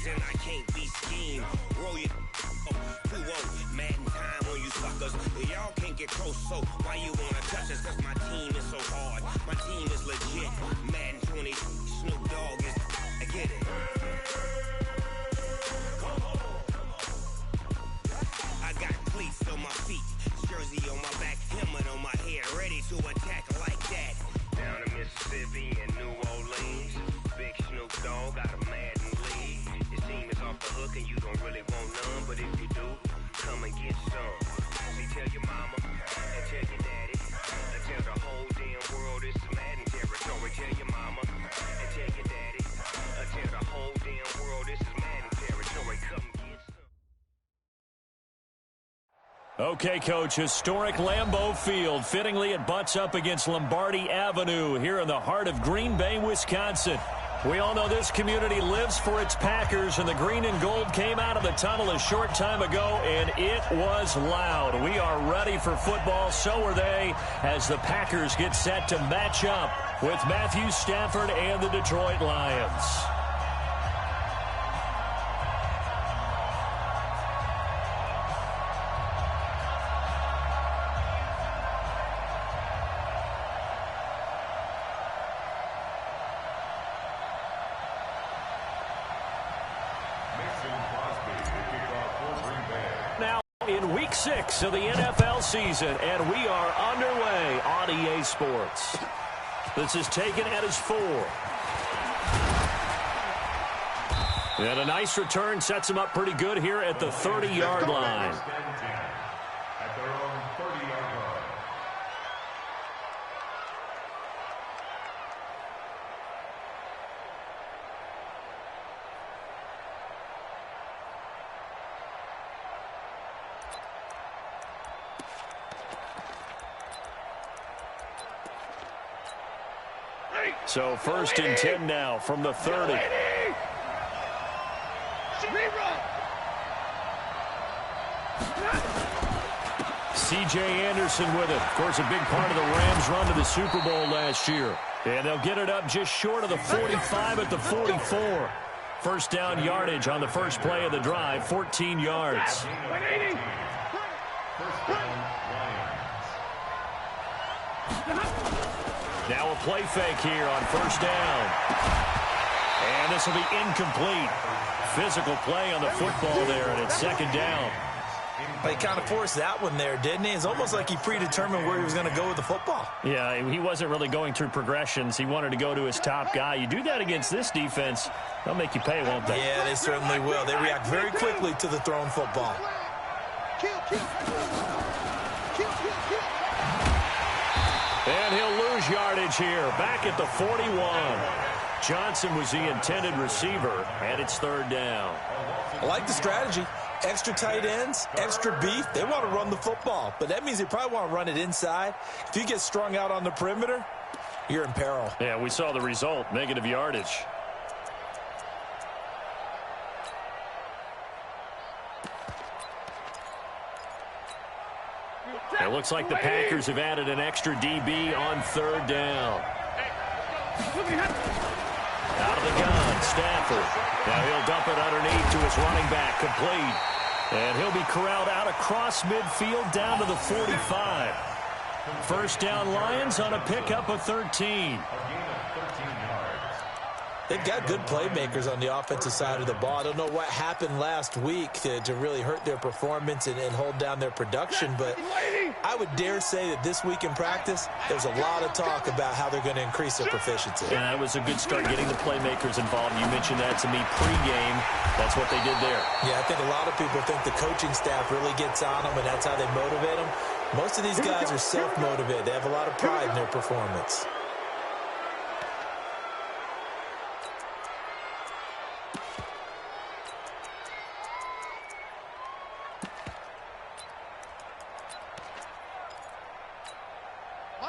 and I can't be schemed. Roll your 2-0, Madden time on you suckers. Y'all can't get close, so why you wanna touch us? Cause my team is so hard. My team is legit. Madden 20, Snoop Dogg is. I get it. I got cleats on my feet, jersey on my back, helmet on my head, ready to attack like that. Down in Mississippi and New Orleans, big Snoop Dogg got a Madden league. Your team is off the hook and you don't really want none, but if you do, come and get some. See, tell your mama and tell your daddy, and tell the whole damn world this is Madden territory. Tell your mama and tell your daddy, and tell the whole damn world this is Madden territory. Come get some. Okay, Coach, historic Lambeau Field. Fittingly, it butts up against Lombardi Avenue here in the heart of Green Bay, Wisconsin. We all know this community lives for its Packers, and the green and gold came out of the tunnel a short time ago, and it was loud. We are ready for football. So are they, as the Packers get set to match up with Matthew Stafford and the Detroit Lions. Now in week 6 of the NFL season, and we are underway on EA Sports. This is taken at his 4. And a nice return sets him up pretty good here at the 30-yard line. At their own 30-yard line. So 1st and 10 now from the 30. C.J. Anderson with it. Of course, a big part of the Rams' run to the Super Bowl last year. And they'll get it up just short of the 45 at the 44. First down yardage on the first play of the drive, 14 yards. Now a play fake here on first down. And this will be incomplete. Physical play on the football there, and it's second down. He kind of forced that one there, didn't he? It's almost like he predetermined where he was going to go with the football. Yeah, he wasn't really going through progressions. He wanted to go to his top guy. You do that against this defense, they'll make you pay, won't they? Yeah, they certainly will. They react very quickly to the thrown football. And he'll lose yardage here, back at the 41. Johnson was the intended receiver, and it's third down. I like the strategy. Extra tight ends, extra beef. They want to run the football, but that means they probably want to run it inside. If you get strung out on the perimeter, you're in peril. Yeah, we saw the result, negative yardage. It looks like the Packers have added an extra DB on third down. Out of the gun, Stafford. Now he'll dump it underneath to his running back, complete. And he'll be corralled out across midfield down to the 45. First down Lions on a pickup of 13. They've got good playmakers on the offensive side of the ball. I don't know what happened last week to really hurt their performance and hold down their production, but I would dare say that this week in practice, there's a lot of talk about how they're going to increase their proficiency. Yeah, that was a good start getting the playmakers involved. You mentioned that to me pregame. That's what they did there. Yeah, I think a lot of people think the coaching staff really gets on them, and that's how they motivate them. Most of these guys are self-motivated. They have a lot of pride in their performance.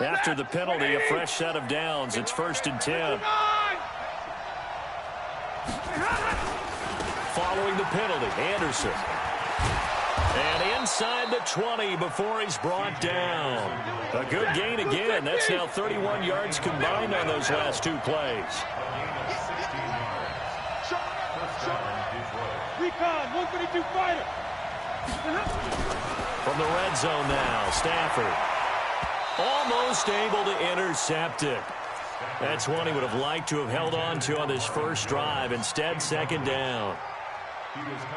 After the penalty, a fresh set of downs. It's 1st and 10. Following the penalty, Anderson. And inside the 20 before he's brought down. A good gain again. That's now 31 yards combined on those last two plays. 152 fighter. From the red zone now, Stafford almost able to intercept it. That's one he would have liked to have held on to on this first drive. Instead, second down.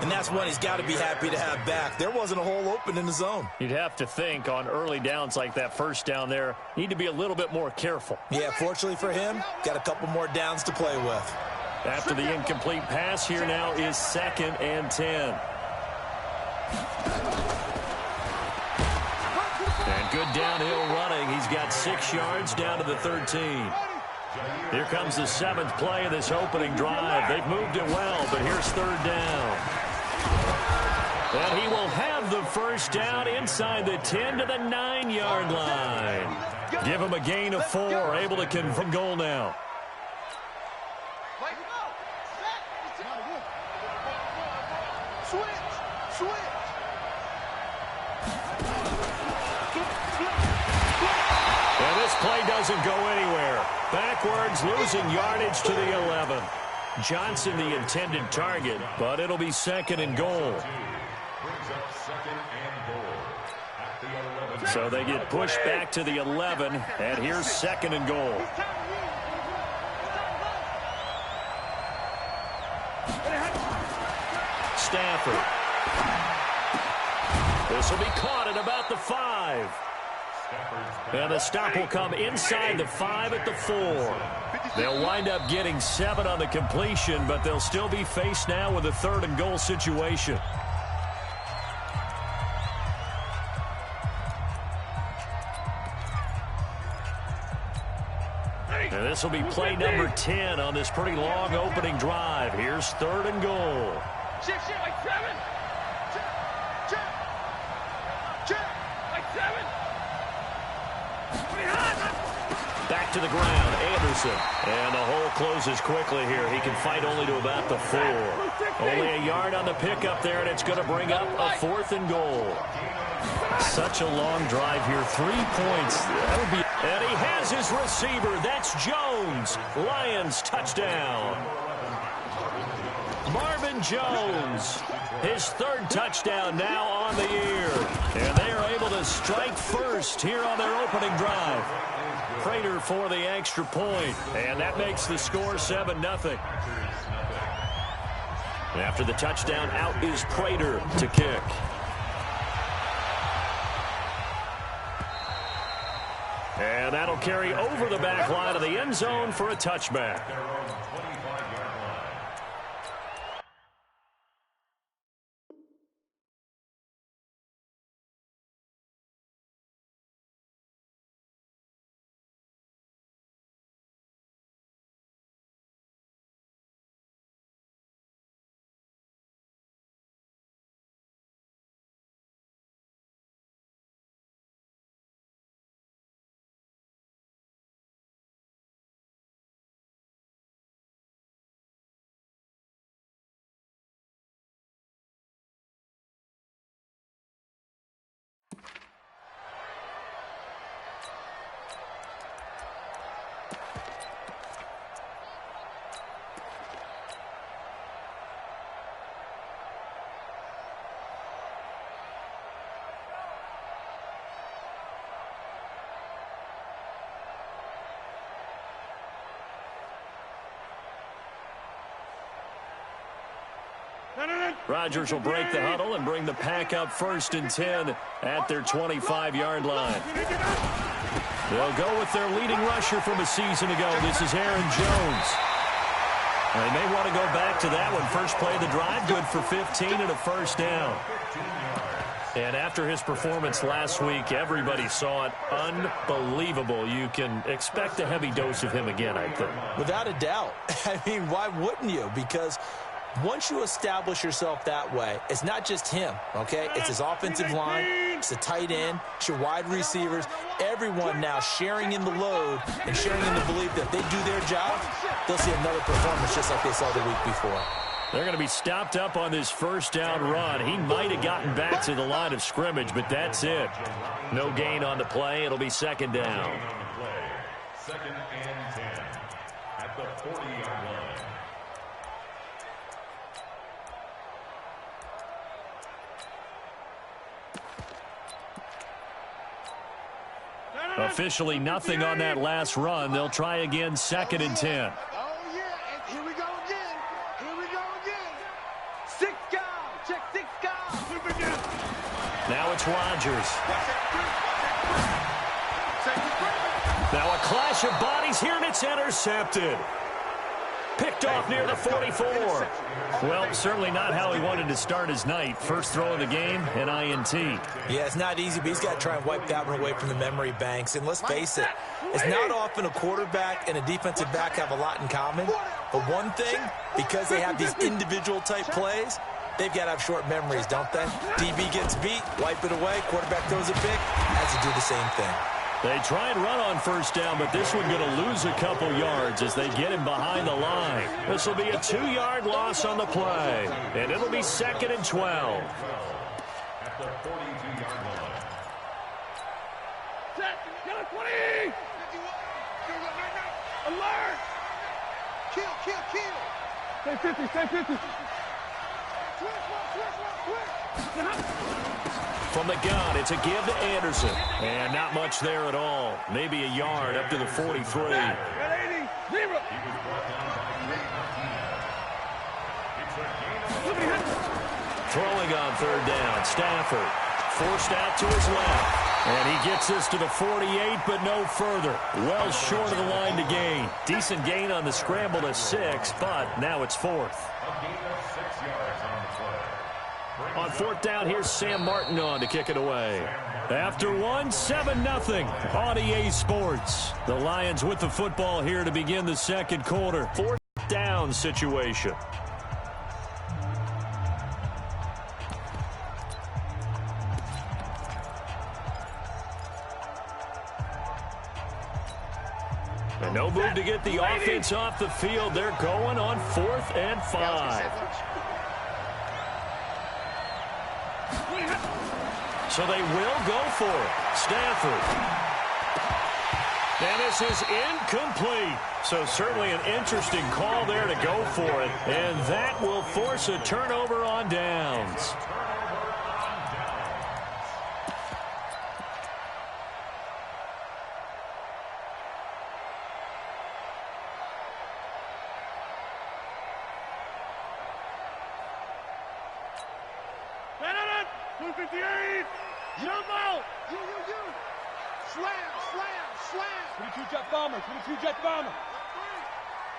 And that's one he's got to be happy to have back. There wasn't a hole open in the zone. You'd have to think on early downs like that first down there, need to be a little bit more careful. Yeah, fortunately for him, got a couple more downs to play with. After the incomplete pass, here now is 2nd and 10. And good downhill running. He's got 6 yards down to the 13. Here comes the 7th play of this opening drive. They've moved it well, but here's 3rd down. And he will have the first down inside the 10 to the 9-yard line. Give him a gain of 4, able to confirm goal now. And this play doesn't go anywhere. Backwards, losing yardage to the 11. Johnson the intended target, but it'll be 2nd and goal. So they get pushed back to the 11, and here's 2nd and goal. Stafford. This will be caught at about the 5. And the stop will come inside the 5 at the 4. They'll wind up getting 7 on the completion, but they'll still be faced now with a 3rd and goal situation. And this will be play number 10 on this pretty long opening drive. Here's 3rd and goal. Check, like 7. Check, like 7. Back to the ground, Anderson. And the hole closes quickly here. He can fight only to about the 4. Only a yard on the pickup there, and it's going to bring up a 4th and goal. Such a long drive here. 3 points. That would be. And he has his receiver. That's Jones. Lions touchdown. Marvin Jones. His 3rd touchdown now on the year. And they are able to strike first here on their opening drive. Prater for the extra point. And that makes the score 7-0. After the touchdown, out is Prater to kick. And that'll carry over the back line of the end zone for a touchback. Rodgers will break the huddle and bring the pack up 1st and 10 at their 25-yard line. They'll go with their leading rusher from a season ago. This is Aaron Jones. They may want to go back to that one. First play of the drive, good for 15 and a 1st down. And after his performance last week, everybody saw it. Unbelievable. You can expect a heavy dose of him again, I think. Without a doubt. I mean, why wouldn't you? Because once you establish yourself that way, it's not just him, okay? It's his offensive line, it's the tight end, it's your wide receivers, everyone now sharing in the load and sharing in the belief that if they do their job, they'll see another performance just like they saw the week before. They're going to be stopped up on this 1st down run. He might have gotten back to the line of scrimmage, but that's it. No gain on the play. It'll be 2nd down. 2nd and 10 at the 40-yard line. Officially nothing on that last run. They'll try again, 2nd and 10. Oh, yeah. And here we go again. Here we go again. 6 guys. Check 6 guys. Now it's Rodgers. Now a clash of bodies here, and it's intercepted. Picked off near the 44. Well, certainly not how he wanted to start his night. First throw of the game, an INT. Yeah, it's not easy, but he's got to try and wipe that one away from the memory banks. And let's face it, it's not often a quarterback and a defensive back have a lot in common. But one thing, because they have these individual type plays, they've got to have short memories, don't they? DB gets beat, wipe it away, quarterback throws a pick, has to do the same thing. They try and run on first down, but this one going to lose a couple yards as they get him behind the line. This will be a 2-yard loss on the play, and it'll be 2nd and 12. At the 42-yard line. Set. Get a 20. Alert. Kill. Stay 50. From the gun, it's a give to Anderson. And not much there at all. Maybe a yard up to the 43. Got 80. 0. Throwing on 3rd down, Stafford. Forced out to his left. And he gets this to the 48, but no further. Well short of the line to gain. Decent gain on the scramble to 6, but now it's 4th. A gain of 6 yards on the play. On 4th down, here's Sam Martin on to kick it away. After 7-0 on EA Sports. The Lions with the football here to begin the 2nd quarter. 4th down situation. And no move to get the offense off the field. They're going on 4th and 5. So they will go for it. Stafford. And this is incomplete. So certainly an interesting call there to go for it. And that will force a turnover on downs. Two-jet bomber.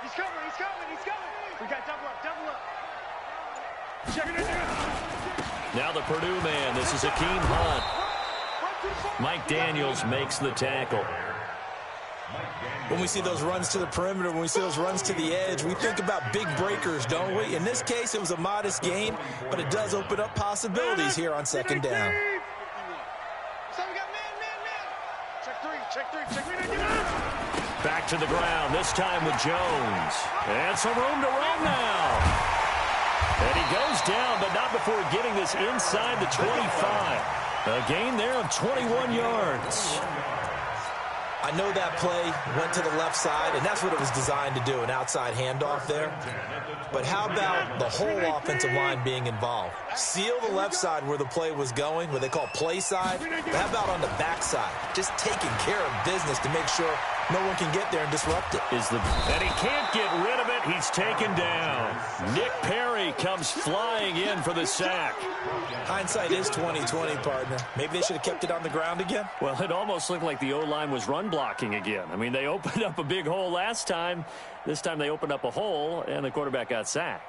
He's coming. We got double up. Check it in. Now the Purdue man. This is Akeem Hunt. Mike Daniels makes the tackle. When we see those runs to the perimeter, when we see those runs to the edge, we think about big breakers, don't we? In this case, it was a modest gain, but it does open up possibilities here on 2nd down. Check three. Back to the ground, this time with Jones. And some room to run now. And he goes down, but not before getting this inside the 25. A gain there of 21 yards. I know that play went to the left side, and that's what it was designed to do, an outside handoff there. But how about the whole offensive line being involved? Seal the left side where the play was going, what they call play side. But how about on the back side? Just taking care of business to make sure no one can get there and disrupt it. And he can't get rid of it. He's taken down. Nick Perry comes flying in for the sack. Hindsight is 20/20, partner. Maybe they should have kept it on the ground again. Well, it almost looked like the O-line was run blocking again. I mean, they opened up a big hole last time. This time they opened up a hole, and the quarterback got sacked.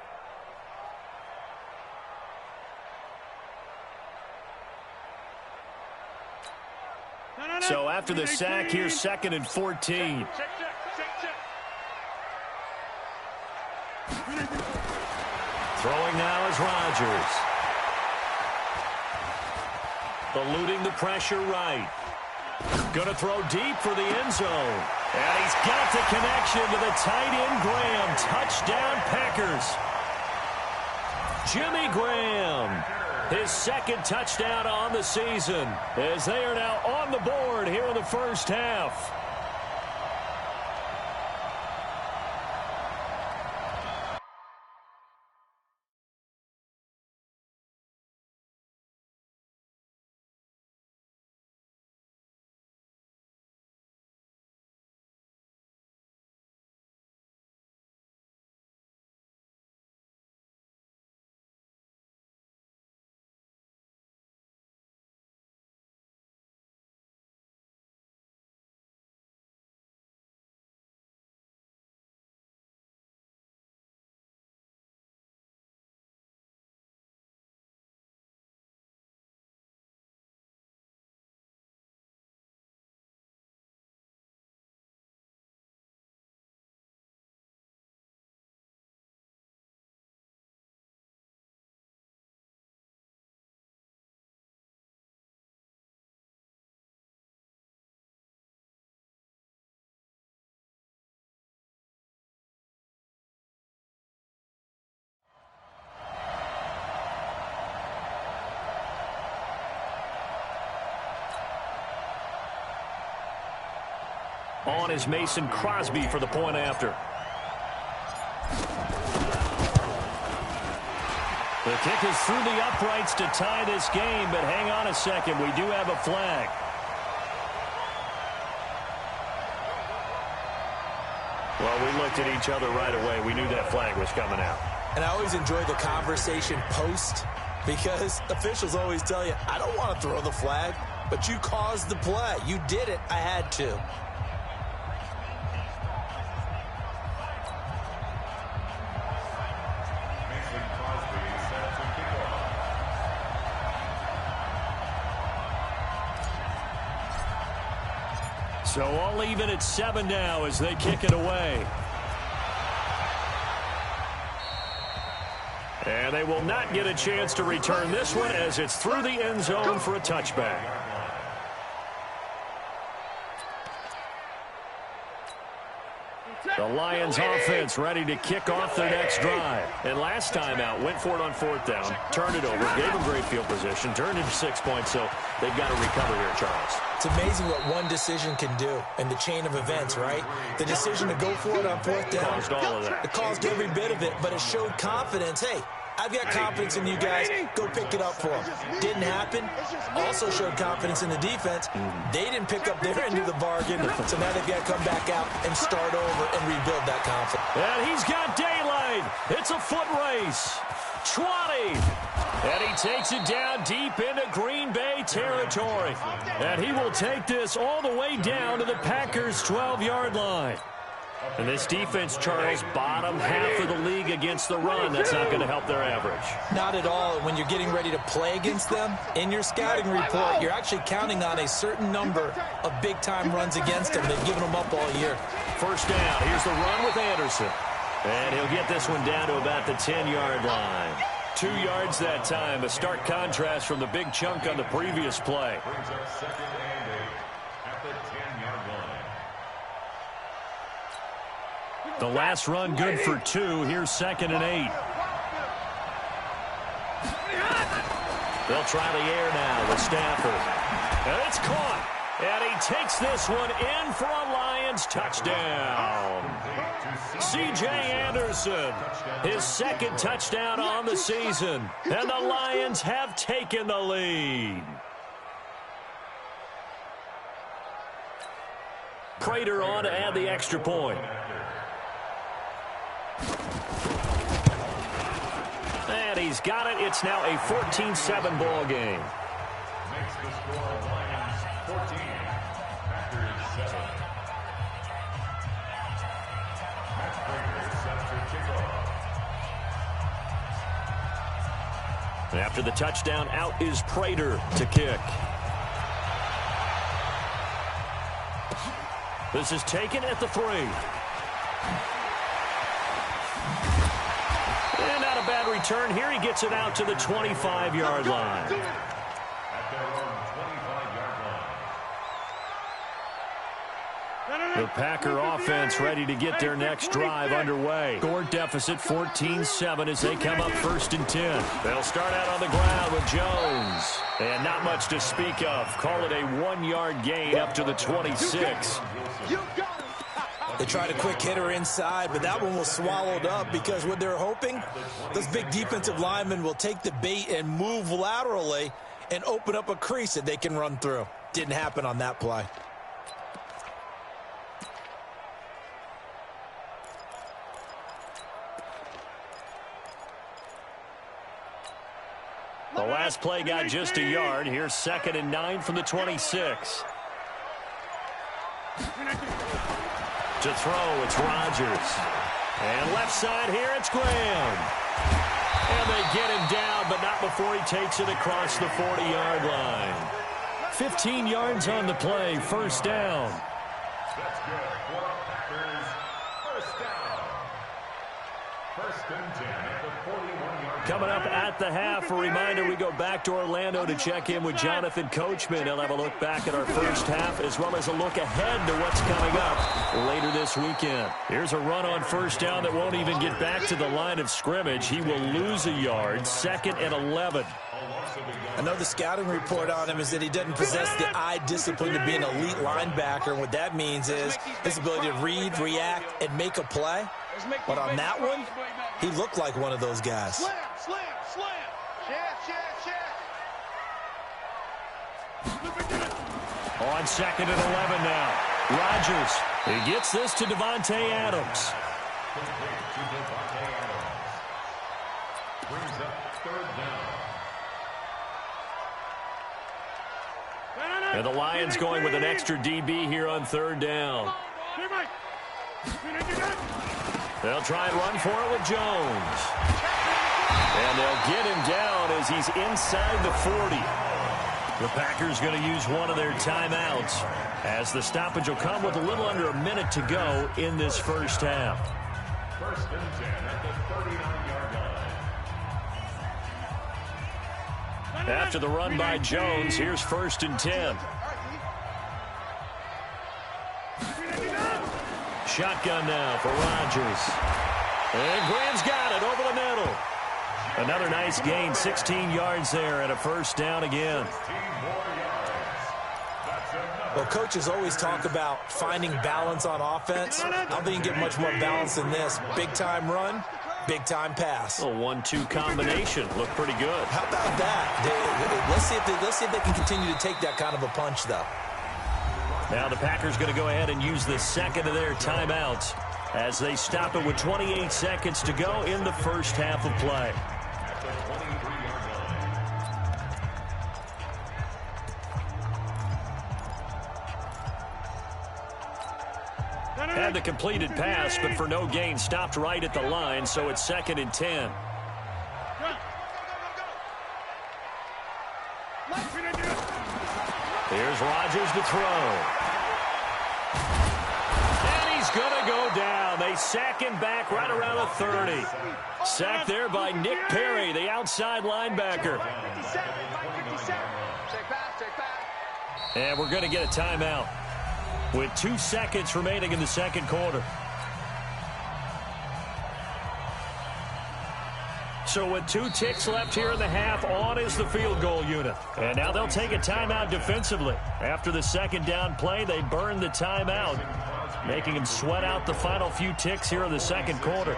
So after the sack, here's 2nd and 14. Check. Throwing now is Rodgers. Eluding the pressure right. Going to throw deep for the end zone. And he's got the connection to the tight end Graham. Touchdown Packers. Jimmy Graham. His 2nd touchdown on the season as they are now on the board here in the first half. On is Mason Crosby for the point after. The kick is through the uprights to tie this game, but hang on a second. We do have a flag. Well, we looked at each other right away. We knew that flag was coming out. And I always enjoy the conversation post because officials always tell you, I don't want to throw the flag, but you caused the play. You did it. I had to. So all even at 7 now as they kick it away. And they will not get a chance to return this one as it's through the end zone for a touchback. The Lions offense ready to kick off their next drive. And last time out, went for it on 4th down, turned it over, gave them great field position, turned into 6 points, so they've got to recover here, Charles. It's amazing what one decision can do in the chain of events, right? The decision to go for it on 4th down. Caused all of that. It caused every bit of it, but it showed confidence. Hey, I've got confidence in you guys. Go pick it up for them. Didn't happen. Also showed confidence in the defense. They didn't pick up their end of the bargain, so now they've got to come back out and start over and rebuild that confidence. And he's got daylight. It's a foot race. 20. And he takes it down deep into Green Bay territory. And he will take this all the way down to the Packers' 12-yard line. And this defense, Charles, bottom half of the league against the run. That's not going to help their average. Not at all. And when you're getting ready to play against them, in your scouting report, you're actually counting on a certain number of big-time runs against them. They've given them up all year. First down. Here's the run with Anderson. And he'll get this one down to about the 10-yard line. 2 yards that time. A stark contrast from the big chunk on the previous play. Brings up 2nd and 8 at the 10-yard line. The last run good for 2. Here's 2nd and 8. They'll try the air now with Stafford. And it's caught. And he takes this one in for a Lions touchdown. C.J. Anderson, his 2nd touchdown on the season. And the Lions have taken the lead. Prater on to add the extra point. And he's got it. It's now a 14-7 ball game. Makes the score Lions 14, Packers 7. Matt Prater set to kick off. After the touchdown, out is Prater to kick. This is taken at the 3. And not a bad return here. He gets it out to the 25-yard line. At their own 25-yard line. The Packer offense ready to get their next drive underway. Score deficit 14-7 as they come up 1st and 10. They'll start out on the ground with Jones. And not much to speak of. Call it a 1-yard gain up to the 26. They tried a quick hitter inside, but that one was swallowed up because what they're hoping, those big defensive linemen will take the bait and move laterally and open up a crease that they can run through. Didn't happen on that play. The last play got just a yard. Here's 2nd and 9 from the 26. To throw, it's Rodgers. And left side here, it's Graham. And they get him down, but not before he takes it across the 40-yard line. 15 yards on the play, 1st down. That's good for Packers. 1st down. 1st and 10 at the 41-yard line. Coming up at the half, a reminder, we go back to Orlando to check in with Jonathan Coachman. He'll have a look back at our first half as well as a look ahead to what's coming up later this weekend. Here's a run on 1st down that won't even get back to the line of scrimmage. He will lose a yard, 2nd and 11. I know the scouting report on him is that he doesn't possess the eye discipline to be an elite linebacker. And what that means is his ability to read, react, and make a play. But on that one, he looked like one of those guys. Slam, slam, slam. On 2nd and 11 now. Rodgers. He gets this to Devontae Adams. Brings up 3rd down. And the Lions going with an extra DB here on 3rd down. They'll try and run for it with Jones. And they'll get him down as he's inside the 40. The Packers going to use one of their timeouts as the stoppage will come with a little under a minute to go in this first half. 1st and 10 at the 39-yard line. After the run by Jones, here's 1st and 10. Shotgun now for Rodgers. And Graham's got it over the middle. Another nice gain, 16 yards there and a 1st down again. Well, coaches always talk about finding balance on offense. I don't think you can get much more balance than this. Big-time run, big-time pass. A 1-2 combination. Looked pretty good. How about that? Let's see if they can continue to take that kind of a punch, though. Now the Packers going to go ahead and use the 2nd of their timeouts as they stop it with 28 seconds to go in the first half of play. Had the completed pass, but for no gain, stopped right at the line, so it's 2nd and 10. Here's Rodgers to throw. And he's going to go down. They sack him back right around the 30. Sacked there by Nick Perry, the outside linebacker. And we're going to get a timeout with 2 seconds remaining in the second quarter. So with 2 ticks left here in the half, on is the field goal unit. And now they'll take a timeout defensively. After the 2nd down play, they burn the timeout, making them sweat out the final few ticks here in the second quarter.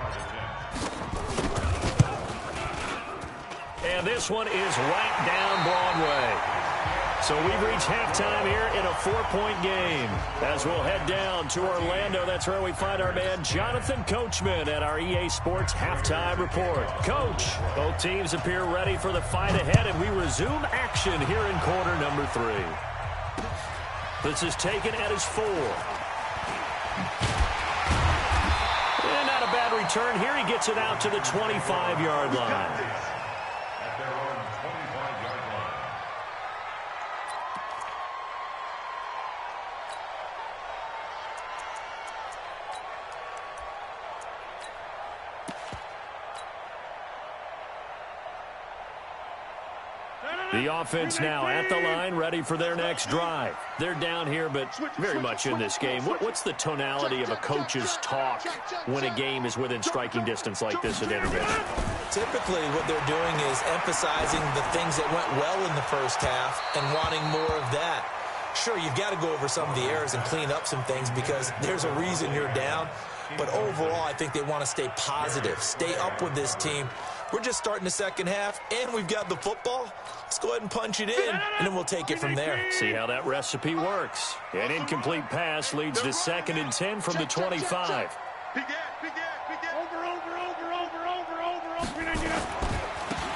And this one is right down Broadway. So we've reached halftime here in a 4-point game. As we'll head down to Orlando, that's where we find our man Jonathan Coachman at our EA Sports Halftime Report. Coach, both teams appear ready for the fight ahead, and we resume action here in quarter number 3. This is taken at his 4. And not a bad return here. He gets it out to the 25-yard line. The offense now at the line, ready for their next drive. They're down here, but very much in this game. What's the tonality of a coach's talk when a game is within striking distance like this at intermission? Typically, what they're doing is emphasizing the things that went well in the first half and wanting more of that. Sure, you've got to go over some of the errors and clean up some things because there's a reason you're down. But overall, I think they want to stay positive, stay up with this team. We're just starting the second half, and we've got the football. Let's go ahead and punch it in, and then we'll take it from there. See how that recipe works. An incomplete pass leads to 2nd and 10 from the 25.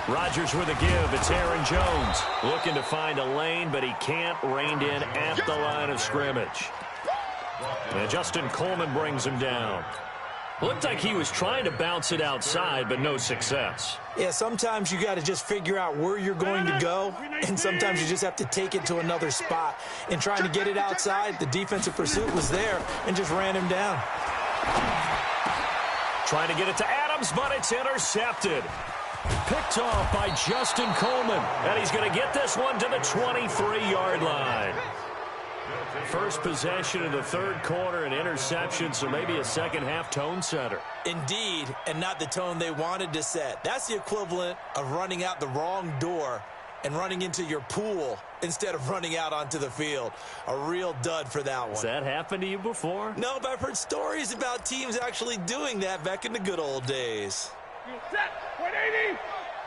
Rodgers with a give. It's Aaron Jones looking to find a lane, but he can't. Reined in at the line of scrimmage. And Justin Coleman brings him down. Looked like he was trying to bounce it outside, but no success. Yeah, sometimes you got to just figure out where you're going to go, and sometimes you just have to take it to another spot. And trying to get it outside, the defensive pursuit was there and just ran him down. Trying to get it to Adams, but it's intercepted. Picked off by Justin Coleman, and he's going to get this one to the 23-yard line. First possession of the third quarter, an interception, so maybe a second-half tone setter. Indeed, and not the tone they wanted to set. That's the equivalent of running out the wrong door and running into your pool instead of running out onto the field. A real dud for that one. Has that happened to you before? No, but I've heard stories about teams actually doing that back in the good old days. Set. 180.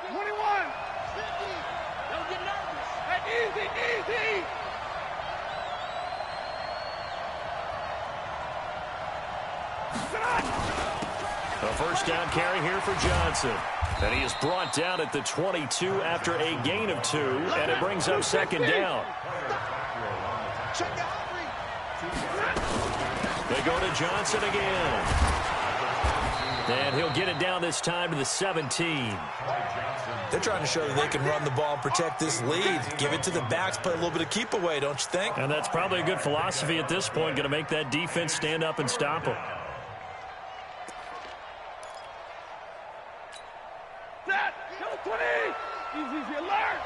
21. 50. Don't get nervous. Easy, easy. A first down carry here for Johnson. And he is brought down at the 22 after a gain of 2, and it brings up second down. They go to Johnson again. And he'll get it down this time to the 17. They're trying to show that they can run the ball and protect this lead. Give it to the backs, play a little bit of keep away, don't you think? And that's probably a good philosophy at this point, going to make that defense stand up and stop them. Set. 20. Easy, alert.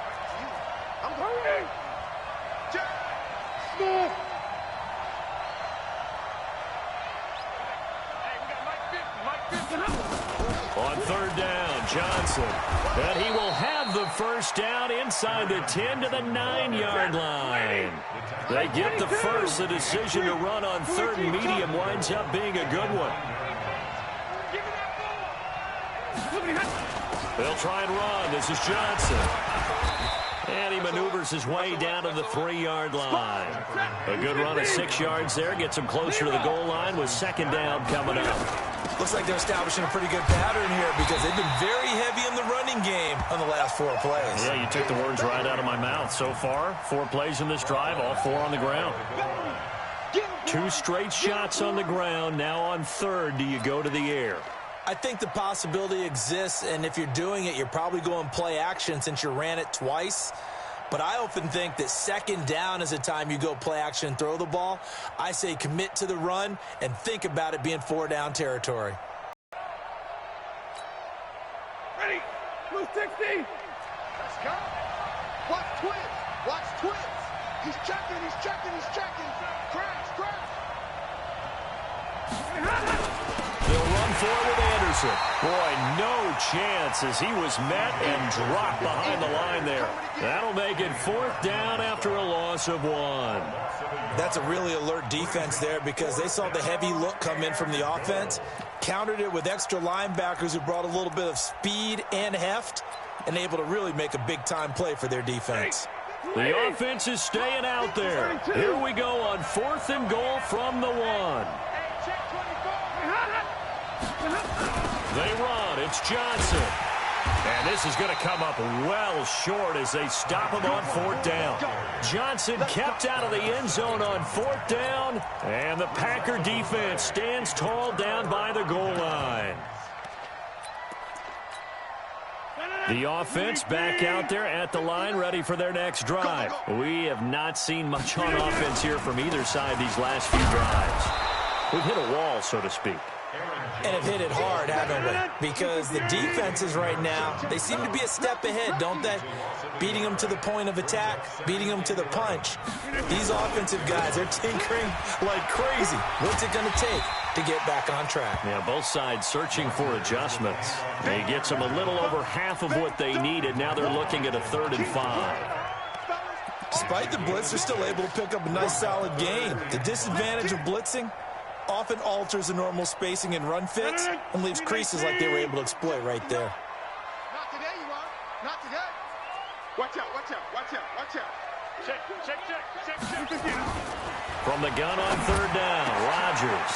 I'm hurrying. Check. Smooth. On third down, Johnson. And he will have the first down inside the 10 to the 9-yard line. They get the first. The decision to run on third and medium winds up being a good one. They'll try and run. This is Johnson. And he maneuvers his way down to the 3-yard line. A good run of 6 yards there. Gets him closer to the goal line with second down coming up. Looks like they're establishing a pretty good pattern here because they've been very heavy in the running game on the last 4 plays. Yeah, you took the words right out of my mouth. So far, 4 plays in this drive, all 4 on the ground. 2 straight shots on the ground. Now on third, do you go to the air? I think the possibility exists, and if you're doing it, you're probably going play action since you ran it twice. But I often think that second down is a time you go play action and throw the ball. I say commit to the run and think about it being 4-down territory. Ready. Blue 60. Let's go. Watch twins. Watch twins. He's checking. Crash. They'll run forward with Anderson. Boy, no chance as he was met and dropped behind the line there. That'll make it 4th down after a loss of 1. That's a really alert defense there because they saw the heavy look come in from the offense, countered it with extra linebackers who brought a little bit of speed and heft, and able to really make a big-time play for their defense. The offense is staying out there. Here we go on 4th and goal from the 1. They run. It's Johnson. And this is going to come up well short as they stop him on 4th down. Johnson kept out of the end zone on 4th down. And the Packer defense stands tall down by the goal line. The offense back out there at the line, ready for their next drive. We have not seen much on offense here from either side these last few drives. We've hit a wall, so to speak. And have hit it hard, haven't we? Because the defenses right now, they seem to be a step ahead, don't they? Beating them to the point of attack, beating them to the punch. These offensive guys, they're tinkering like crazy. What's it going to take to get back on track? Yeah, both sides searching for adjustments. He gets them a little over half of what they needed. Now they're looking at a 3rd and 5. Despite the blitz, they're still able to pick up a nice solid gain. The disadvantage of blitzing often alters the normal spacing and run fits and leaves creases like they were able to exploit right there. Not today, you are. Not today. Watch out. Check. From the gun on 3rd down, Rodgers.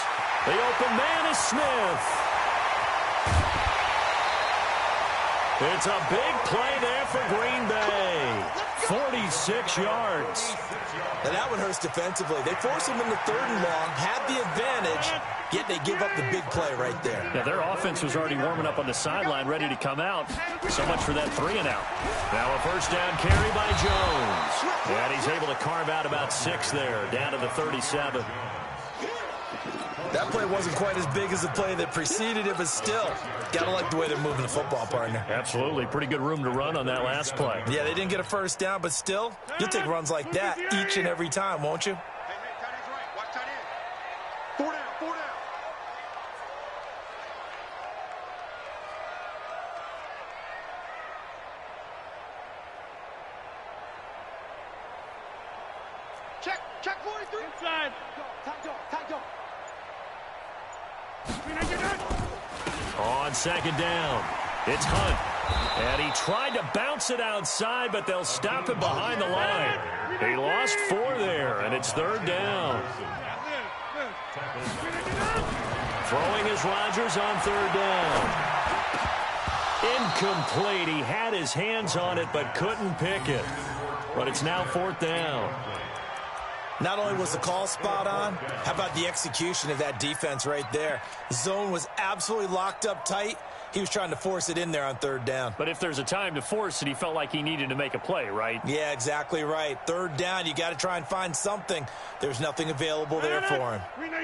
The open man is Smith. It's a big play there for Green Bay. 46 yards. And that one hurts defensively. They force him into 3rd and long, have the advantage, yet they give up the big play right there. Yeah, their offense was already warming up on the sideline, ready to come out. So much for that 3 and out. Now a first down carry by Jones. And he's able to carve out about 6 there, down to the 37. That play wasn't quite as big as the play that preceded it, but still, gotta like the way they're moving the football, partner. Absolutely. Pretty good room to run on that last play. Yeah, they didn't get a first down, but still, you'll take runs like that each and every time, won't you? Hey, tight end's right. Watch tight end. 4 down. Check 43. Inside. Tight. On second down, it's Hunt. And he tried to bounce it outside, but they'll stop him behind the line. He lost 4 there, and it's third down. Throwing is Rodgers on third down. Incomplete. He had his hands on it, but couldn't pick it. But it's now fourth down. Not only was the call spot on, how about the execution of that defense right there? Zone was absolutely locked up tight. He was trying to force it in there on third down. But if there's a time to force it, he felt like he needed to make a play, right? Yeah, exactly right. Third down, you got to try and find something. There's nothing available there for him.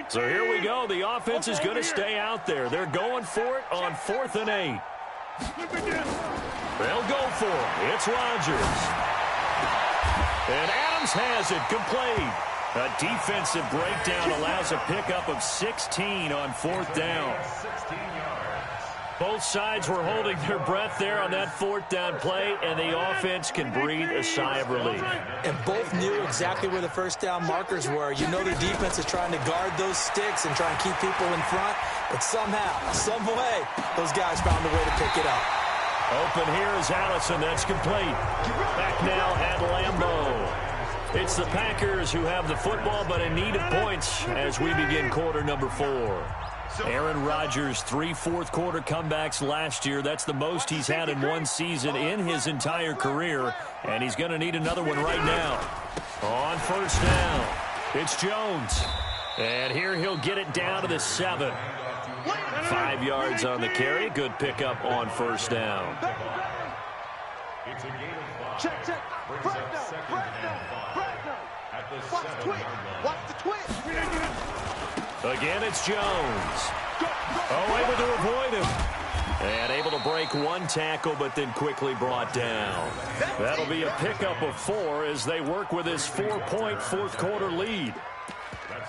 So here we go. The offense is going to stay out there. They're going for it on 4th and 8. They'll go for it. It's Rodgers. And Adams has it complete. A defensive breakdown allows a pickup of 16 on 4th down. Both sides were holding their breath there on that 4th down play, and the offense can breathe a sigh of relief. And both knew exactly where the first down markers were. You know their defense is trying to guard those sticks and try and keep people in front, but somehow, some way, those guys found a way to pick it up. Open here is Allison. That's complete. Back now at Lambeau. It's the Packers who have the football, but in need of points as we begin quarter number 4. Aaron Rodgers, 3 fourth-quarter comebacks last year. That's the most he's had in one season in his entire career, and he's going to need another one right now. On first down, it's Jones. And here he'll get it down to the 7. 5 yards on the carry. Good pickup on first down. Check. Watch the twitch. Again, it's Jones. Able to avoid him. And able to break one tackle, but then quickly brought down. That'll be a pickup of 4 as they work with his 4-point fourth-quarter lead.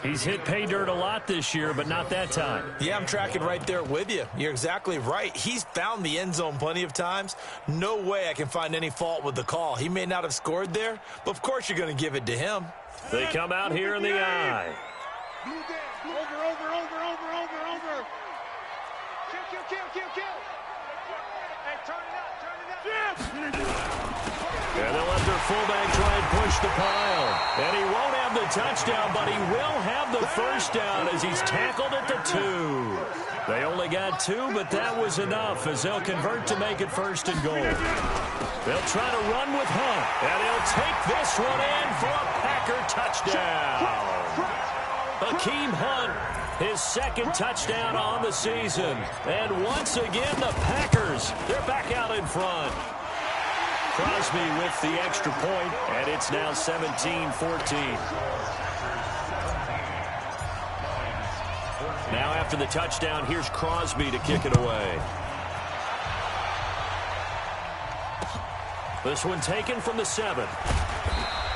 He's hit pay dirt a lot this year, but not that time. Yeah, I'm tracking right there with you. You're exactly right. He's found the end zone plenty of times. No way I can find any fault with the call. He may not have scored there, but of course you're going to give it to him. They come out here in the eye. Over. Kill. Hey, turn it up. And they'll let their fullback try and push the pile. And he won't have the touchdown, but he will have the first down as he's tackled at the 2. They only got 2, but that was enough as they'll convert to make it first and goal. They'll try to run with Hunt, and he'll take this one in for a Packer touchdown. Hakeem Hunt, his second touchdown on the season. And once again, the Packers, they're back out in front. Crosby with the extra point, and it's now 17-14. Now after the touchdown, here's Crosby to kick it away. This one taken from the 7.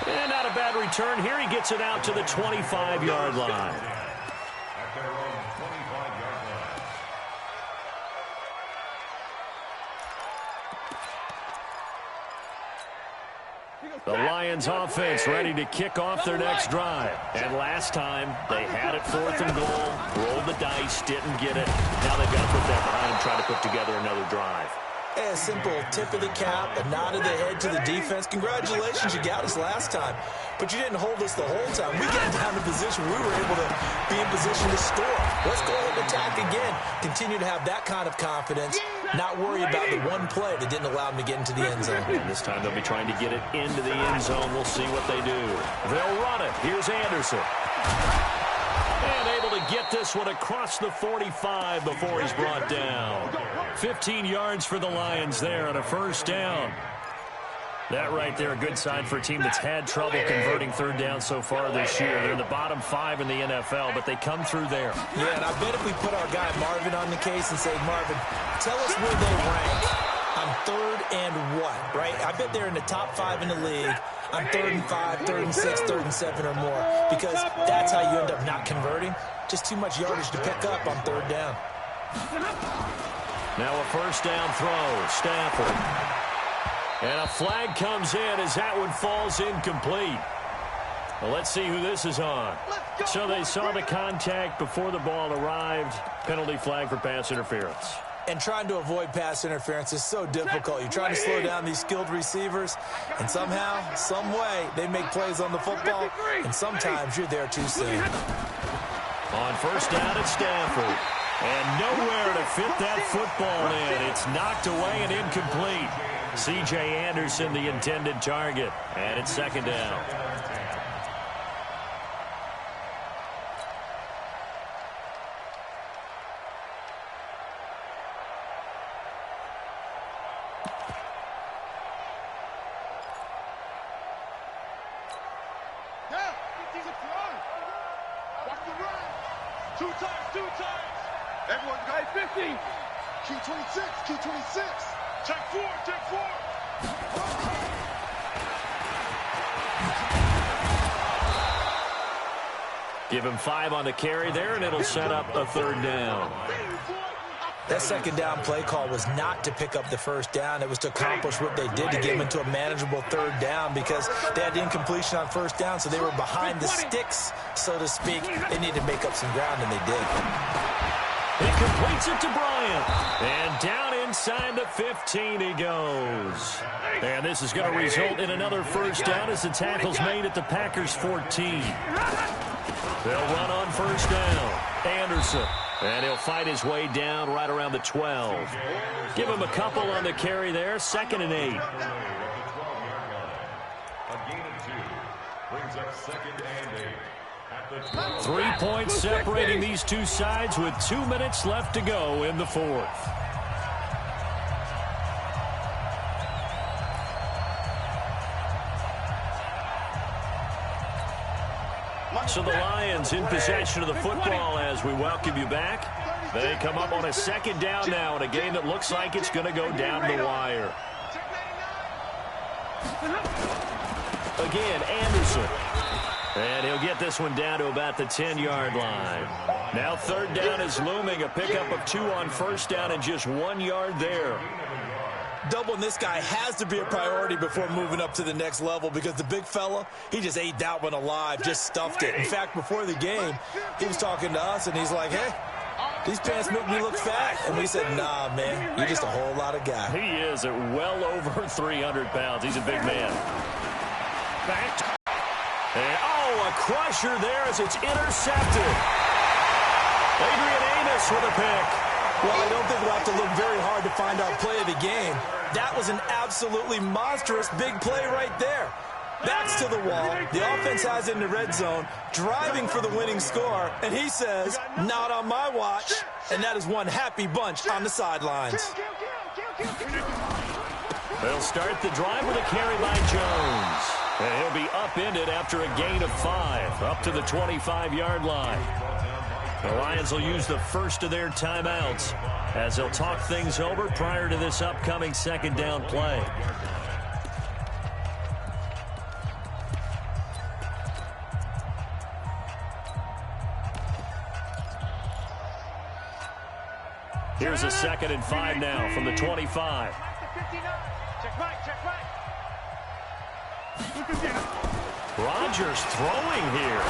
And not a bad return here. He gets it out to the 25-yard line. The Lions offense ready to kick off their next drive. And last time, they had it 4th and goal, rolled the dice, didn't get it. Now they've got to put that behind them, try to put together another drive. A simple tip of the cap, a nod of the head to the defense. Congratulations, you got us last time, but you didn't hold us the whole time. We got down to position. We were able to be in position to score. Let's go ahead and attack again. Continue to have that kind of confidence, not worry about the one play that didn't allow them to get into the end zone. And this time they'll be trying to get it into the end zone. We'll see what they do. They'll run it. Here's Anderson. And able to get this one across the 45 before he's brought down. 15 yards for the Lions there on a first down. That right there, a good sign for a team that's had trouble converting third down so far this year. They're in the bottom 5 in the NFL, but they come through there. Yeah, and I bet if we put our guy Marvin on the case and say, Marvin, tell us where they rank on 3rd and what, right? I bet they're in the top 5 in the league on 3rd and 5, 3rd and 6, 3rd and 7 or more, because that's how you end up not converting. Just too much yardage to pick up on 3rd down. Now a first down throw, Stafford. And a flag comes in as that one falls incomplete. Well, let's see who this is on. So they saw the contact before the ball arrived. Penalty flag for pass interference. And trying to avoid pass interference is so difficult. You're trying to slow down these skilled receivers, and somehow, some way, they make plays on the football, and sometimes you're there too soon. On first down at Stanford. And nowhere to fit that football in. It's knocked away and incomplete. C.J. Anderson, the intended target. And it's second down. Everyone got 50. Q26, Q26. Check 4, check 4. Give him 5 on the carry there, and it'll set up a third down. That second down play call was not to pick up the first down. It was to accomplish what they did to get them into a manageable third down because they had incompletion on first down, so they were behind the sticks, so to speak. They needed to make up some ground, and they did. He completes it to Bryant. And down inside the 15 he goes. And this is going to result in another first down as the tackle's made at the Packers' 14. They'll run on first down. Anderson. And he'll fight his way down right around the 12. Give him a couple on the carry there. Second and 8. A gain of 2 brings up second and 8. 3 points separating these two sides with 2 minutes left to go in the fourth. So the Lions in possession of the football as we welcome you back. They come up on a second down now in a game that looks like it's going to go down the wire. Again, Anderson. And he'll get this one down to about the 10-yard line. Now third down is looming. A pickup of 2 on first down and just 1 yard there. Doubling this guy has to be a priority before moving up to the next level because the big fella, he just ate that one alive, just stuffed it. In fact, before the game, he was talking to us, and he's like, hey, these pants make me look fat. And we said, nah, man, you're just a whole lot of guy. He is at well over 300 pounds. He's a big man. Back. And, a crusher there as it's intercepted. Adrian Amos with a pick. Well, I don't think we'll have to look very hard to find our play of the game. That was an absolutely monstrous big play right there. Backs to the wall. The offense has in the red zone, driving for the winning score, and he says, not on my watch. And that is one happy bunch on the sidelines. They'll start the drive with a carry by Jones. And he'll be upended after a gain of 5, up to the 25-yard line. The Lions will use the first of their timeouts as they'll talk things over prior to this upcoming second down play. Here's a 2nd and 5 now from the 25. Check right, check right. Rodgers throwing here.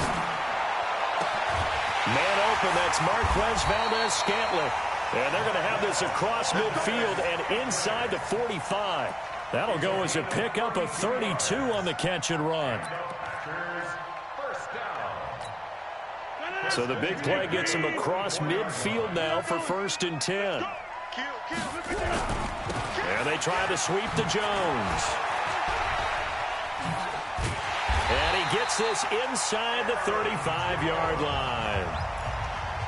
Man open, that's Marquez Valdez-Scantling. And they're going to have this across midfield and inside the 45. That'll go as a pickup of 32 on the catch and run. So the big play gets him across midfield now for 1st and 10. And they try to sweep to Jones. And he gets this inside the 35-yard line.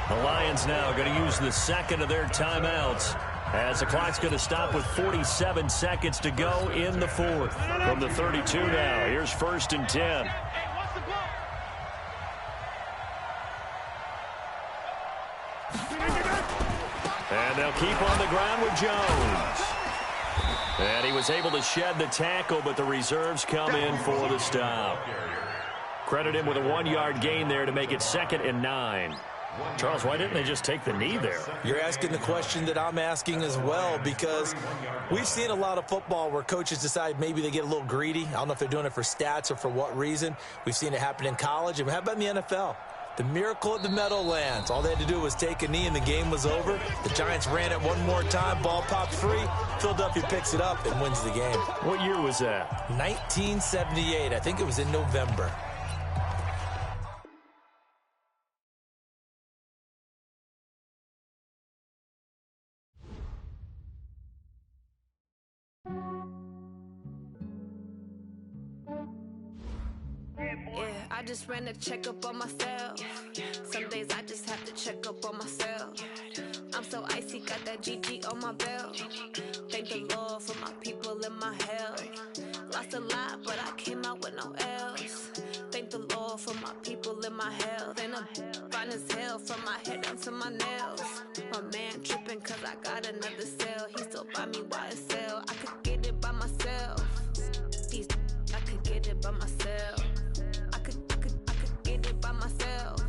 The Lions now going to use the second of their timeouts as the clock's going to stop with 47 seconds to go in the fourth. From the 32 now, here's 1st and 10. And they'll keep on the ground with Jones. And he was able to shed the tackle, but the reserves come in for the stop. Credit him with a 1-yard gain there to make it 2nd and 9. Charles, why didn't they just take the knee there? You're asking the question that I'm asking as well, because we've seen a lot of football where coaches decide maybe they get a little greedy. I don't know if they're doing it for stats or for what reason. We've seen it happen in college. And how about in the NFL? The miracle at the Meadowlands. All they had to do was take a knee and the game was over. The Giants ran it one more time. Ball popped free. Philadelphia picks it up and wins the game. What year was that? 1978. I think it was in November. I just ran a checkup on myself. Some days I just have to check up on myself. I'm so icy, got that GG on my belt. Thank the Lord for my people in my health. Lost a lot, but I came out with no else. Thank the Lord for my people in my health. And I'm fine as hell from my head down to my nails. My man tripping cause I got another cell. He still buy me YSL. I could get it by myself. I could get it by myself. I could get it by myself.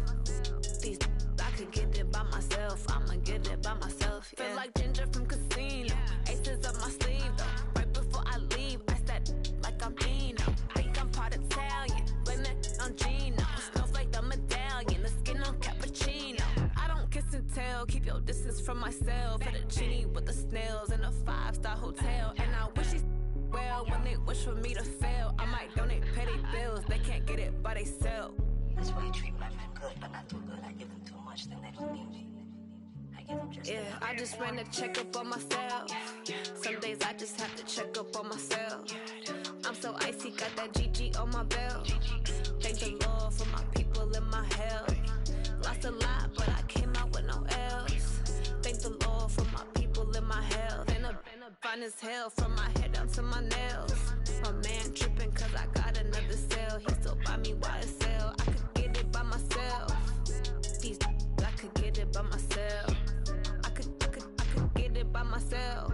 I could get it by myself. I'ma get it by myself. Yeah. Feel like Ginger from Casino. Aces up my sleeve though. Right before I leave, I said like I'm Dino. Think I'm part Italian. Blame it on Gino. Smells like the medallion. The skin on cappuccino. I don't kiss and tell. Keep your distance from myself. At a genie with the snails in a 5-star hotel. And I wish he's well when they wish for me to fail. I might donate petty bills. They can't get it by themselves. That's why you treat my men good, but not too good. I give them too much, then they don't need me. I give them just enough. I just ran a checkup on myself. Some days I just have to check up on myself. I'm so icy, got that GG on my belt. Thank the Lord for my people in my health. Lost a lot, but I came out with no else. Thank the Lord for my people in my health. And I'm fine as hell from my head down to my nails. My man tripping cause I got another cell. He still buy me YSL. I could get it by myself. I could get it by myself. I could get it by myself.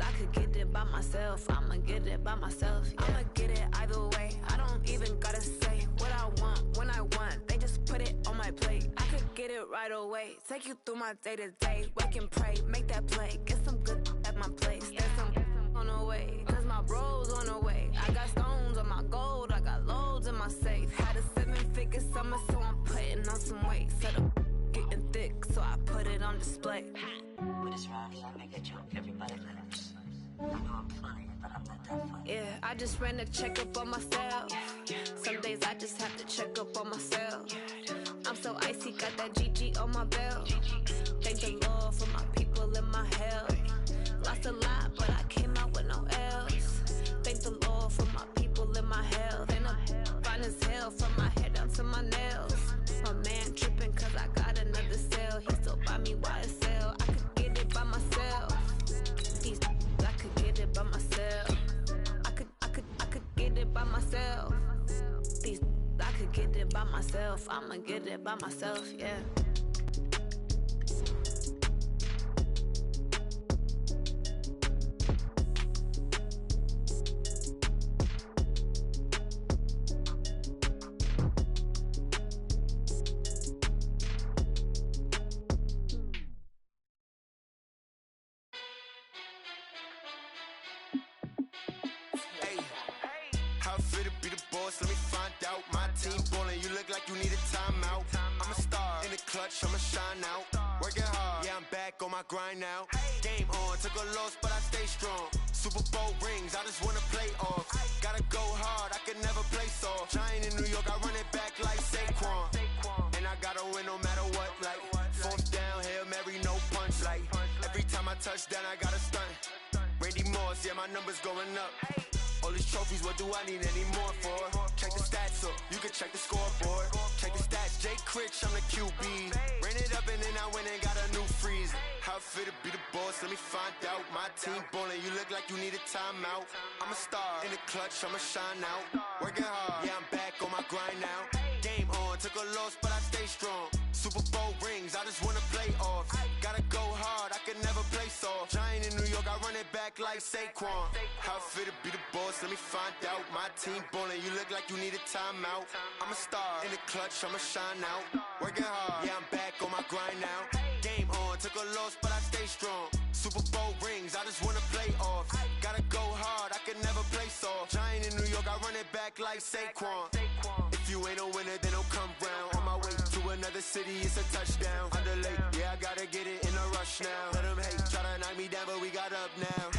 I could get it by myself. I'ma get it by myself. Yeah. I'ma get it either way. I don't even gotta say what I want when I want. They just put it on my plate. I could get it right away. Take you through my day to day. Wake and pray, make that play. Get some good at my place. There's some on the way, cause my bro's on the way. I got stones on my gold. I got loads in my safe. Had a 7-figure summer, so I'm putting on some weight. Set up getting thick, so I put it on display. With this round, I make a joke. Everybody laughs. I know I'm funny, but I'm not that funny. I just ran a checkup on myself. Some days I just have to check up on myself. I'm so icy, got that GG on my belt. Thank the Lord for my people in my health. Lost a lot, but I came out with no else. Thank the Lord for my people in my health. And I'm fine as hell from my head down to my nails. My man tripping cause I got another cell. He still buy me YSL. I could get it by myself. I could get it by myself. I could get it by myself. I could get it by myself. I'ma get it by myself, yeah. I'ma shine out, working hard, yeah I'm back on my grind now. Game on, took a loss but I stay strong. Super Bowl rings, I just wanna play off. Gotta go hard, I can never play soft. Giant in New York, I run it back like Saquon. And I gotta win no matter what, like 4th down, Hail Mary, no punch. Like every time I touch down, I gotta stunt. Randy Moss, yeah my numbers going up. All these trophies, what do I need any more for? Check the stats up, you can check the scoreboard. Check the stats, Jake Critch, I'm the QB. Ran it up and then I went and got a new freeze. How it feel to be the boss, let me find out. My team ballin', you look like you need a timeout. I'm a star, in the clutch, I'ma shine out. Working hard, yeah I'm back on my grind now. Game on, took a loss but I stay strong. Super Bowl rings, I just wanna play off. Gotta go hard, I can never play soft. Giant in New York, I run it back like Saquon. How fit to be the boss, let me find out. My team ballin', you look like you need a timeout. I'm a star, in the clutch, I'ma shine out. Working hard, yeah, I'm back on my grind now. Game on, took a loss, but I stay strong. Super Bowl rings, I just wanna play off. Gotta go hard, I can never play soft. Giant in New York, I run it back like Saquon. If you ain't a winner, then don't come round. On my way to another city, it's a touchdown. Underlay, yeah, I gotta get it in a rush now. Let them hate, try to knock me down, but we got up now.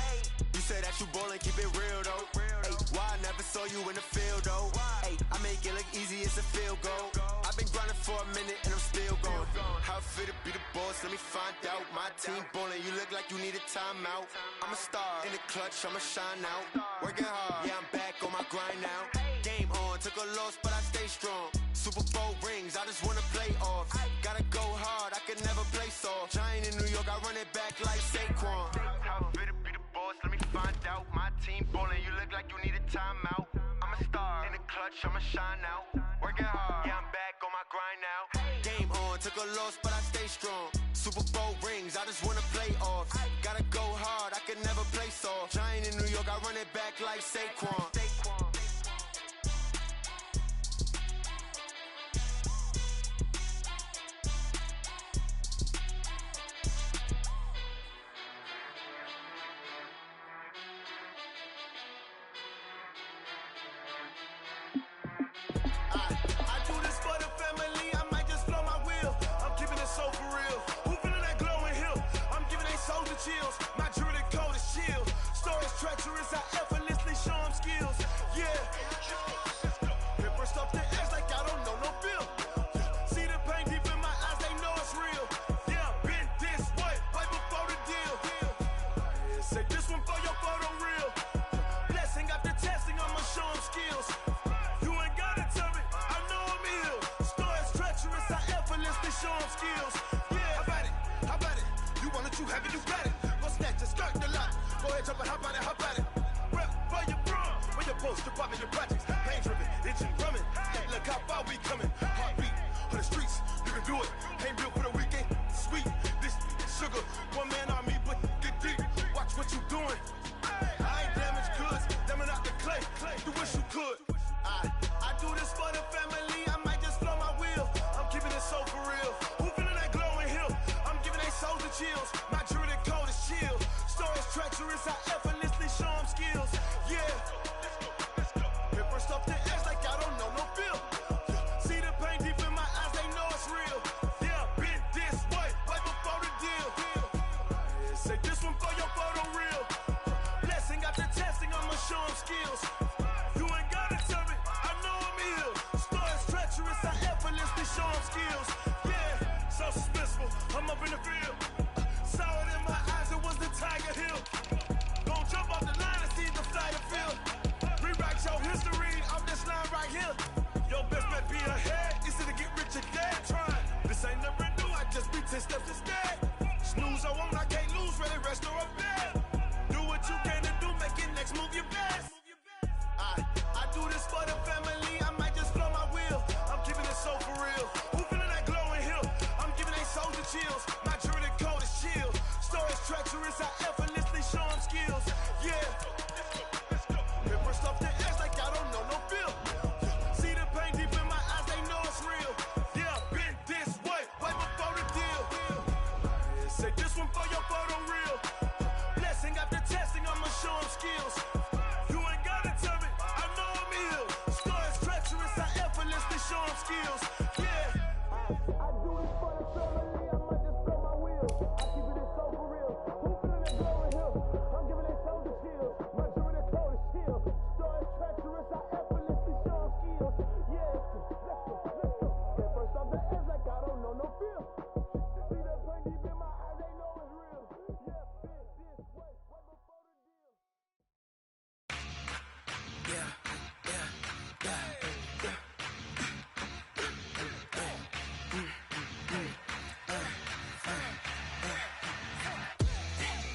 You say that you ballin', keep it real though. Hey, why I never saw you in the field though? Hey, I make it look easy, it's a field goal. I've been grinding for a minute and I'm still going. How fit to be the boss, let me find out. My team ballin', you look like you need a timeout. I'm a star, in the clutch, I'ma shine out. Working hard, yeah, I'm back on my grind now. Game on, took a loss, but I stay strong. Super Bowl rings, I just wanna play off. Gotta go hard, I can never play soft. Giant in New York, I run it back like Saquon. How fit to be the boss, let me find out. My team ballin', you look like you need a timeout. I'm a star, in the clutch, I'ma shine out. Working hard, yeah, I'm back on my grind now. Game on, took a loss, but I stay strong. Super Bowl rings, I just wanna play off. Gotta go hard, I can never play soft. Giant in New York, I run it back like Saquon. Chills. My jewelry code is chill. Stories treacherous, I effortlessly show them skills. Yeah. Paper stuff to act like I don't know no bill. See the pain deep in my eyes, they know it's real. Yeah, been this way, right before the deal. Say this one for your photo reel. Blessing after testing, I'ma show them skills. You ain't gotta tell me, I know I'm ill. Stories treacherous, I effortlessly show them skills. Yeah, how about it? How about it? You want it, you have it, you got it. Go snatch it, skirt the lot. Go ahead, jump it, hop on it, hop on it. Rep for your bro, for your post, your poppin', your projects. Pain driven, itching, drumming. Hey, look how far we coming. Heartbeat on the streets, you can do it. Ain't built for the weekend, sweet. This sugar, one man army, but get deep. Watch what you doing. I ain't damaged goods, damn it out the clay. You wish you could. I do this for the family, I might just blow my wheel. I'm keeping it so for real. Who feeling that glowing hill? I'm giving they souls the chills. My jewelry code is chill. Stories treacherous, I effortlessly show them skills. Yeah. Paper stuff to act like I don't know no bill. See the pain deep in my eyes, they know it's real. Yeah, been this way, right before the deal. Say this one for your photo reel. Blessing after testing, I'ma show them skills. You ain't gotta tell me, I know I'm ill. Stories treacherous, I effortlessly show them skills. Yeah, so suspenseful, I'm up in the field. Saw it in my eyes, it was the Tiger Hill. Gon' jump off the line and see the flyer field. Rewrite your history off this line right here. Your best bet be ahead, easy to get rich or dead trying. This ain't never new, I just be 10 steps instead. Snooze I won't, I can't lose, ready, rest or a bed. Do what you can to do, make it next move your best. I do this for the family, I might just blow my wheel. I'm keeping it so for real. Who feeling that glowing hill? I'm giving they souls the chills. My jewelry code is chill. Stories treacherous, I effortlessly show them skills. Yeah. Paper stuff to act like I don't know no bill. See the pain deep in my eyes, they know it's real. Yeah, been this way, right before the deal. Say this one for your photo reel. Blessing after testing, I'ma show them skills. You ain't gotta tell me, I know I'm ill. Stories treacherous, I effortlessly show them skills. Yeah. I do this for the family, I might just blow my wheel. I keep it so for real. Who feeling that glowing hill? I'm giving they souls the chills. My jewelry code is chill. Stories treacherous, I effortlessly show them skills. Yeah, let's go. Get first off the edge like I don't know no feel. See that pain deep in my eyes, they know it's real. Yeah, been this way, right before the deal.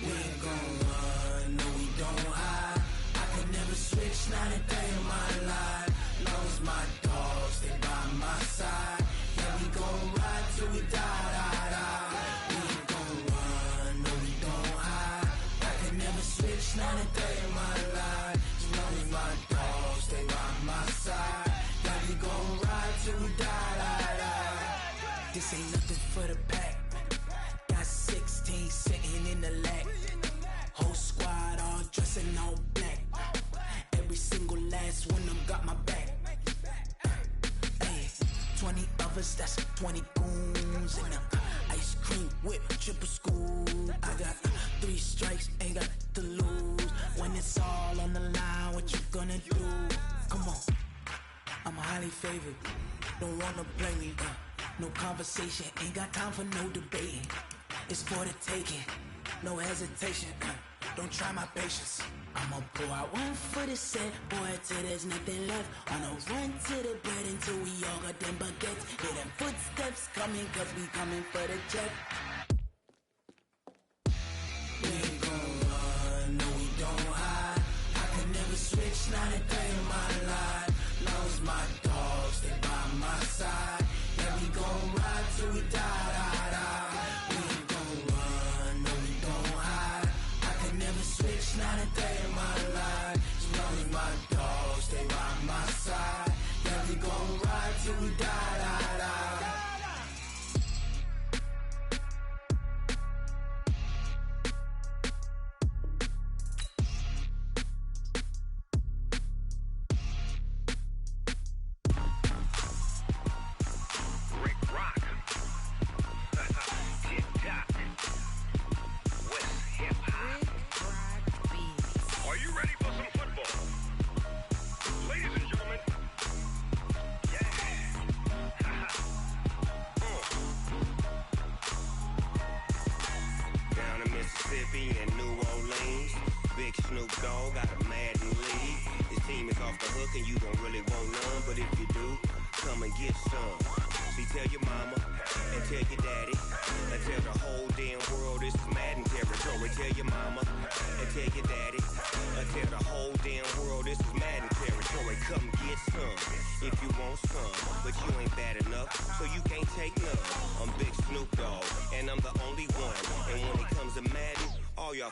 We ain't gon' run, no we don't hide. I could never switch, not a day in my life. Long as my dogs stay by my side. Yeah, we gon' ride till we night and day in my life. As long as my dogs stay by my side. Yeah, we gon' ride till we die. This ain't nothing for the pack. Got 16 sitting in the lag. Whole squad all dressing all black. Every single last one of them got my back. 20 of us, that's 20 goons in the ice cream whip, triple scoop. I got 3 strikes, ain't got to lose. When it's all on the line, what you gonna do? Come on, I'm highly favored. Don't wanna play me, no conversation, ain't got time for no debating. It's for the taking, no hesitation. Don't try my patience. I'ma pour out one for the set, boy, till there's nothing left. On a run to the bread until we all got them baguettes. Hear them footsteps coming, cause we coming for the check. We ain't gon' run, no we don't hide. I can never switch, not a day in my life. Long as my dogs stay by my side. Yeah, we gon' ride till we die. We ain't gon' run, no we don't hide. I can never switch, not a day in my life. As long as my dogs stay by my side. Yeah, we gon' ride till we die.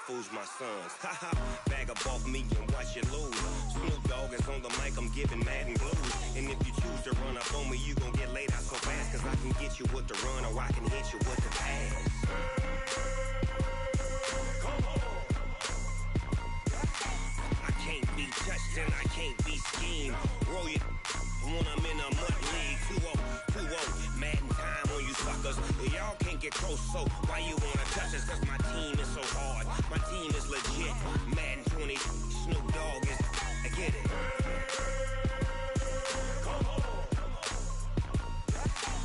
Fools my sons. Haha, bag up off me and watch you lose. Snoop Dogg is on the mic, I'm giving Madden blues. And if you choose to run up on me, you gon' get laid out so fast. Cause I can get you with the run or I can hit you with the pass. I can't be touched and I can't be schemed. Roll you when I'm in a mud league. 2-0, Madden time on you suckers. Y'all can't get close, so why you wanna touch us? Cause my team is so hard. My team is legit. Madden 20, Snoop Dogg is. I get it.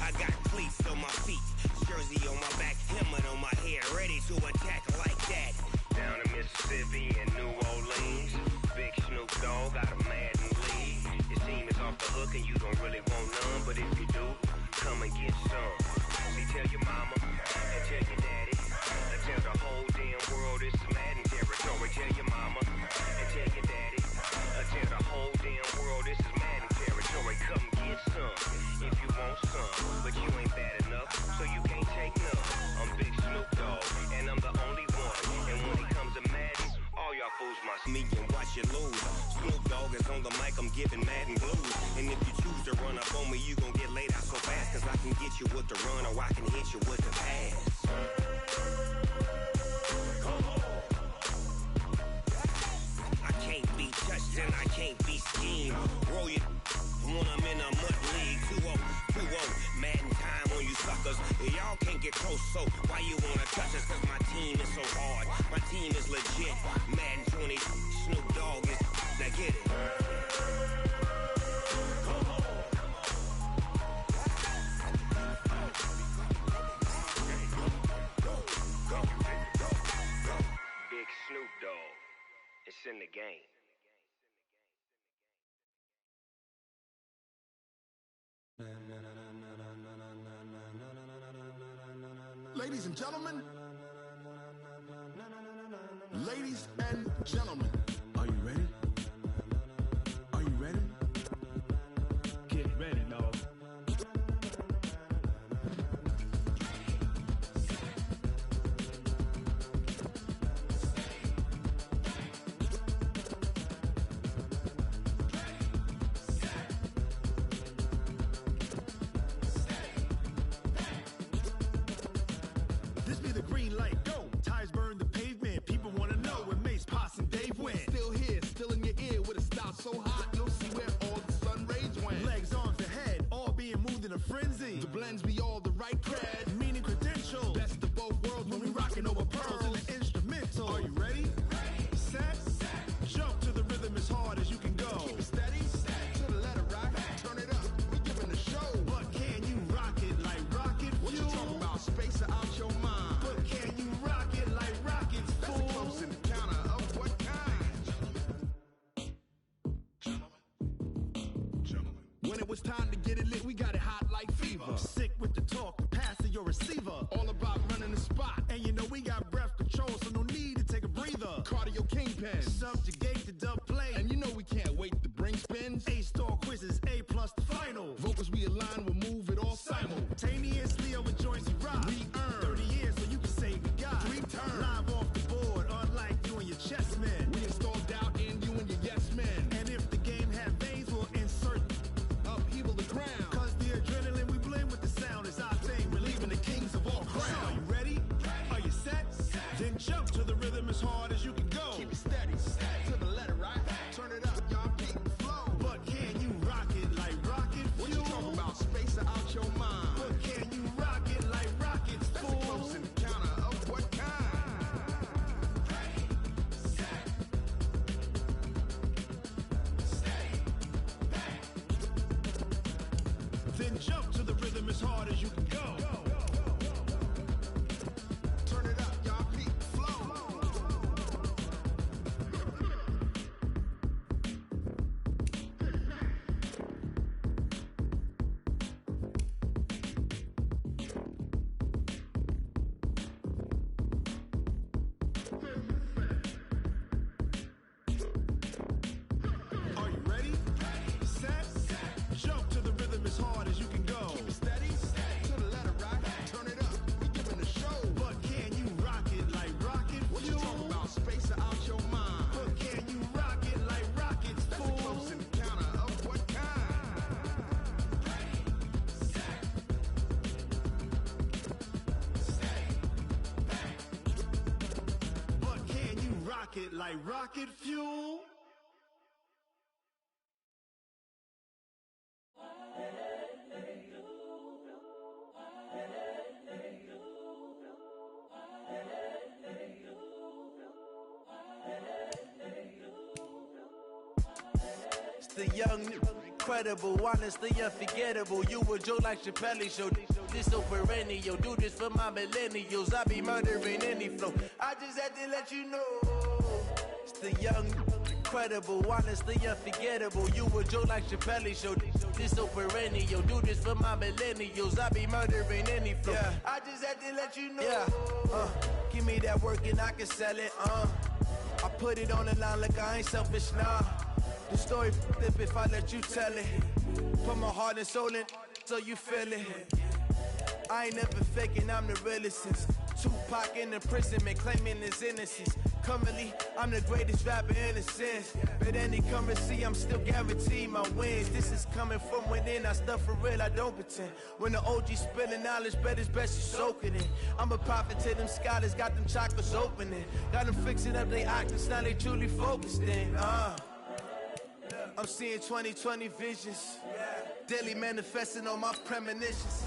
I got cleats on my feet, jersey on my back, helmet on my head, ready to attack like that. Down in Mississippi and New Orleans, big Snoop Dogg got a Madden league. Your team is off the hook and you don't really want none, but if you do, come and get some. See, tell your mama and tell your daddy. Tell the whole damn world this is Madden territory. Tell your mama and tell your daddy. Tell the whole damn world this is Madden territory. Come get some if you want some, but you ain't bad enough, so you can't take none. I'm Big Snoop Dogg, and I'm the only one. And when it comes to Madden, all y'all fools must me and watch you lose. Snoop Dogg is on the mic, I'm giving Madden blues. And if you choose to run up on me, you gon' get laid out so fast. Cause I can get you with the run or I can hit you with the pass. I can't be touched and I can't be schemed. Roll you when I'm in a mud league. 2-0, Madden time on you suckers. Y'all can't get close, so why you wanna touch us? Cause my team is so hard. My team is legit. Madden 20, Snoop Dogg is. Now get it. Big Snoop Dogg. It's in the game. Ladies and gentlemen, ladies and gentlemen, are you ready? Are you ready? Get ready, dog. light go. Tires burn the pavement. People wanna know where Mace, Potts, and Dave went. Still here, still in your ear with a style so hot, you'll see where all the sun rays went. Legs, arms, the head, all being moved in a frenzy. The blends be all the right cred, meaning credentials. best of both worlds When we rockin' over pearls in the instrumental. Are you ready? Set. Jump to the rhythm as hard as you can go. Keep it steady, to the letter right, turn it up, we giving the show. But can you rock it like rocket fuel? What you talking about, space out your mind? But can you rock it like rockets, That's a fool? close encounter of what kind? When it was time to get it lit, we got it hot like fever. I'm sick with the talk, pass to your receiver. All about running the spot, And you know we got breath control, so no need to take a breather. cardio kingpin. Subjugate the dub play. And you know we can't wait to bring spins. A-star quizzes, A+ the final. Vocals we align, we'll move it all Simultaneously over joints we rock. We earn 30 years so you can say we got 3 turns. live off the board, unlike you and your chess men. We install doubt in you and your yes men. And if the game have veins, we'll insert. Upheaval the ground. Cause the adrenaline we blend with the sound is our thing. Relieving the kings of all crowns. Are you ready? Are you set? Then jump to the rhythm as hard as you can go. Keep it steady, to the letter right. Turn it up, y'all keep the flow. But can you rock it like rocket fuel? What you talking about, space out your mind? But can you rock it like rockets, That's a fool? close encounter of what kind? Then jump to the rhythm as hard as you can go. Turn it up, y'all keep the flow. Are you ready? Set. Jump to the rhythm as hard as you can go. Keep it steady, to the letter right. Turn it up, we giving the show. But can you rock it like rocket What you fuel? talking about, space out your mind? But can you rock it like rockets, That's a fool? close encounter of what kind? But can you rock it like rocket fuel? It's the young, incredible, honestly unforgettable. You a joke like Chappelle show. This so perennial. Do this for my millennials. I be murdering any flow. I just had to let you know. It's the young, incredible, honestly unforgettable. You a joke like Chappelle show. This so perennial. Do this for my millennials. I be murdering any flow. Yeah. I just had to let you know. Yeah. Give me that work and I can sell it. I put it on the line like I ain't selfish, nah. The story flip if I let you tell it. Put my heart and soul in so you feel it. I ain't never faking, I'm the realest since Tupac in imprisonment, claiming his innocence. Currently, I'm the greatest rapper in a sense. But any currency, I'm still guaranteed my wins. This is coming from within, I stuff for real, I don't pretend. When the OG spilling knowledge, bet it's best you soak it in. I'm a prophet to them scholars, got them chakras opening. Got them fixing up they octaves, now they truly focused in. I'm seeing 2020 visions. Daily manifesting on my premonitions.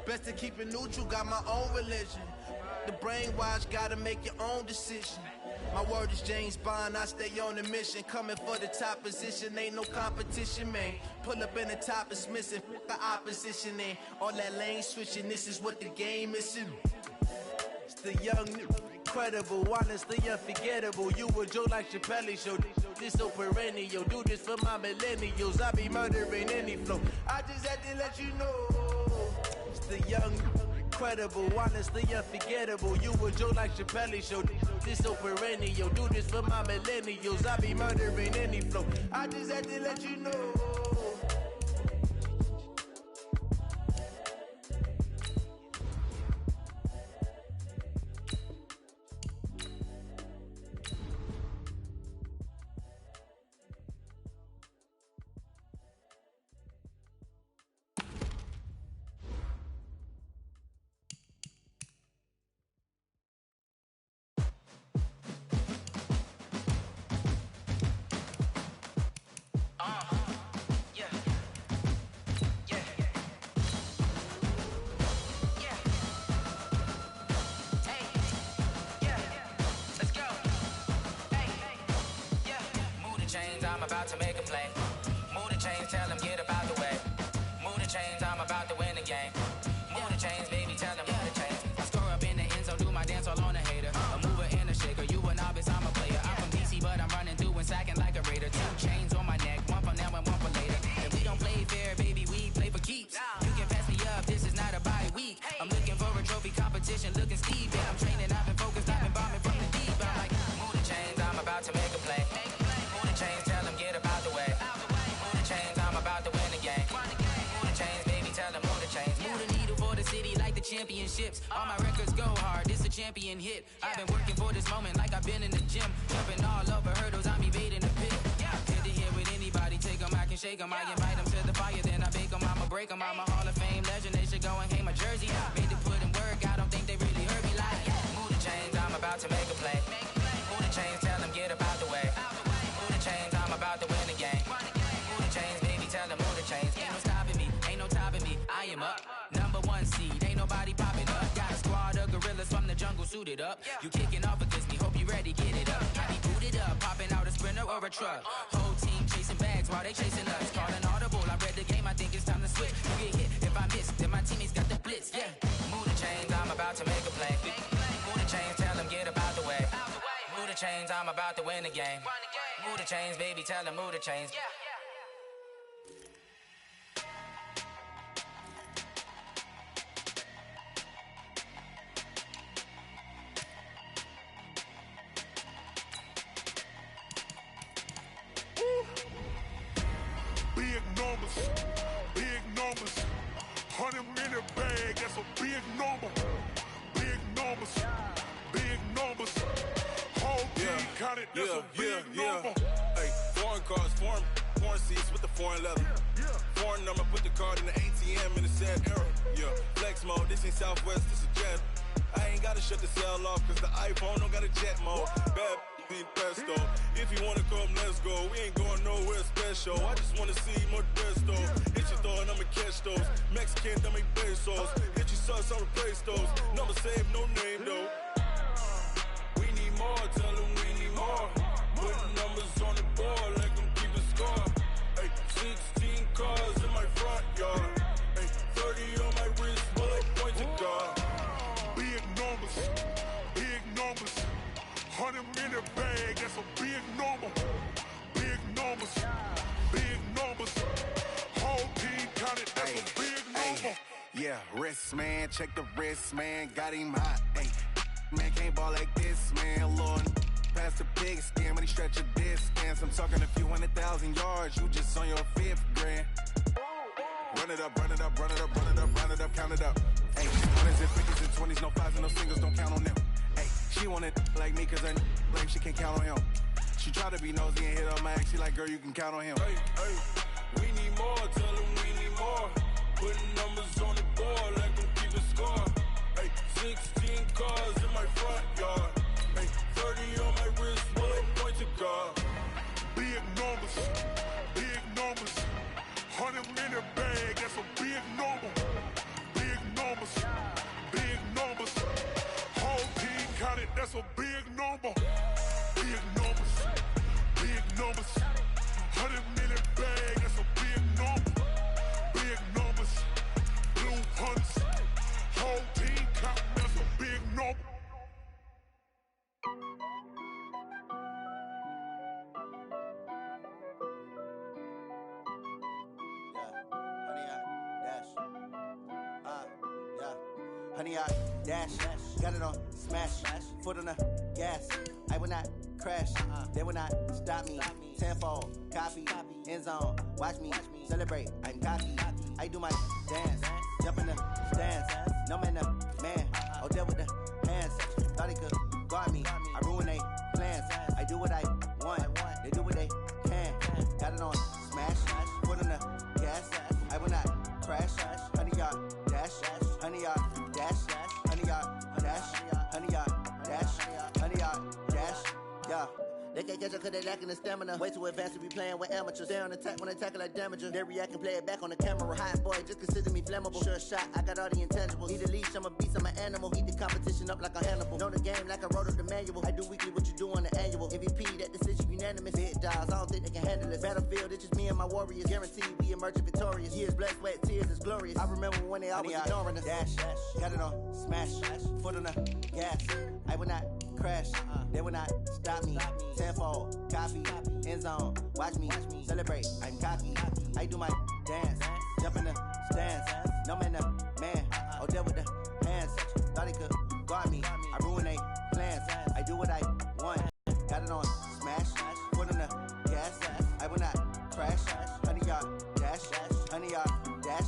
Best to keep it neutral, got my own religion. The brainwash, gotta make your own decision. My word is James Bond, I stay on a mission. Coming for the top position, ain't no competition, man. Pull up in the top, it's missing, the opposition in. All that lane switching, this is what the game is in. It's the young, incredible, honestly unforgettable. You a joke like Chappelle show. This so perennial, do this for my millennials. I be murdering any flow. I just had to let you know. It's the young, incredible, honestly unforgettable. You a joke like Chappelle show. This so perennial, do this for my millennials. I be murdering any flow. I just had to let you know. I'm about to make a play. Move the chains, tell them get up out the way. Move the chains, I'm about to win the game. Move the chains, baby, tell them move the chains. I score up in the end zone, do my dance all on a hater. A mover and a shaker, you a novice, I'm a player. I'm from DC, but I'm running through and sacking like a raider. 2 chains on my neck, one for now and one for later. And we don't play fair, baby, we play for keeps. You can pass me up, this is not a bye week. I'm looking for a trophy competition, looking steep. And I'm training, I've been focused, I've been bombing from the deep. I'm like, move the chains, I'm about to make a play. Move the chains, tell them get up out the way. Move the chains, I'm about to win the game. Move the chains, baby, tell them move the chains. Move the needle for the city like the championships. All my records go hard, this a champion hit. I've been working for this moment like I've been in the gym. Jumping all over hurdles, I'm evading the pit. Head to head with anybody, take them, I can shake them. I invite them to the fire, then I bake them, I'ma break them. I'm a Hall of Fame legend, they should go and hang my jersey. Made to put in work, I don't think they really heard me like. Move the chains, I'm about to make a play. Move the chains, tell them get up out the way. Move the chains, I'm about to win the game. Move the chains, baby, tell them move the chains. Ain't no stopping me, ain't no topping me, I am up. Number 1 seed, ain't nobody popping up. Got a squad of gorillas from the jungle suited up. You kicking off against me, hope you ready, get it up. I be booted up, popping out a sprinter or a truck. Whole team chasing bags while they chasing us. Calling audible, I read the game, I think it's time to switch. You get hit if I miss, then my teammates got the blitz, yeah. Move the chains, I'm about to make a play. Move the chains, tell them get up out the way. Move the chains, I'm about to win the game. Move the chains, baby, tell them move the chains. Big numbers, big numbers. 100 minute bag, that's a big number. Big numbers, big numbers. Whole team counted, that's a big number. Hey, foreign cars, foreign seats with the foreign leather. Foreign number, put the card in the ATM in the sad era. Yeah, flex mode, this ain't Southwest, this a jet. I ain't gotta shut the cell off, cause the iPhone don't got a jet mode. Bad in pesto. If you wanna come, let's go. We ain't going nowhere special. I just wanna see more pesto. Hit your thought, I'ma catch those. Mexican, dummy pesos. Hit your sauce, I'll replace those. Number save, no name though. We need more, tell them we need more. Putting numbers on the board like I'm keeping score. Hey, 16 cars in my front yard. Hey, 30 on my wrist, while I point to God. Big numbers, big numbers. 100 minute bag, that's a big number. Big numbers, big numbers. Whole team counted, that's a big number. Yeah, wrist man, check the wrist man, got him hot. Ay, man can't ball like this, man. Lord, past the pig skin, but he stretch a distance. I'm talking a few 100,000 yards, you just on your 5th grand. Run it up, run it up, run it up, run it up, run it up, count it up. Ay, 100s and 50s and 20s, no 5s and no singles, don't count on them. Ay, she want it like me, cause I like she can't count on him. She try to be nosy and hit on my ex, she like, girl, you can count on him. Hey, hey, we need more, tell them we need more. Putting numbers on the board like I'm keeping score. Hey, 16 cars in my front yard. Hey, 30 on my wrist, while I point to God. Big numbers, big numbers. 100 minute bag, that's a big number. Big numbers, big numbers. Whole team counted, that's a big number. Big numbers, big numbers. 100 minute bag, that's a big number. Big numbers, blue hunts. Whole team counting, that's a big number. Honey, I dash, got it on smash, foot on the gas. I will not crash, they will not stop me. Tenfold, copy, end zone, watch me celebrate. I'm cocky, I do my dance, jump in the stands. No man, the man, oh, there with the hands. Thought he could guard me, I ruin they plans. I do what I want, they do what they can. Got it on smash, foot on the gas. I will not crash, honey, y'all dash, honey, y'all dash, honey, y'all dash, honey, y'all dash, honey, y'all dash, yeah. They can't catch up cause they lacking the stamina. Way too advanced to be playing with amateurs. They on attack when they tackle like damager. They react and play it back on the camera. Hot boy, just consider me flammable. Sure shot, I got all the intangibles. Need a leash, I'm a beast, I'm an animal. Heat the competition up like a Hannibal. Know the game like I wrote up the manual. I do weekly what you do on the annual. MVP, that decision unanimous. randomest. Big dogs, I don't think they can handle this. Battlefield, it's just me and my warriors. Guaranteed we emerging victorious. Years, blood, sweat, tears, it's glorious. I remember when they always ignoring us. Dash, got it on, smash, foot on the gas. I will not crash, they will not stop me. Tenfold, copy, end zone, watch me celebrate. I'm cocky, I do my dance, jump in the stands. No man, man, oh, there with the hands. Thought he could guard me, I ruin they plans. I do what I want, got it on, smash, foot on the gas. I will not crash, 100-yard dash, 100-yard dash,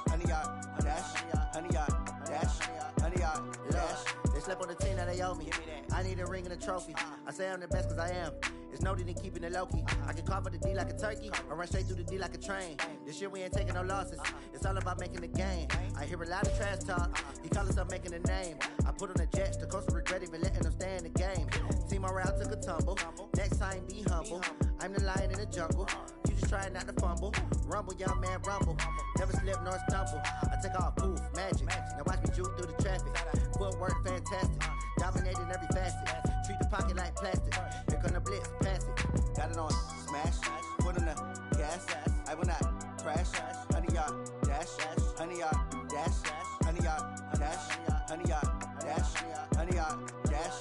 100-yard dash, 100-yard dash, 100-yard dash. They slept on the team that they owe me. I need a ring and a trophy. I say I'm the best cause I am. It's noted in keeping it low-key. I can carve up the D like a turkey or run straight through the D like a train. This year we ain't taking no losses. It's all about making the game. I hear a lot of trash talk. He call us up making a name. I put on the Jets. The coach will regret even letting them stay in the game. Team morale took a tumble. Next time be humble. I'm the lion in the jungle. You just trying not to fumble. Rumble, young man, rumble. Never slip nor stumble. I take off, poof, magic. Now watch me juke through the traffic. Footwork fantastic. Dominating every facet. Treat the pocket like plastic. Here come the blitz, pass it. Got it on, smash. Foot on the gas. I will not crash. 100-yard dash. 100-yard dash. 100-yard dash. 100-yard dash. 100-yard dash.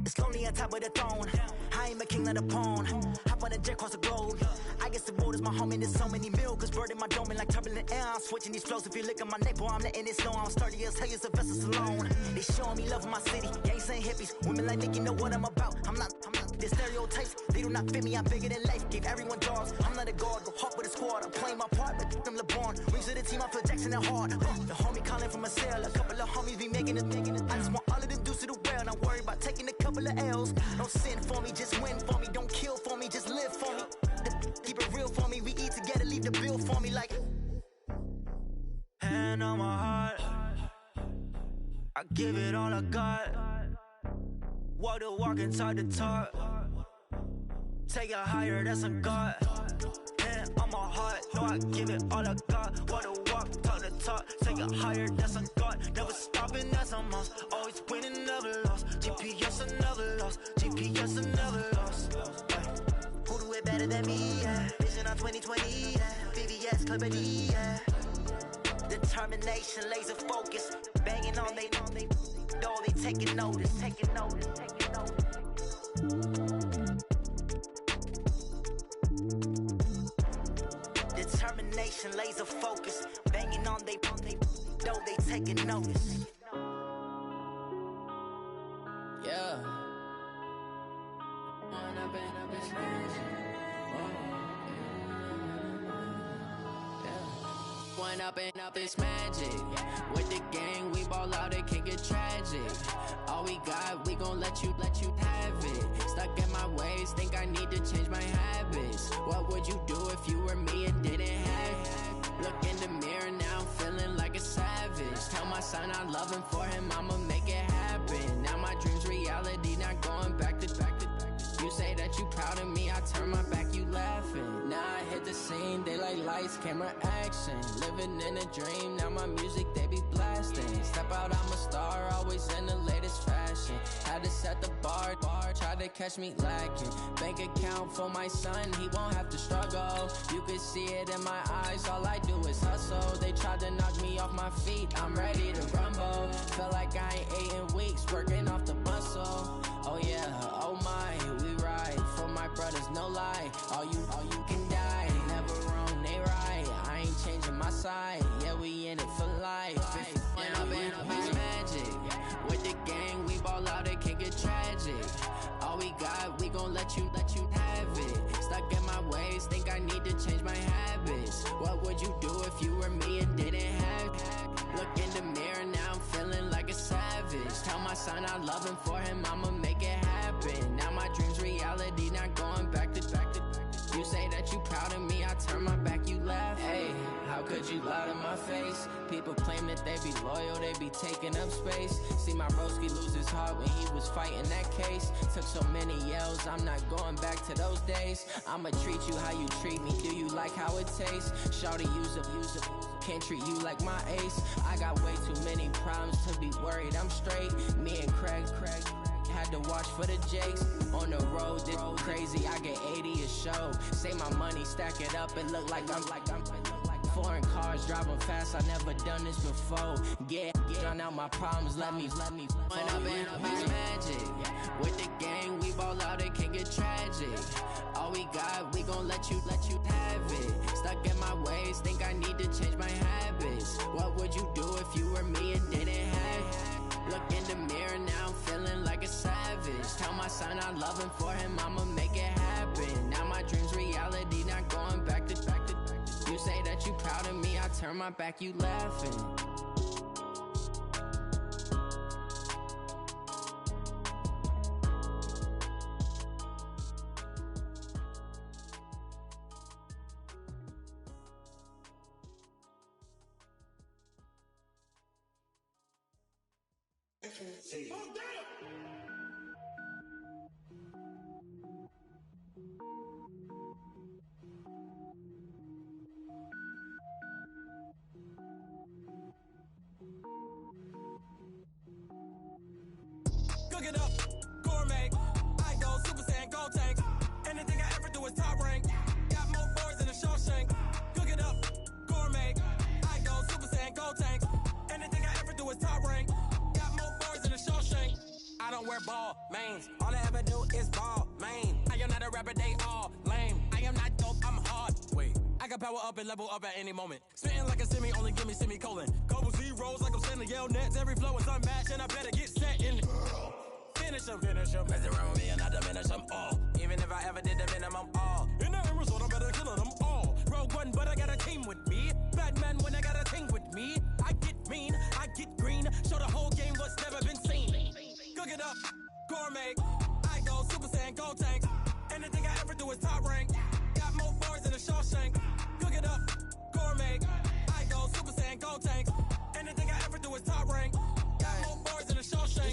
It's lonely on top of the throne. I ain't a king, not a pawn. Hop on a jet across the globe. I guess the world is my home and there's so many milkers burning my dome like turbulent air. I'm switching these flows. If you look at my neck, boy, I'm letting it slow. I'm sturdy as hell as a vessel alone. They showing me love in my city. Gangs ain't hippies. Women like Nicky know what I'm about. I'm not the stereotypes. They do not fit me. I'm bigger than life. Give everyone dogs. I'm not a guard. Go hard with a squad. I'm playing my part, but them LeBron. Rings to the team. I feel Jackson and hard. The homie calling from a cell. A couple of homies be making it. I just want all of them dudes to the well. Not worried about taking a couple of L's. Don't sin for me, just win for me. Don't kill for me, just live for me. Keep it real for me. We eat together, leave the bill for me like. Hand on my heart, I give it all I got. Walk the walk and talk the talk. Take it higher, that's a God. Hand on my heart, no, I give it all I got. Walk the walk, talk the talk. Take it higher, that's a God. Never stopping, that's a must. Always winning, never lost. GPS, I never lost. GPS, I never lost. Who do it better than me? Yeah. Vision on 2020. Yeah. VVS, Clippity. Yeah. Determination, laser focus. Banging on they know they taking notice. Taking notice. Taking notice. Determination, laser focus. Banging on they know they taking notice. Yeah. One up and up is magic. With the gang, we ball out, it can get tragic. All we got, we gon' let you have it. Stuck in my ways, think I need to change my habits. What would you do if you were me and didn't have it? Look in the mirror, now I'm feeling like a savage. Tell my son I love him, for him I'ma make it happen. Now my dream's reality, not going back to. You say that you proud of me, I turn my back, you laughing. Now I hit the scene, they like lights, camera, action. Living in a dream, now my music, they be blasting. Step out, I'm a star, always in the latest fashion. Had to set the bar, try to catch me lacking. Bank account for my son, he won't have to struggle. You can see it in my eyes, all I do is hustle. They tried to knock me off my feet, I'm ready to rumble. Feel like I ain't ate in weeks, working off the muscle. Oh yeah, oh my, we ride for my brothers, no lie. All you can die, never wrong, they right. I ain't changing my side, yeah, we in it for life. And up is magic. With the gang, we ball out, it can get tragic. All we got, we gon' let you have it. Stuck in my ways, think I need to change my habits. What would you do if you were me and didn't have it? Look in the mirror, now I'm feeling like a savage. Tell my son I love him, for him I'ma make it happen. Now my dream's reality, not going back to. You say that you proud of me, I turn my back, you laugh. Hey, how could you lie to my face? People claim that they be loyal, they be taking up space. See my broski lose his heart when he was fighting that case. Took so many yells, I'm not going back to those days. I'ma treat you how you treat me, do you like how it tastes? Shawty, use up, can't treat you like my ace. I got way too many problems to be worried, I'm straight. Me and Craig had to watch for the Jakes. On the road, this crazy, I get 80 a show. Say my money, stack it up, it look like I'm foreign cars, driving fast, I never done this before. Get drown out my problems, let me when I been up his magic. With the gang, we ball out, it can get tragic. All we got, we gon' let you have it. Stuck in my ways, think I need to change my habits. What would you do if you were me and didn't have it? Look in the mirror, now I'm feeling like a savage. Tell my son I love him, for him I'ma make it happen. Now my dream's reality, not going back to. You say that you proud of me, I turn my back, you laughing. Cook it up, gourmet. I go Super Saiyan, gold tank. Anything I ever do is top rank. Got more boys than a Shawshank. Cook it up, gourmet. I go Super Saiyan, gold tank. Anything I ever do is top rank. Got more boys than a Shawshank. I don't wear ball mains. All I ever do is ball main. I am not a rapper, they all lame. I am not dope, I'm hard. Wait, I can power up and level up at any moment. Spitting like a semi, only give me semicolon. Couple zeros like I'm sending yell nets. Every flow is unmatched and I better get set in. Finish them. Mess around with me and I diminish them all. Even if I ever did the minimum all. In the end result, I'm better killing them all. Rogue One, but I got a team with me. Batman when I got a team with me. I get mean, I get green. Show the whole game what's never been seen. Cook it up, gourmet. I go Super Saiyan, gold tank. Anything I ever do is top rank. Got more boys than a Shawshank. Cook it up, gourmet. I go Super Saiyan, gold tank. Anything I ever do is top rank.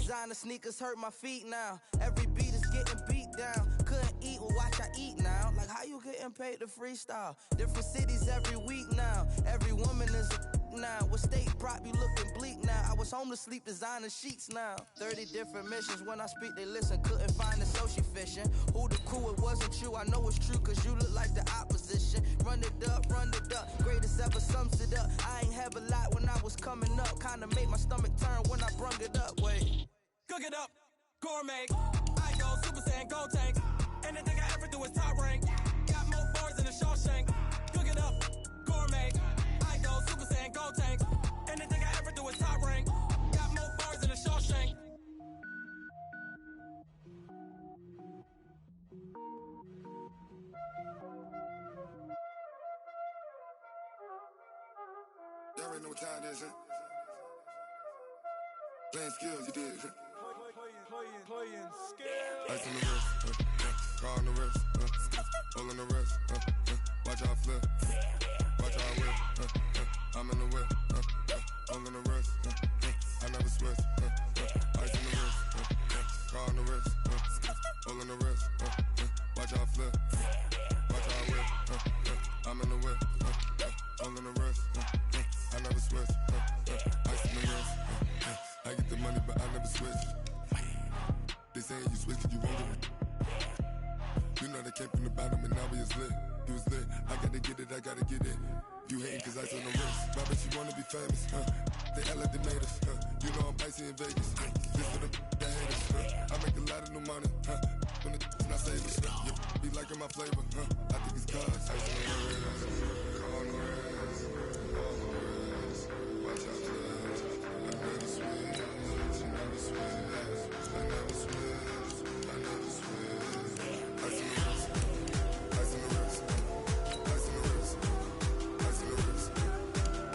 Designer sneakers hurt my feet now. Every beat is getting beat down. Couldn't eat, well watch I eat now. Like how you getting paid to freestyle? Different cities every week now. Every woman is a now. With state prop you looking bleak now. I was home to sleep designer sheets now. 30 different missions. When I speak they listen. Couldn't find the social fishing. Who the crew, it wasn't you. I know it's true cause you look like the opposition. Run it up. Greatest ever sums it up. I ain't have a lot when I was coming up. Kinda made my stomach turn when I brung it up. Wait. Cook it up, gourmet. I go Super Saiyan, gold tank. Anything I ever do is top rank. Got more boys than a Shawshank. Cook it up, gourmet. I go Super Saiyan, gold tank. Anything I ever do is top rank. Got more boys than a Shawshank. Y'all already know what time it is, huh? Playing skills, you did, huh? Playing skills. Ice on the wrist, car on the wrist, hole in the wrist, watch how I flip, watch how I whip, I'm in the whip, hole in the wrist, I never switch, ice on the wrist, car on the wrist, hole in the wrist, watch how I flip, watch how I whip, I'm in the whip, hole in the wrist, I never switch, ice on the wrist, I get the money but I never switch. They saying you switch 'cause you won't get it. You know they came from the bottom and now we is lit. You was lit, I gotta get it, I gotta get it. You hating 'cause ice on the wrist. My bitch, you wanna be famous, They act like they made us, You know I'm icy in Vegas, This for the haters, I make a lot of new money, When the not saving, Be liking my flavor, I think it's cause ice on the wrist, on the wrist, on the wrist. Watch out for this, I never switch, I never switch. I never switch, I never switch. Ice in the wrist, ice in the wrist, ice in the wrist, ice in the wrist,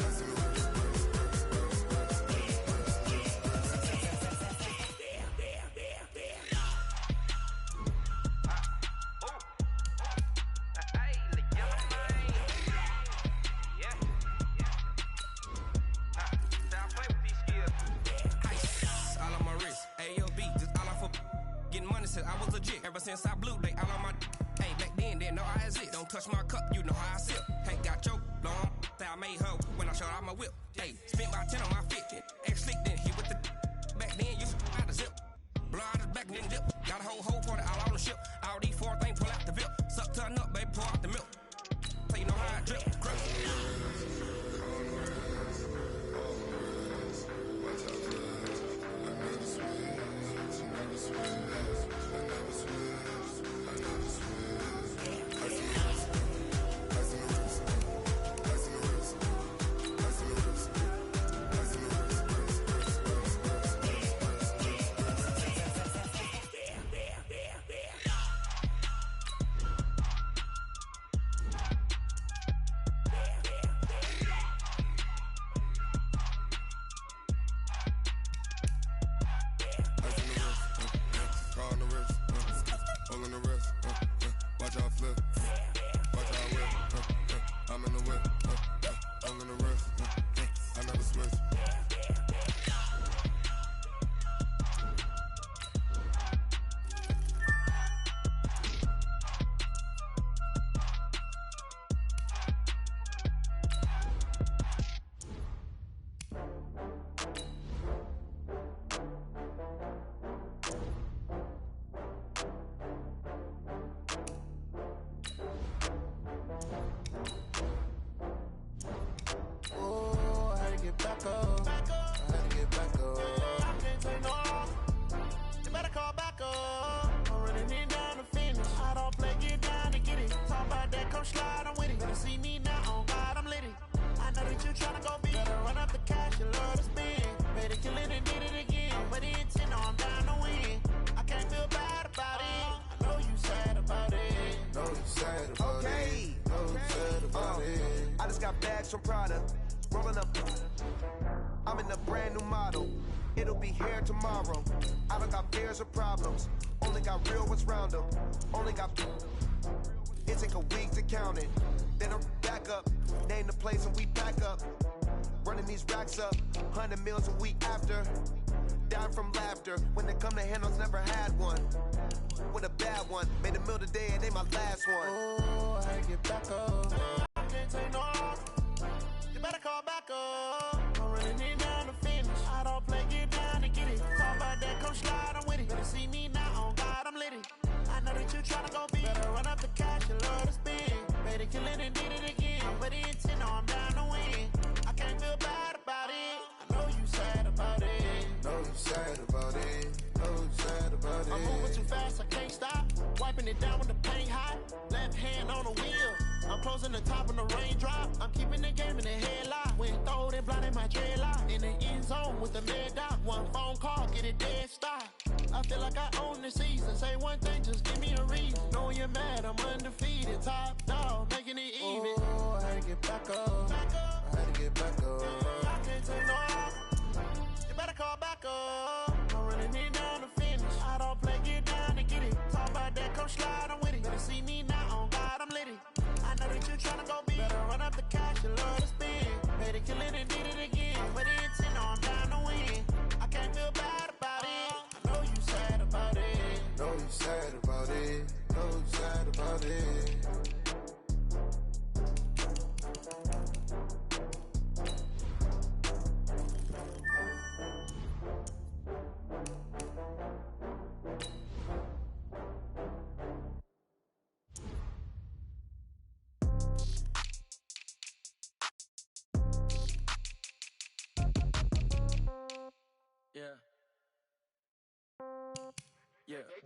ice in the wrist, touch my cup, you know how I sip. Ain't got your long, that I made her when I showed out my whip. Hey, spent about 10 on my fit. Ex slick, then hit with the back then, you out the zip. Blow out his back, then dip. Got a whole for the all on the ship. All these four things, pull out the VIP. Suck, turn up, baby, pour out the milk. So you know how I drip. From Prada, rolling up. I'm in a brand new model. It'll be here tomorrow. I don't got fears or problems. Only got real ones round them. Only got. It take a week to count it. Then I'm back up. Name the place and we pack up. Running these racks up. 100 meals a week after. Dying from laughter. When they come to handles, never had one. With a bad one. Made a meal today and they my last one. Oh, I get back up. I can't take no. You better call back up. I'm running it down to finish. I don't play, get down to get it. Talk about that, come slide, I'm with it. Better see me now, on God, I'm lit it. I know that you tryna go big. Better run up the cash, you love to spend. Better kill it and did it again. But the intent, no, I'm down to win. I can't feel bad about it. I know you sad about it. Know you sad about it. Know you sad about it. I'm moving too fast, I can't stop. Wiping it down with the paint hot. Left hand on the wheel. I'm closing the top on the raindrop. I'm keeping the game in the headlock. When throwed and blinded my dreadlock. In the end zone with the mad dot. One phone call, get it dead stop. I feel like I own the season. Say one thing, just give me a reason. Knowing you're mad, I'm undefeated. Top dog, making it even. Oh, I had to get back up. I had to get back up. I can't take no off. You better call back up. I'm running it down to finish. I don't play, get down to get it. Talk about that, come slide, I'm with it. Better see me now, on God, I'm lit it. I know that you tryna go big. Better run up the cash, you love to spend. Better kill it and did it again. But the intent, no, I'm down to win. I can't feel bad about it. I know you sad about it. Know you sad about it. Know you sad about it. Yeah. Yeah. Hey,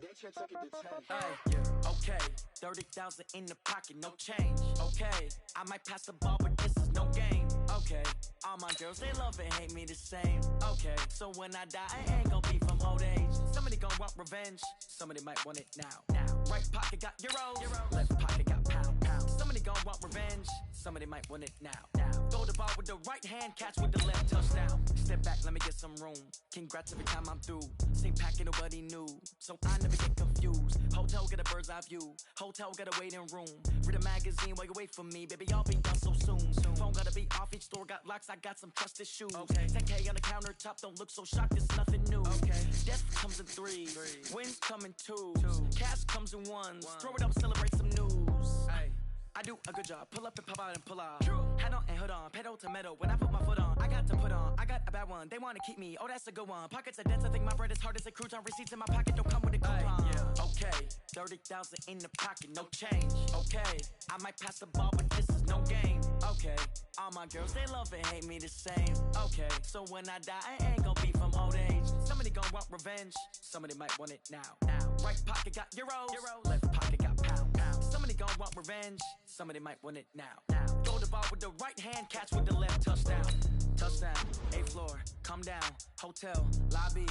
yeah. Okay. 30,000 in the pocket, no change. Okay. I might pass the ball, but this is no game. Okay. All my girls, they love and hate me the same. Okay. So when I die, I ain't gonna be from old age. Somebody gonna want revenge. Somebody might want it now. Right pocket got euros. Left pocket got pound. Somebody gonna want revenge. Somebody might want it now. Throw the ball with the right hand, catch with the left, touchdown. Step back, let me get some room. Congrats every time I'm through. Same packet, nobody knew, so I never get confused. Hotel get a bird's eye view. Hotel get a waiting room. Read a magazine while you wait for me, baby. I'll be done so soon. Phone gotta be off. Each store got locks. I got some trusted shoes. Okay. 10K on the countertop. Don't look so shocked. It's nothing new. Okay. Death comes in threes. Wins come in twos. Cash comes in ones. Throw it up, celebrate some news. Ay. I do a good job. Pull up and pop out and pull out. Head on and hood on, pedal to metal. When I put my foot on, I got to put on. I got a bad one, they wanna keep me. Oh, that's a good one. Pockets are dense, I think my bread is hard as a crouton. Receipts in my pocket don't come with a coupon. Okay, 30,000 in the pocket, no change. Okay, I might pass the ball, but this is no game. Okay, all my girls, they love and hate me the same. Okay, so when I die, I ain't gon' be from old age. Somebody gon' want revenge, somebody might want it now. Right pocket got euros, left pocket got pound. Somebody gon' want revenge, somebody might want it now. Go to ball with the right hand, catch with the left, touchdown. Touchdown, 8th floor, come down, hotel, lobby.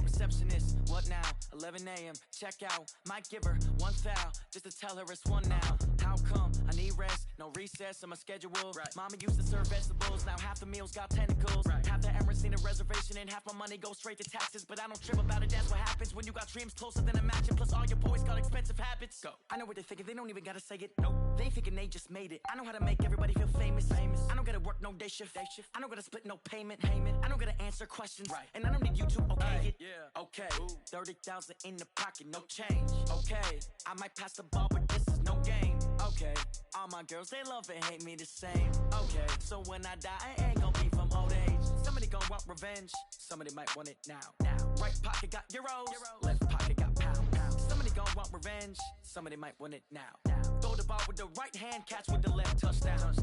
Receptionist, what now? 11 a.m., check out. Might give her one foul, just to tell her it's one now. How come? I need rest, no recess in my schedule. Mama used to serve vegetables, now half the meals got tentacles. Half the Emirates need a reservation and half my money goes straight to taxes. But I don't trip about it, that's what happens when you got dreams closer than a match. And plus all your boys got expensive habits. Go. I know what they're thinking, they don't even gotta say it. Nope. They ain't thinking they just made it. I know how to make everybody feel famous. I don't gotta work no day shift. I don't gotta split no payment. I don't gotta answer questions. And I don't need you to okay it. Okay, 30,000 in the pocket, no change. Okay, I might pass the ball, but this is no game. Okay, all my girls, they love and hate me the same. Okay, so when I die, I ain't gon' be from old age. Somebody gon' want revenge, somebody might want it now. Right pocket got euros, left pocket got pound. Somebody gon' want revenge, somebody might want it now. Throw the ball with the right hand, catch with the left, touchdown.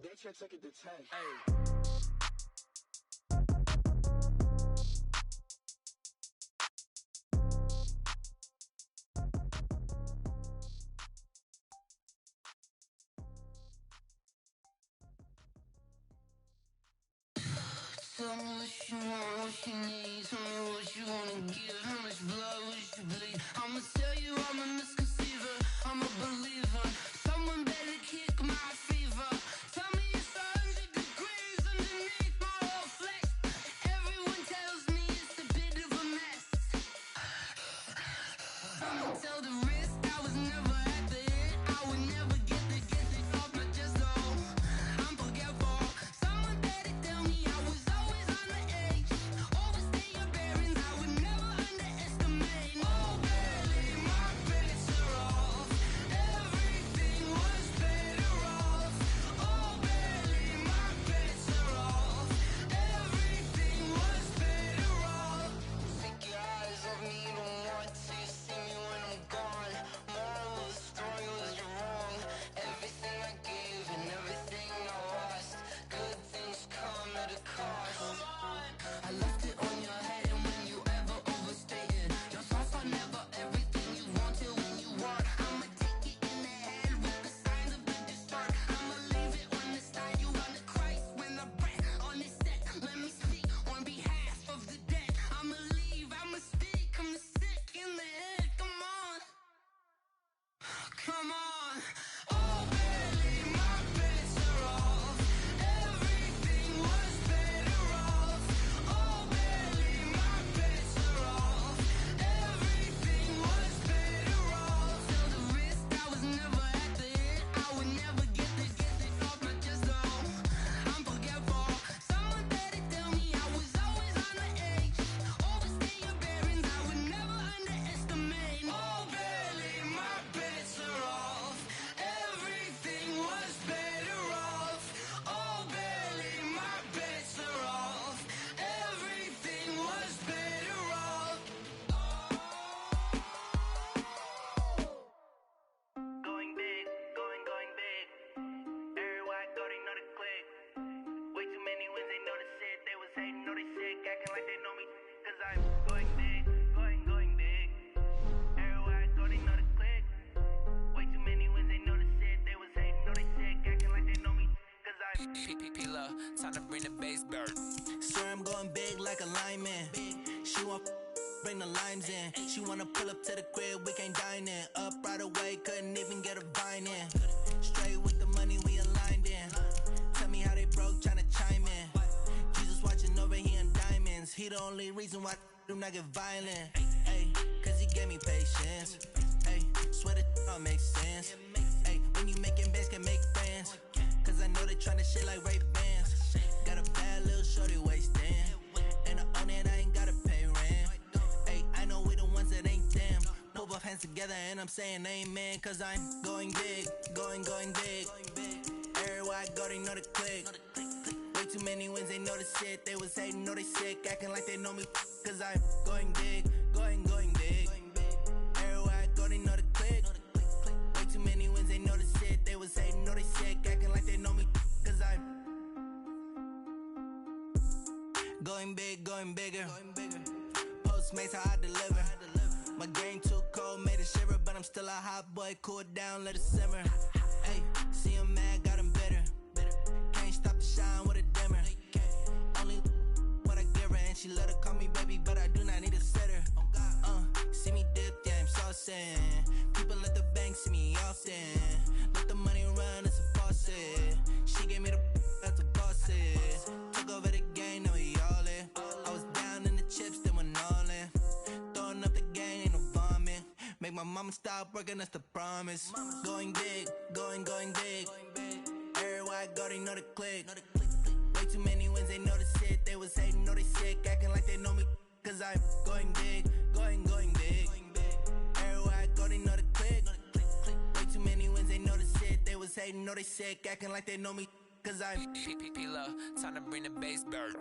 They can't take it to 10. Hey. Tell me what you want, what you need. Tell me what you wanna give. How much blood would you bleed? I'ma tell you I'm a misconceiver. I'm a believer. Someone better kick my fever. Tell me it's 100 degrees underneath my whole flesh. Everyone tells me it's a bit of a mess. I'ma tell the risk I was never at the end. I would never get this off my chest though. I'm forgetful. Someone better tell me I was always on the edge. Overstay your bearings, I would never underestimate. Oh barely, my bets are off. Everything was better off. Oh barely, my bets are off. Everything was better off. Take your eyes off me, don't want to see me when I'm gone. Moral of the story was you're wrong. Everything I gave and everything I lost. Good things come at a cost. I left it on your head, and when you ever overstay it, your thoughts are never everything you wanted when you want. I'ma take it in the head with the signs of the distort. I'ma leave it on the side. You on the Christ when I breath on this set. Let me speak on behalf of the dead. I'ma leave, I'ma speak. I'm sick in the head. Come on, come on. Oh, barely, my bets are off. Everything was better off. Oh, barely, my bets are off. Everything was better off. Tell the risk I was never at the end. I would never get this off my chest though. I'm forgetful. Someone better tell me I was always on the edge. Overstay your bearings, I would never underestimate. Oh, barely, my bets are off. Everything was better off. Oh, barely, my bets are off. Everything was better off. Going big, going big. Everywhere I go, they know the click. Way too many wins, they know the shit. They was hating, know they sick, acting like they know me. Cause I'm going big, going big. Everywhere I go, they know the click. Way too many wins, they know the shit. They was hating, know they sick, acting like they know me. Cause I'm P-P-P-Lo, time to bring the bass back. Swear I'm going big like a lineman. She want bring the limes in. She wanna pull up to the crib, we can't dine in. Up right away, couldn't even get a vine in. Straight with the money, we aligned in. Tell me how they broke, tryna chime in. Jesus watching over here in diamonds. He the only reason why do not get violent. Ay, cause he gave me patience. Ay, swear that all makes sense. Ay, when you making bands, can make friends. Cause I know they tryna shit like Ray-Bans. Got a bad little shorty wasting. And I own it, I ain't gotta pay rent. Ay, I know we the ones that ain't them. Move off hands hands together and I'm saying amen, cause I'm going big, going big. Everywhere I go, they know the click. Way too many wins, they know the shit. They was hating, know they sick, acting like they know me, cause I'm going big, going big. Everywhere I go, they know the click. Way too many wins, they know the shit. They was hating, know they sick, acting like they know me, cause I'm going big, going bigger. Postmates, how I deliver. My game too cold, made it shiver, but I'm still a hot boy. Cool it down, let it simmer. Hey, see him mad, got him bitter. Can't stop the shine with a dimmer. Only what I give her, and she let her call me baby, but I do not need a sitter. See me dip, yeah, I'm saucing. People at the bank see me often. Let the money run, it's a faucet. She gave me the that's a boss it. Took over the game, now we all in. I was down in the chips, then went all in. Throwing up the gang, ain't no vomit. Make my mama stop working, that's the promise. Going big, going big. Everywhere I go, they know the click. Way too many wins, they know the shit. They was hating, know they sick, acting like they know me, cause I'm going big, going big. Everywhere I go, they know the click. Way too many wins, they know the shit. They was hating, know they sick, acting like they know me, cause I'm P-Love, time to bring the bass bird.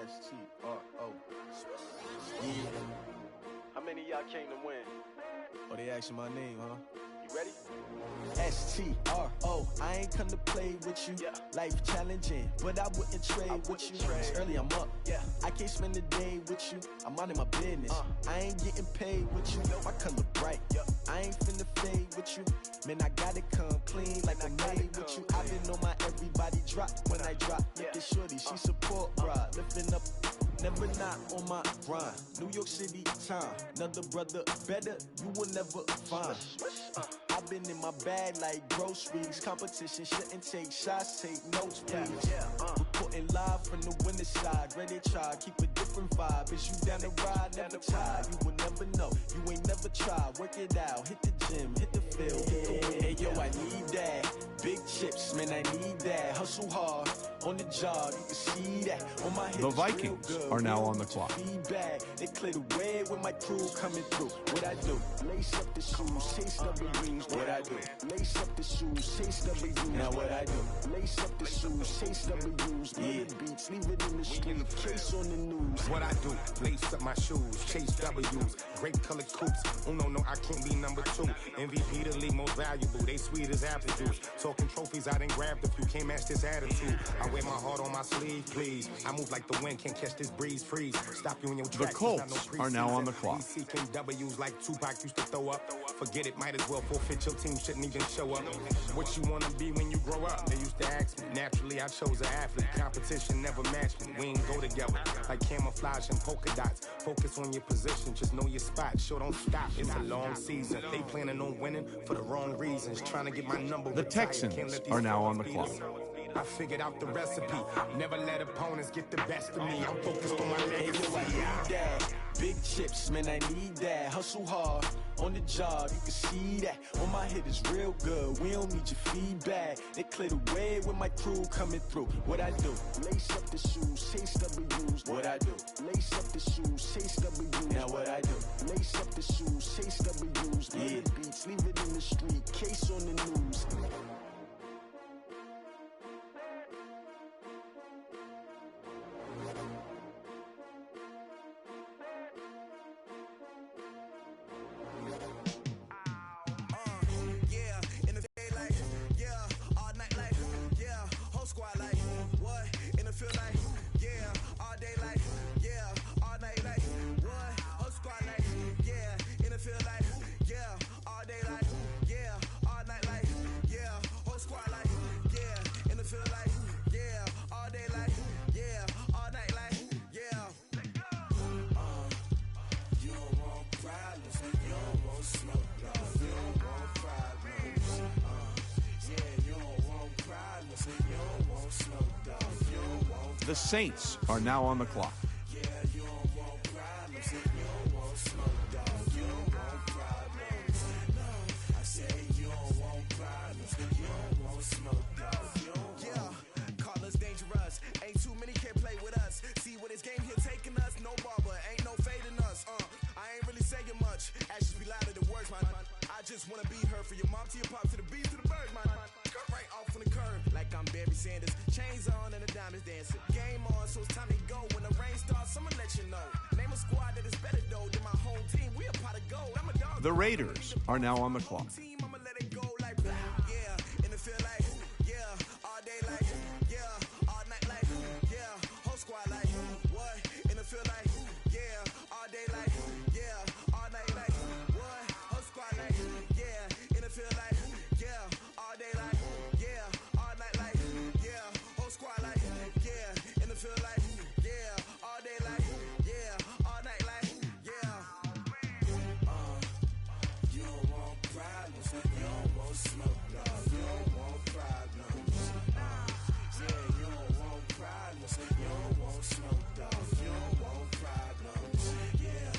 S-T-R-O. Yeah. How many of y'all came to win? Oh, they asking my name, huh? You ready? S-T-R-O. I ain't come to play with you. Life challenging, but I wouldn't trade with you. It's early, I'm up. I can't spend the day with you. I'm minding my business. I ain't getting paid with you. My color bright. I ain't finna fade with you. Man, I gotta come clean like I'm made with you. I've been on my everybody drop when I drop. Look at shorty, she support bra. Lifting up, never not on my grind. New York City time, another brother better, you will never find. I've been in my bag like groceries. Competition shouldn't take shots, take notes, please. Reporting live from the winter side. Ready to try, keep a different vibe. Is you down the ride, never tired. You will never know, you ain't never tried. Work it out, hit the gym, hit the field. Hey yo, I need that. Big chips, man, I need that. Hustle hard, on the job, you can see that. On my The Vikings are now on the clock. Feedback, they clear the way with my crew coming through. What I do? Lace up the shoes, chase W's. What I do? Lace up the shoes, chase W's. Now what I do? Lace up the shoes, chase W's. Yeah, beats, leave it in the street, case on the news. What I do? Lace up my shoes, chase W's. Grape colored coops. Oh no, I can't be number 2. MVP the league most valuable. They sweet as apple juice. Talking trophies, I done grabbed a few. Can't match this attitude. I wear my heart on my sleeve, please. I move like the wind, can't catch this breeze. Freeze. Stop you in your tracks. The Colts are now on the clock. We seeking W's like Tupac used to throw up. Forget it, might as well forfeit. Your team shouldn't even show up. What you wanna be when you grow up? They used to ask me. Naturally, I chose an athlete. Competition never matched me. We ain't go together like camouflage and polka dots. Focus on your position, just know your spot. Sure, don't stop. It's a long season. They planning on winning for the wrong reasons. Trying to get my number. The Texans are now on the clock. I figured out the recipe. Never let opponents get the best of me. I'm focused on my legacy. I need that. Big chips, man, I need that. Hustle hard, on the job, you can see that. On my hit is real good, we don't need your feedback. They clear the way with my crew coming through. What I do? Lace up the shoes, chase W's. What I do? Lace up the shoes, chase W's. Now what I do? Lace up the shoes, chase W's. Yeah, beats, leave it in the street, case on the news. Feel like, yeah, all day like, yeah, all night like, The Saints are now on the clock. Just wanna be heard for your mom to your pop to the beat to the birds, man. Cut right off on the curb like I'm Barry Sanders. Chains on and the diamonds dancing. Game on, so it's time to go. When the rain starts, I'ma let you know. Name a squad that is better though than my home team. We a pot of gold. I'm a dog. The Raiders are now on the clock. I'ma let it go like yeah, and it feel like yeah, all day like yeah, all night like yeah, whole squad like what, and it feel like yeah, all day like yeah, all night like what, whole squad like yeah, and it feel like yeah, all day like yeah, all night like yeah, whole squad like yeah, and it feel like yeah, all day like yeah, all night like yeah. You don't want problems, you don't want smoke, dog. You don't want problems. Yeah, you don't want problems, you don't want smoke, dog. You don't want problems. Yeah,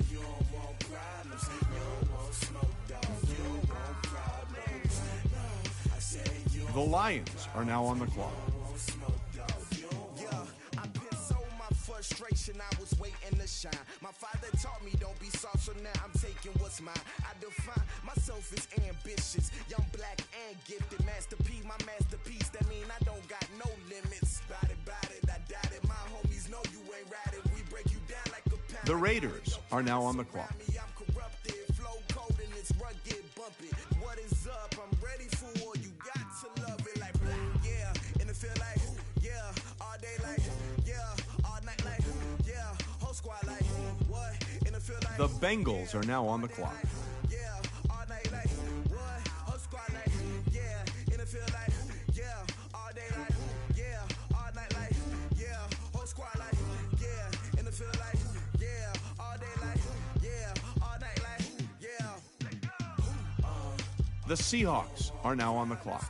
you don't want problems, you don't want smoke, dog. You don't want problems. No, I said you don't. The Lions are now on the clock. Frustration, I was waiting to shine. My father taught me don't be soft, so now I'm taking what's mine. I define myself as ambitious, young, black, and gifted. Masterpiece, my masterpiece. That mean I don't got no limits. Bout it, I doubt it. My homies know you ain't ratted. We break you down like a pound. The Raiders are now on the clock. I'm corrupted, flow cold and it's rugged, bumpy. What is up? I'm ready for war. You got to love it like yeah, and it feel like yeah, all day like yeah. The Bengals are now on the clock. The Seahawks are now on the clock.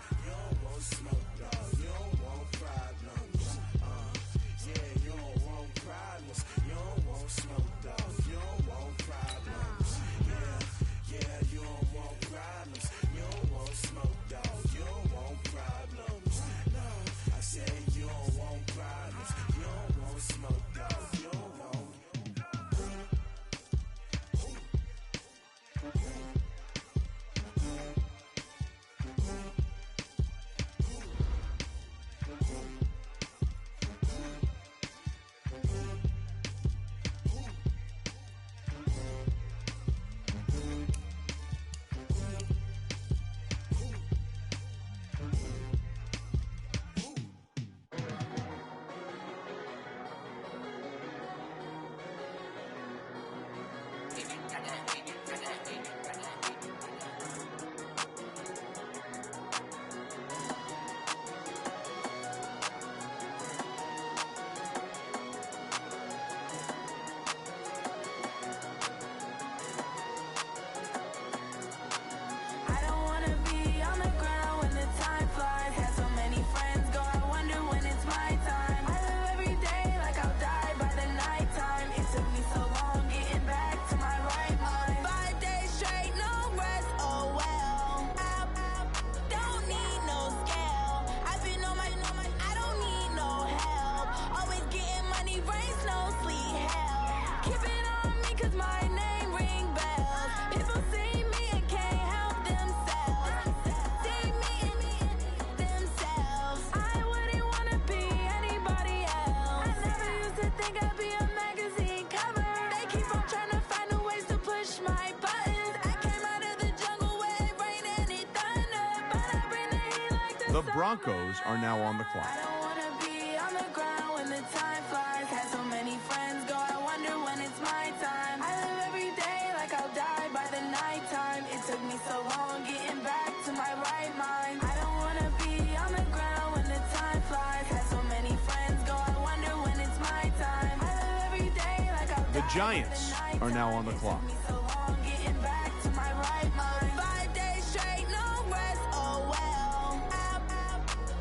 The Broncos are now on the clock. I don't wanna be on the ground when the time flies. Had so many friends go, I wonder when it's my time. I live every day like I'll die by the nighttime. It took me so long getting back to my right mind. I don't wanna be on the ground when the time flies. Had so many friends go, I wonder when it's my time. I live every day like I'll The die Giants by the are now on the clock. so long getting back to my right mind. 5 days straight, no rest, oh well. I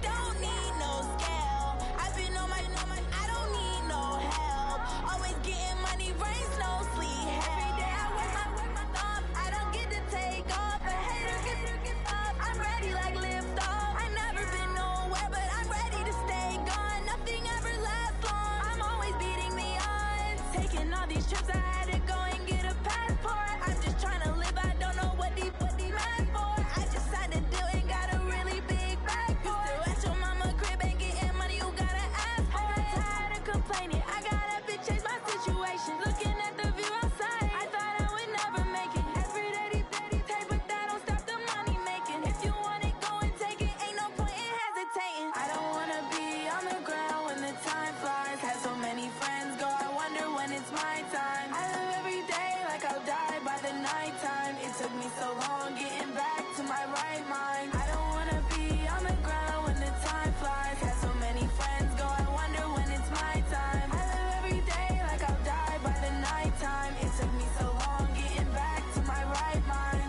don't need no scale. I've been on my mind. I don't wanna be on the ground when the time flies. Had so many friends go, I wonder when it's my time. I live every day like I'll die by the nighttime. It took me so long getting back to my right mind.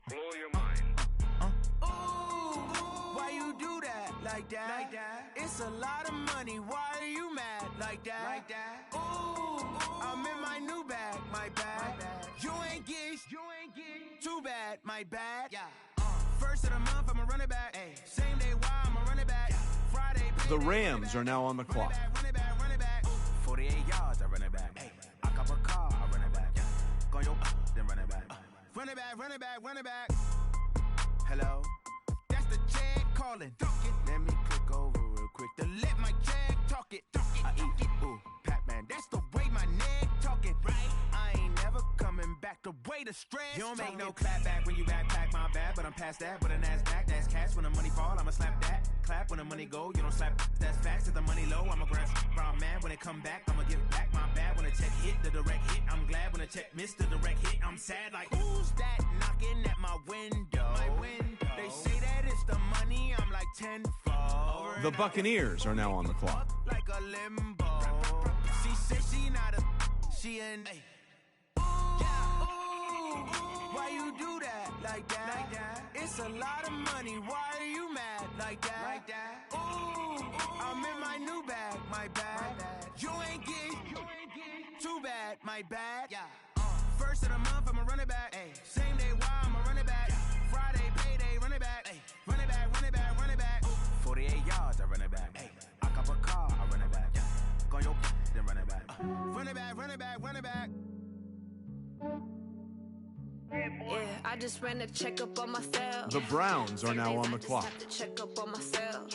Blow your mind. Why you do that like that? Like that? It's a lot of money. Why are you mad like that? Like that? Ooh, I'm in my new bag, my bag. You ain't get too bad, my bad. Yeah. First of the month, I'ma run it back. Ay. Same day, why I'ma run it back. Friday. The Rams are now on the clock. Run it back. 48 yards, I run it back. Ay. I cop a car, I run it back. Go your then run it back. Run it back, run it back, run it back. Hello, that's the jag calling. Let me click over real quick to let my jag talk it. I eat it, ooh, Pac-Man. That's the way my neck talking. Right, I ain't never coming back. The way the stress. You don't make no clap back when you backpack, my bad. But I'm past that. But a NASDAQ, that's cash. When the money fall, I'ma slap that. Clap when the money go, you don't slap. That's facts. If the money low, I'ma grab brown man. When it come back, I'ma give back my bad. When the check hit, the direct hit. I'm glad when the check missed the direct hit. I'm sad like who's that knocking at my window? They say that it's the money. I'm like tenfold. The Buccaneers are now on the clock. Like a limbo. She said she not a. She in. Why you do that like that? Like that? It's a lot of money. Why are you mad like that? Like that? Ooh, I'm in my new bag, my bad. You ain't get too bad, my bad. Yeah. First of the month, I'ma run it back. Ay. Same day, why I'ma run it back. Friday, payday, run it back. Ay. Run it back, run it back, run it back. 48 yards, I run it back. Ay. I cop a car, I run it back. Go your then run it back. Run it back, run it back, run it back. Yeah, I just ran a checkup on myself. The Browns are now on the clock. I just have to check up on myself.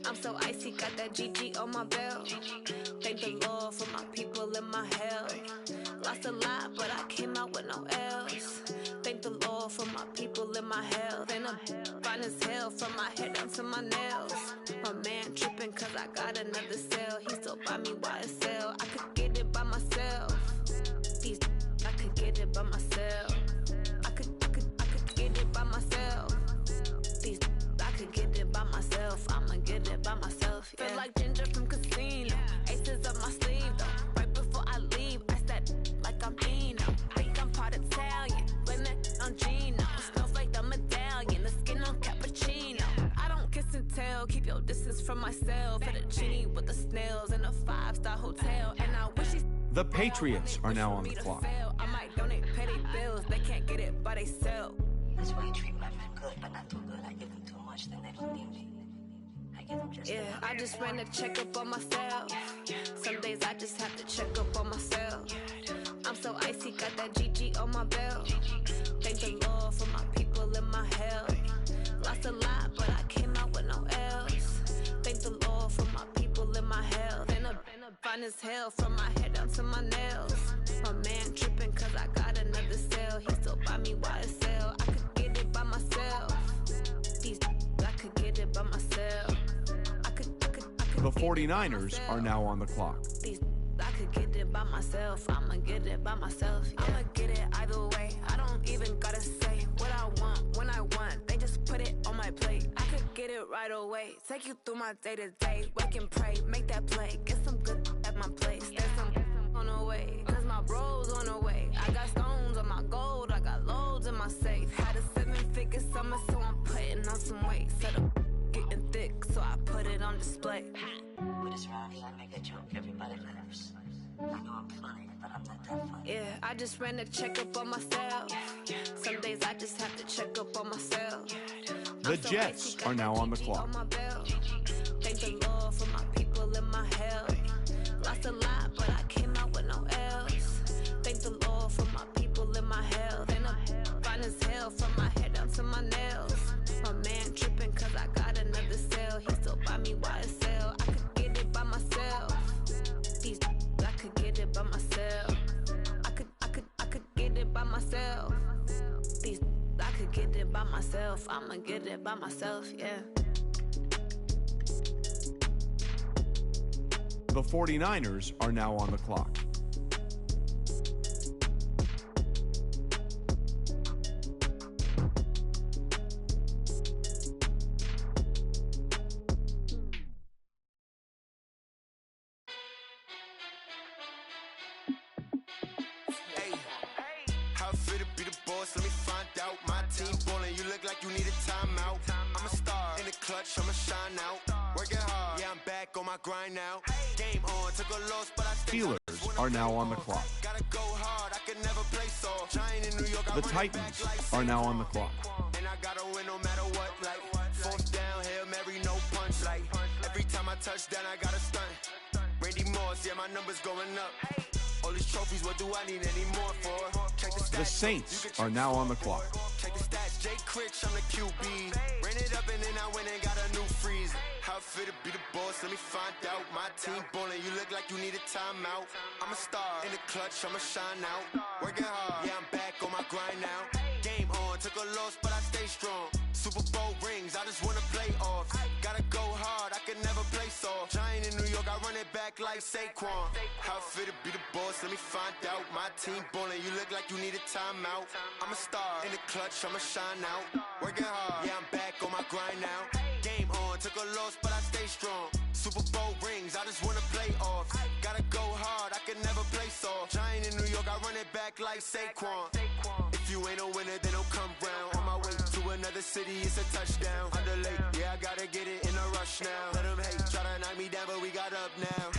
I'm so icy, got that GG on my belt. Thank the Lord for my people in my health. Lost a lot, but I came out with no else. Thank the Lord for my people in my health. And I'm fine as hell from my head down to my nails. My man tripping cause I got another cell. He still buy me YSL. I could get it by myself. These I could get it by myself. I could get it by myself. These I could get it by myself. I'ma get it by myself. Yeah. Feel like Ginger from Casino. Aces up my sleeve though. Right before I leave, I said like I'm Dino. Think I'm part Italian. Blame that on Gino. Smells like the medallion. The skin on cappuccino. I don't kiss and tell. Keep your distance from myself. Fettuccine with the snails in a 5-star hotel. And I wish he's The Patriots are now on the clock. I might donate petty bills. They can't get it by themselves. That's why you treat my men good, but not too good. I give them too much, then they don't need me. I give them just yeah, I just ran a checkup on myself. Some days I just have to check up on myself. I'm so icy, got that GG on my belt. Thank the Lord for my people in my health. Lost a lot, but I came out with no else. Thank the Lord for my people in my health. And I'm fine as hell from my head down to my nails. My man tripping cause I got another cell. He still buy me YSL. I could get it by myself. These I could get it by myself. I could The 49ers are now on the clock. These I could get it by myself. I'ma get it by myself. Yeah. I'ma get it either way. I don't even gotta say what I want when I want. They just put it on my plate. I could get it right away. Take you through my day to day. Wake and pray, make that play. Get some good at my place. There's some on the way. Cause my bro's on the way. I got stones on my gold. I got loads in my safe. Had a 7-figure summer, so I'm putting on some weight. Set up getting thick, so I put it on display. With this round here, I make a joke. Everybody laughs. I know I'm funny, but I'm not that funny. Yeah, I just ran a checkup on myself. Some days I just have to check up on myself. The Jets are now on the clock. Thank the Lord for my people in my health. Lost a lot, but I came out with no else. Thank the Lord for my people in my health. And I'm fine as hell from my head down to my nails. My man tripping cause I got another cell. He still buy me YSL. I could get it by myself. These I could get it by it by myself. These I could get it by myself. I'ma get it by myself, yeah. The 49ers are now on the clock. How fit to be the boss? Let me find out. My team ballin', you look like you need a timeout. I'm a star in the clutch, I'ma shine out. Working hard, yeah, I'm back on my grind now. Game on, took a loss, but I stay. Steelers are now on the clock. Gotta go hard, I can never play soft. Giant in New York, I The run it Titans back like are now on the clock. and I gotta win no matter what. Like fourth down, Hail Mary, no punch. Like every time I touch down, I gotta stunt. Randy Moss, yeah, my numbers going up. All these trophies, what do I need any more for? Check the stats. The Saints are now on the clock. Check the stats, Jay Critch, I'm the QB. Ran it up and then I went and got a new freeze. How fit to be the boss, let me find out. My team ballin', you look like you need a timeout. I'm a star in the clutch, I'ma shine out. Working hard, yeah, I'm back on my grind now. Game on, took a loss, but I stay strong. Super Bowl rings, I just wanna play off. Gotta go hard, I can never play soft. Giant in New York, I run it back like Saquon. How fit to be the boss, let me find out. My team ballin', you look like you need a timeout. I'm a star in the clutch, I'ma shine out. Working hard, yeah, I'm back on my grind now. Game on, took a loss, but I stay strong. Super Bowl rings, I just wanna play off. Gotta go hard, I can never play soft. Giant in New York, I run it back like Saquon. If you ain't a winner, then don't come round. On my way to another city, it's a touchdown. Underlay, yeah, I gotta get it in a rush now. Let them hate, try to knock me down, but we got up now.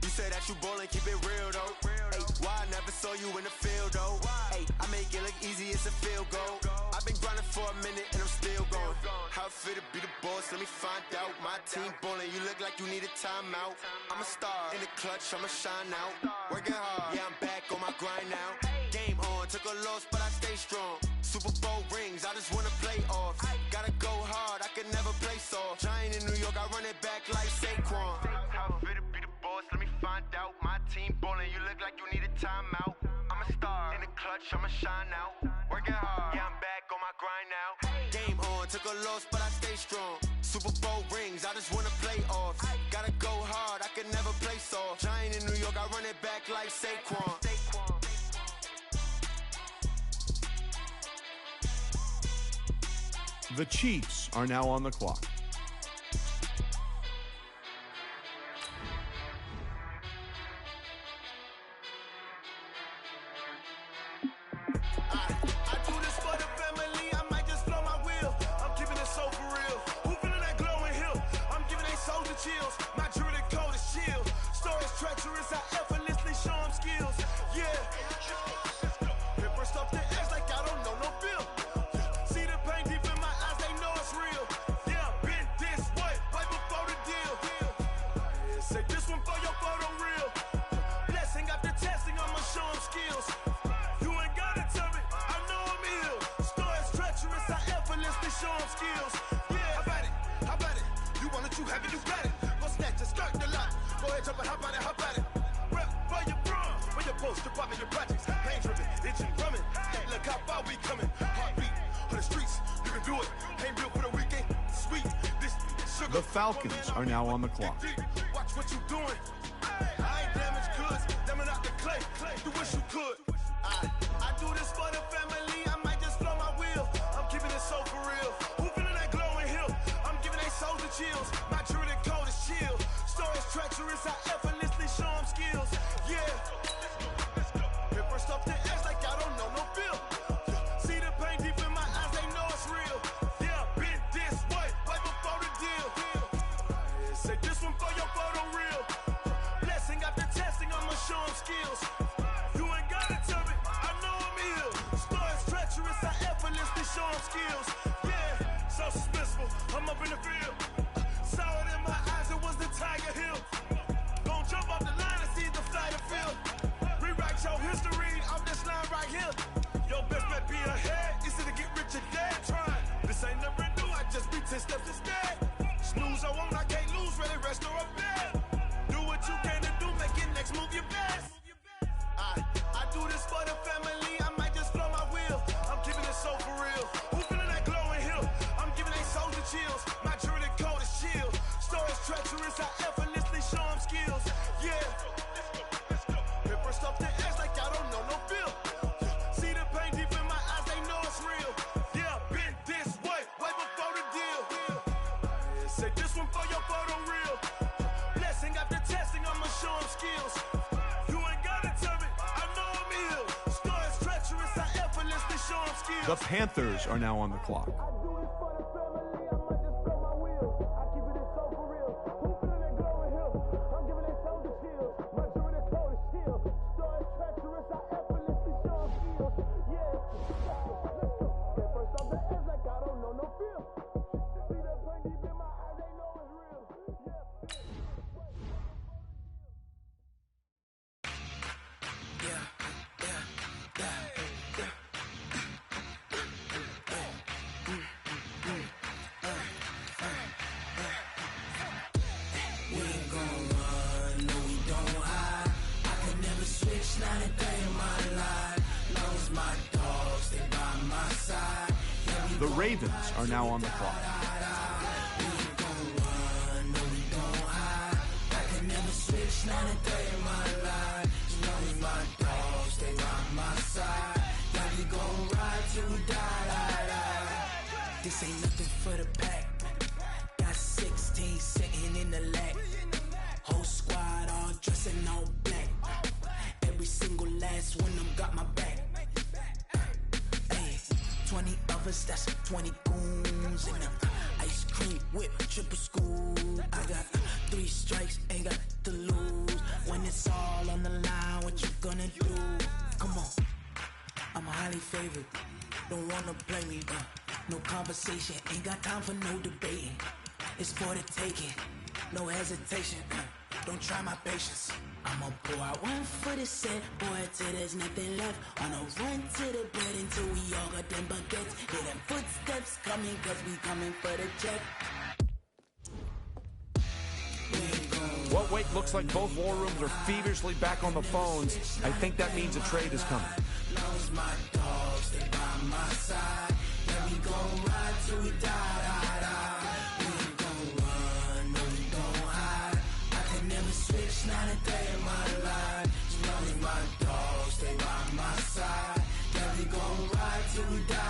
You say that you ballin', keep it real though. Hey, why I never saw you in the field though? Hey, I make it look easy, it's a field goal. I've been grinding for a minute and I'm still going. How fit to be the boss, let me find out. My team ballin', you look like you need a timeout. I'm a star in the clutch, I'ma shine out. Working hard, yeah, I'm back on my grind now. Game on, took a loss, but I stay strong. Super Bowl rings, I just wanna play off. Gotta go hard, I can never play soft. Giant in New York, I run it back like Saquon. How fit to be the boss, let me find out. My team ballin', you look like you need a timeout. I'm a star in the clutch, I'ma shine out. Working hard, yeah, I'm back on my grind now. Game on, took a loss, but I stay strong. Super Bowl rings, I just wanna play off. Gotta go hard, I can never play soft. Giant in New York, I run it back like Saquon. The Chiefs are now on the clock. I do this for the family, I might just blow my wheel. I'm keeping it so for real. Who feeling that glowing hill? I'm giving they soldier chills. My jewelry code is chill. Stories treacherous, I effortlessly show them skills. Yeah. Paper stuff the edge like I don't know no bill. See the pain deep in my eyes, they know it's real. Yeah, been this way, way before the deal. Say this one for your photo reel. Blessing after testing, I'ma show them skills. You ain't gotta tell me, I know I'm ill. Stories treacherous, I effortlessly show them skills. Yeah, how about it? How about it? You want it, you have it, you got it. Go snatch it, skirt the lot. Go ahead, jump it, hop on it, hop on it. Rep for your bronze, for your post, department, your projects. Pain driven, itching, drumming. Hey, look how far we coming. Heartbeat on the streets, you can do it. Ain't built for the weekend. Sweet, this sugar. The Falcons are now on the clock. Watch what you doing. I ain't damaged goods, damn out the clay. You wish you could. I do this for the family, I might just blow my wheel. I'm keeping it so for real. Who feeling that glowing hill? I'm giving they soldier chills. My jewelry code is chill. Stories treacherous, I effortlessly show them skills. Yeah. Paper stuff the edge like I don't know no bill. See the pain deep in my eyes, they know it's real. Yeah, been this way, way before the deal. Say this one for your photo reel. Blessing after testing, I'ma show them skills. You ain't gotta tell me, I know I'm ill. Stories treacherous, I effortlessly show them skills. Yeah, so suspenseful, I'm up in the field. Saw it in my eyes, it was the Tiger Hill. Gon' jump off the line and see the flight of field. Rewrite your history off this line right here. Your best bet be ahead, easy to get rich or dead trying. This ain't never new, I just be 10 steps instead. Snooze I won't, I can't lose, ready, rest or a bed. Do what you can to do, make it next move your best. I do this for the family, I might just edge like I don't know no feel. See the pain deep in my eyes, they know it's real. Yeah, been this way before the deal. Say this one for your photo reel. Blessing after testing, I'ma show them skills. You ain't gotta tell me, I know I'm ill. Stories treacherous, I effortlessly show them skills. The Panthers are now on the clock. The Ravens are now on the clock. This ain't nothing for the pack. Got 16 sitting in the lap. Whole squad all dressing all black. Every single last one of them got my back. 20 of us, that's 20 goons in them. Ice cream whip, triple school. I got 3 strikes, ain't got to lose. When it's all on the line, what you gonna do? Come on, I'm highly favored. Don't wanna play me, no conversation. Ain't got time for no debating. It's for the taking, no hesitation. Don't try my patience. I'ma pour out one for the set, boy, till there's nothing left. On a run to the bed until we all got them baguettes. Hear them footsteps coming, cause we coming for the check. Well, wait, looks like both war rooms are feverishly back on the phones. I think that means a trade is coming. Lost my dogs, they by my side. Yeah, we gon' ride till we die. We ain't gon' run, no, we gon' hide. I can never switch, not a day in my life. As long as my dogs stay by my side. Yeah, we gon' ride till we die.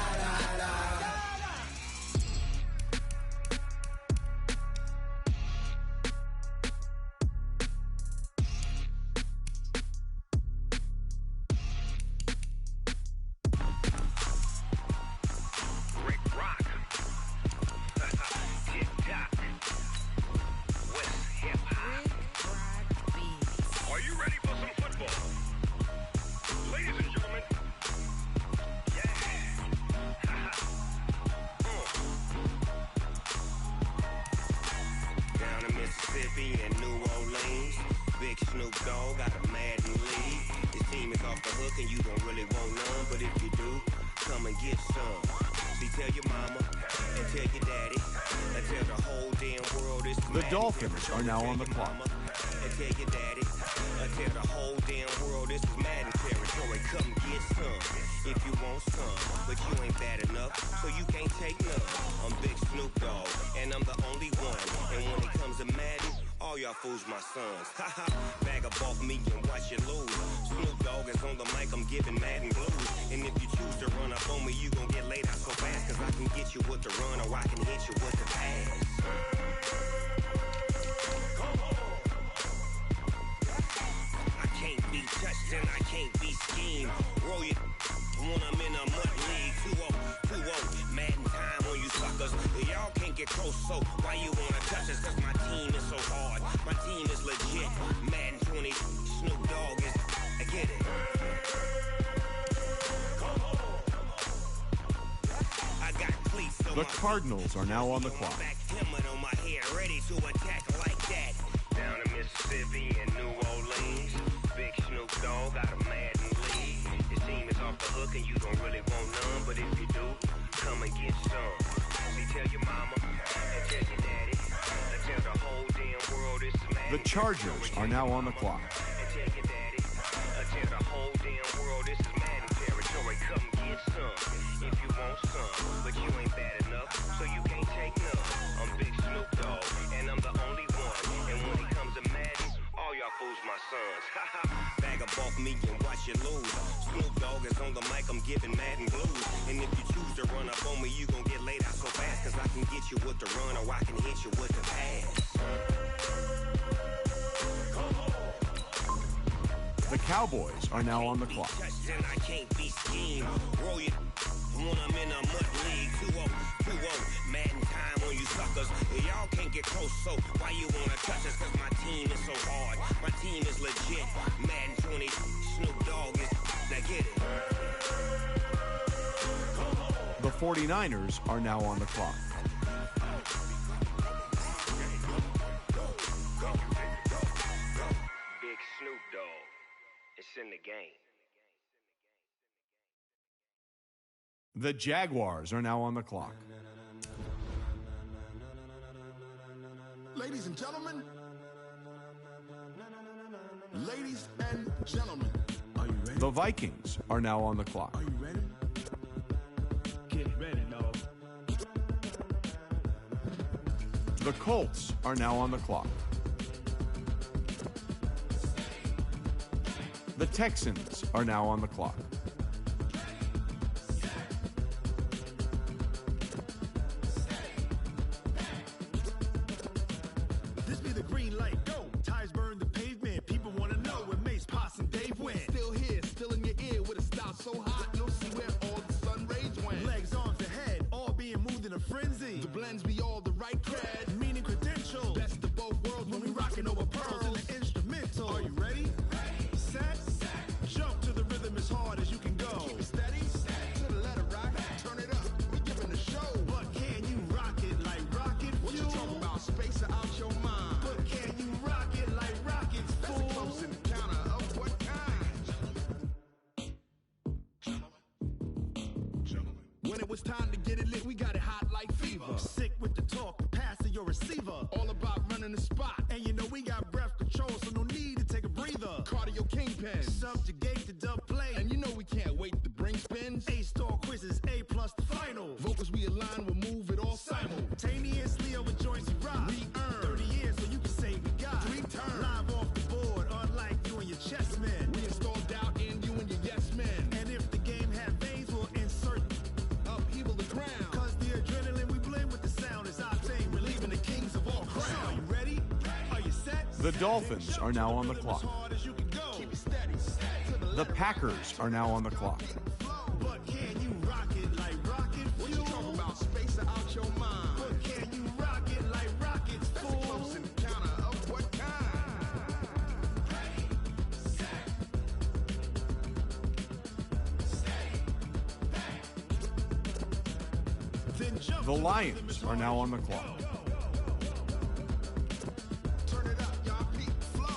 The Dolphins are now on the clock. Tell your daddy, tell the whole damn world this is Madden territory. Come get some if you want some, but you ain't bad enough, so you can't take none. I'm Big Snoop Dogg, and I'm the only one. And when it comes to Madden, all y'all fools my sons. Haha, bag up off me and watch you lose. Snoop Dogg is on the mic, I'm giving Madden blues. And if you choose to run up on me, you gon' get laid out so fast, cause I can get you with the run or I can hit you with the pass. Touched and I can't be schemed. Roll you when I'm in a mud league. 2-0, Madden time on you suckers. Y'all can't get close, so why you wanna touch us? Cause my team is so hard. My team is legit. Madden 20, Snoop Dogg is. I get it. I got cleats on The Cardinals are now on the clock. Helmet on my head, ready to attack like that. Down in Mississippi and New Orleans. Big Snoop Dogg got a Madden league. Your team is off the hook and you don't really want none, but if you do, come and get some. See, tell your mama and tell your daddy, and tell the whole damn world this is Madden. The Chargers are now on the clock. And tell your daddy, and tell the whole damn world this is Madden territory. Come get some if you want some, but you ain't bad enough, so you can't take none. I'm Big Snoop Dogg, and I'm the only one. And when it comes to Madden, all y'all fools my sons. Bag up off me and watch you you lose. Snoop Dogg is on the mic, I'm giving Madden blues. And if you choose to run up on me, you gon' get laid out so fast. Cause I can get you with the run or I can hit you with the pass. The Cowboys are now on the clock. And I can't be schemed. Roll you when I'm in a mud league. 2-0, 2-0. Madden time on you suckers. Y'all can't get close, so why you wanna touch us? Cause my team is so hard. My team is legit. Madden 20, Snoop Dogg is. Now get it. The 49ers are now on the clock. Big Snoop Dogg. It's in the game. The Jaguars are now on the clock. Ladies and gentlemen. Ladies and gentlemen. Are you ready? The Vikings are now on the clock. Are you ready? Get ready, dog. The Colts are now on the clock. The Texans are now on the clock. This be the green light, go. Tires burn the pavement. People want to know where Mace, Potts, and Dave went. Still here, still in your ear with a style so hot, you'll see where all the sun rays went. Legs, arms, and head, all being moved in a frenzy. The blends be all the right cred, meaning credentials. Best of both worlds when we rocking over pearls in the instrumental. Are you ready? Set. Jump to the rhythm as hard as you can go. Keep it steady, to the letter right. Turn it up, we giving the show. But can you rock it like rocket fuel? What you talking about? Space out your mind. But can you rock it like rockets, fool? That's a close encounter of what kind? When it was time to get it lit, we got it hot like fever. Sick with the talk, pass to your receiver. All about running the spot. And you know we got breath control, so no need to take a breather. Cardio kingpin, subjugate the dub play. And you know we can't wait to bring spins. A-star quizzes, A+ the final. Vocals we align, we'll move it all simultaneously over joints we rock. We earn 30 years, so you can say we got 3 turns. Live off the board, unlike you and your chess men. We install doubt in you and your yes men. And if the game had veins, we'll insert upheaval the ground. Cause the adrenaline we blend with the sound is our thing, relieving the kings of all crowns. So are you ready? Are you set? The Dolphins are now on the clock. The Packers are now on the clock. But can you rock it like rocket fuel? What you talking about? Space out your mind. But can you rock it like rockets, fool? That's a close encounter of what kind? Then jump. The Lions are now on the clock. Turn it up, y'all. Peak flow.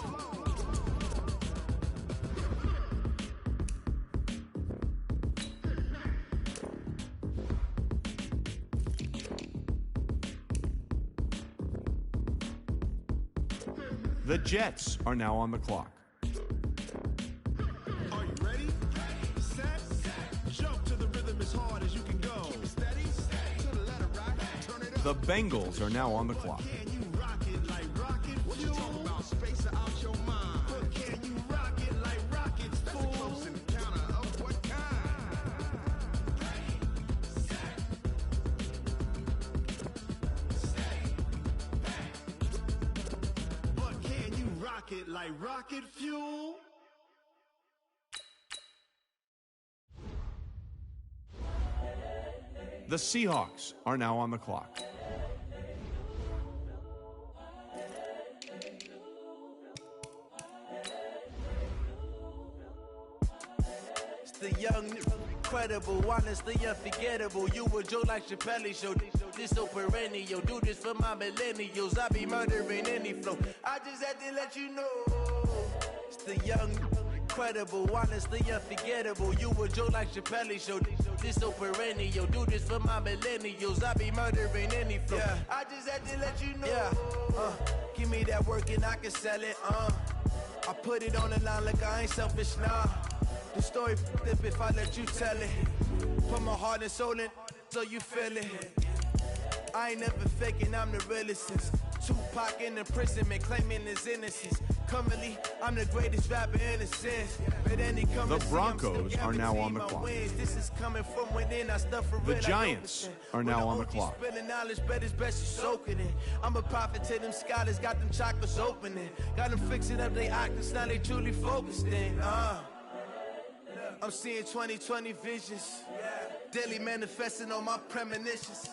The Jets are now on the clock. Are you ready? Set. Jump to the rhythm as hard as you can go. Keep it steady, to the letter right. Turn it up. The Bengals are now on the clock. Can you rock it like rocket fuel? What you talking about? Space out your mind. But can you rock it like rockets, fool? That's a close encounter of what kind? But can you rock it like rocket fuel? The Seahawks are now on the clock. It's the young, incredible, honestly unforgettable. You a Joe like Chappelle show. This so perennial. Do this for my millennials. I be murdering any flow. I just had to let you know. It's the young, incredible, honestly unforgettable. You a Joe like Chappelle show. This so perennial. Do this for my millennials. I be murdering any flow. Yeah. I just had to let you know. Yeah. Give me that work and I can sell it. I put it on the line like I ain't selfish, nah. The story flip if I let you tell it. Put my heart and soul in so you feel it. I ain't never faking, I'm the realest since Tupac in imprisonment, claiming his innocence. Currently, I'm the greatest rapper in a sense. But any The Broncos are now on the clock. This is coming from within. I stuff for The real, Giants are now on the clock. Spilling knowledge, bet it's best you soak it in. I'm a prophet to them scholars, got them chakras opening. Got them fixing up they octaves, now they truly focused in. I'm seeing 2020 visions. Daily manifesting on my premonitions.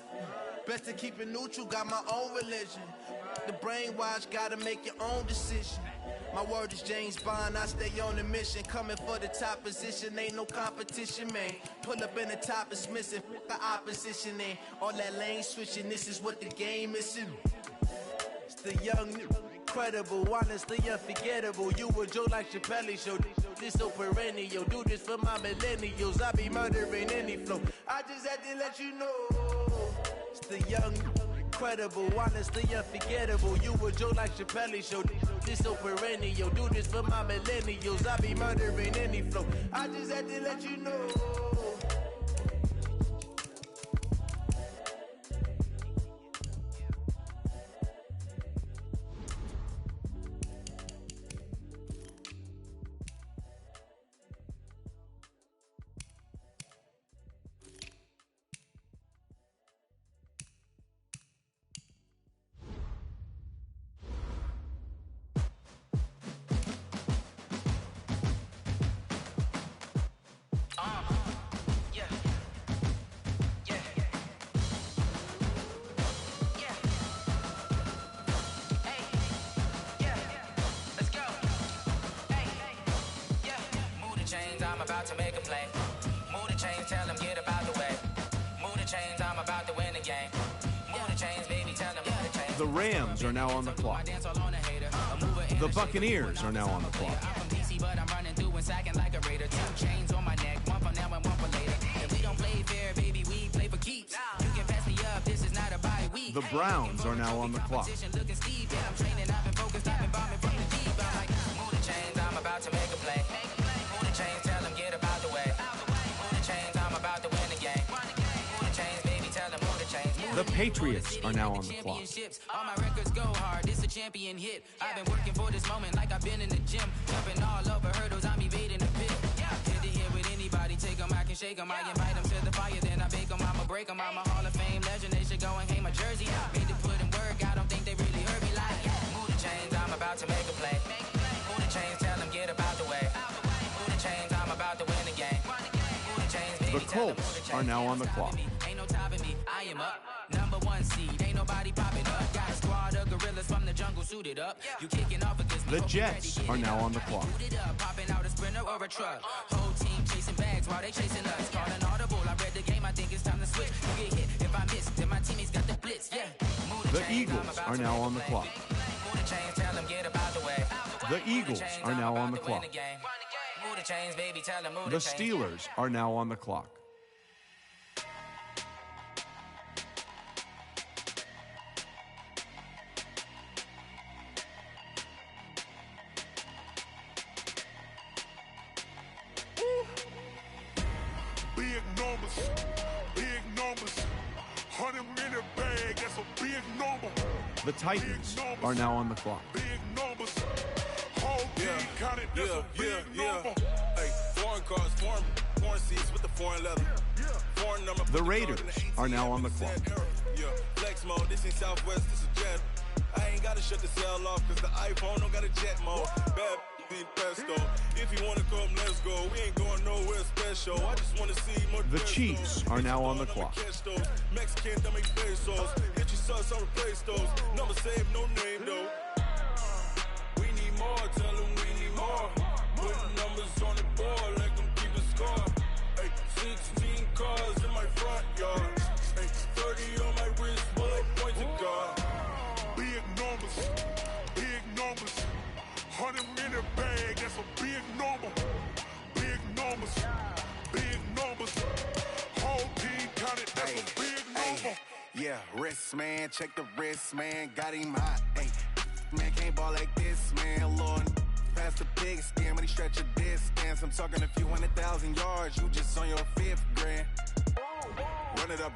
Best to keep it neutral, got my own religion. The brainwash, gotta make your own decision. My word is James Bond, I stay on the mission. Coming for the top position, ain't no competition, man. Pull up in the top, it's missing, the opposition ain't. All that lane switching, this is what the game is. It's the young, incredible, honestly unforgettable. You a Joe like Chappelle show. This so perennial, do this for my millennials. I be murdering any flow. I just had to let you know. It's the young, incredible, honestly unforgettable. You a Joe like Chappelle show. This so perennial, do this for my millennials. I be murdering any flow. I just had to let you know. I'm about to make a play. Move the chains, tell them get about the way. Move the chains, I'm about to win the game. Move the chains, baby, tell them the chains. The Rams are now on the clock. The Buccaneers are now on the clock. I'm from DC, but I'm running through and sacking like a raider. 2 chains on my neck, one for now and one for later. If we don't play fair, baby, we play for keeps. You can pass me up, this is not a bye week. The Browns are now on the clock. Looking steep, yeah, I'm training, I've been focused, I've been bombing from the deep. I'm like, move the chains, I'm about to make a play. Move the chains, tell them get about the way. Move the chains, I'm about to win the game. Move the chains, baby, tell them move the chains. The Patriots are now on the clock. All my records go hard, this a champion hit. I've been working for this moment like I've been in the gym. Jumping all over hurdles, I'm evading the pit. Hit to hit with anybody, take them, I can shake them. I invite them to the fire, then I bake them, I'ma break them. I'm a Hall of Fame legend, they should go and hang my jersey. Made to put in work, I don't think they really heard me like. Move the chains, I'm about to make a play. Move the chains, tell them get about the way. Move the chains, I'm about to win the game. Move the chains, baby, The Colts are now on the clock. Ain't no topping me, I am up. Number 1 seed, ain't nobody popping up. Got a squad of gorillas from the jungle suited up. You kicking off against me. The Jets are now on the clock. Popping out a sprinter or a truck. Whole team chasing bags while they chasing us. Call an audible, I read the game, I think it's time to switch. You get hit if I miss, then my teammates got the blitz. Yeah. The Eagles are now on the clock. Move the chains, tell them get about the way. The Eagles are now on the clock. Move the chains, baby, tell them move The the chains. Steelers are now on the clock. Big numbers, 100-minute bag, that's a big number. The Titans are now on the clock. Big numbers, whole team counted, that's a big number. Hey, foreign cars, foreign seats with the foreign leather. Foreign number. The Raiders are now on the clock. Yeah, flex mode, this ain't Southwest, this is jet. I ain't gotta shut the cell off, cause the iPhone don't got a jet mode. Bad in pesto. If you wanna come, let's go. We ain't going nowhere special. I just wanna see more. The Chiefs are now on the clock. Mexican dummy pesos. Get your sus on replace those. Number save, no name though. We need more, tell them we need more. Putting numbers on the board, like them keep a score. Hey, 16 cars in my front yard. Hey, 30 on my wrist, while I point to God. Big numbers, 100-minute bag, that's a big number. Big numbers, whole team counted, that's a big number. Yeah, wrist man, check the wrist man, got him hot. Hey, man can't ball like this, man. Lord, past the pig skin, but he stretch a distance. I'm talking a few 100,000 yards, you just on your 5th grand. Run it up,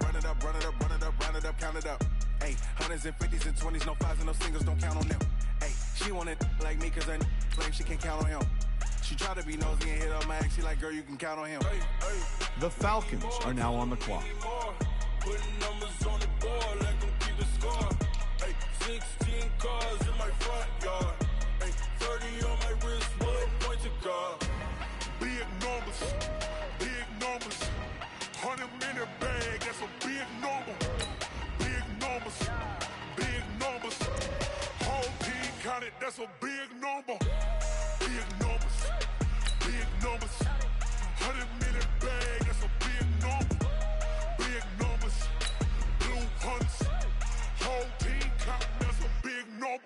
count it up. Hey, hundreds and 50s and 20s, no 5s and no singles, don't count on them. Hey, she She wanted like me cause her like she can count on him. She tried to be nosy and hit up my ex. She like, girl, you can count on him. The Falcons are now on the clock. Putting numbers on the board, let them keep the score. Hey, 16 cars in my front yard. Hey, 30 on my wrist, bullet point to guard. Big numbers, 100 minute bag, that's a big number. Big numbers, whole team counted, that's a big number. Big numbers, 100 minute bag, that's a big number. Big numbers, blue hunts, whole team counting, that's a big number.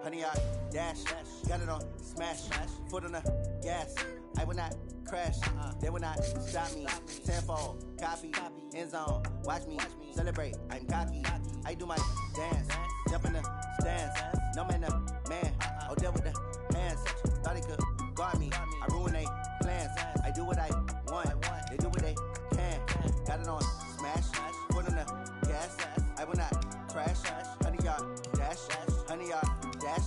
Honey, I dash, got it on smash, foot on the gas. I will not crash, they will not stop me. Tenfold, copy, end zone, watch me celebrate. I'm cocky, I do my dance, jump in the stands. No man, oh, deal with the hands. Thought he could guard me, I ruin they plans. I do what I want, they do what they can. Got it on smash, foot on the gas. I will not crash, honey, yard dash, honey, yard dash,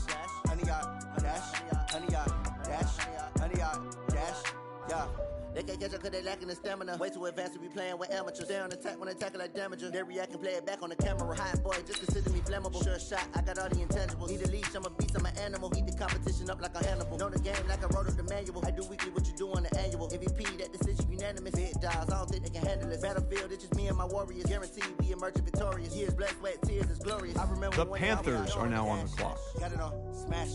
honey, yard dash, honey, yard dash, honey, yard dash, yeah. They can't catch up cause they lacking the stamina. Way too advanced to be playing with amateurs. They on attack when they tackle like damager. They react and play it back on the camera. Hot boy, just consider me flammable. Sure shot, I got all the intangibles. Need a leash, I'm a beast, I'm an animal. Heat the competition up like a Hannibal. Know the game like I wrote up the manual. I do weekly what you do on the annual. MVP, that decision unanimous. Big dogs, I don't think they can handle it. Battlefield, it's just me and my warriors. Guaranteed we emerging victorious. Years, blood, sweat, tears, it's glorious. I remember The Panthers are now on the clock. Got it on smash,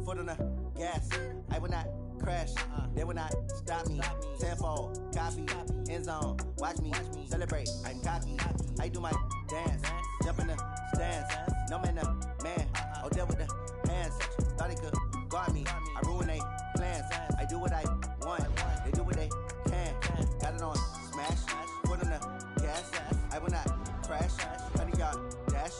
foot on the gas. I will not crash, they will not stop me. Tenfold, copy, end zone, watch me celebrate. I'm cocky, I do my dance, jump in the stands. No man, oh, deal with the hands. Thought he could guard me, I ruin they plans. I do what I want, they do what they can. Got it on smash, foot on the gas. I will not crash, honey, yard dash,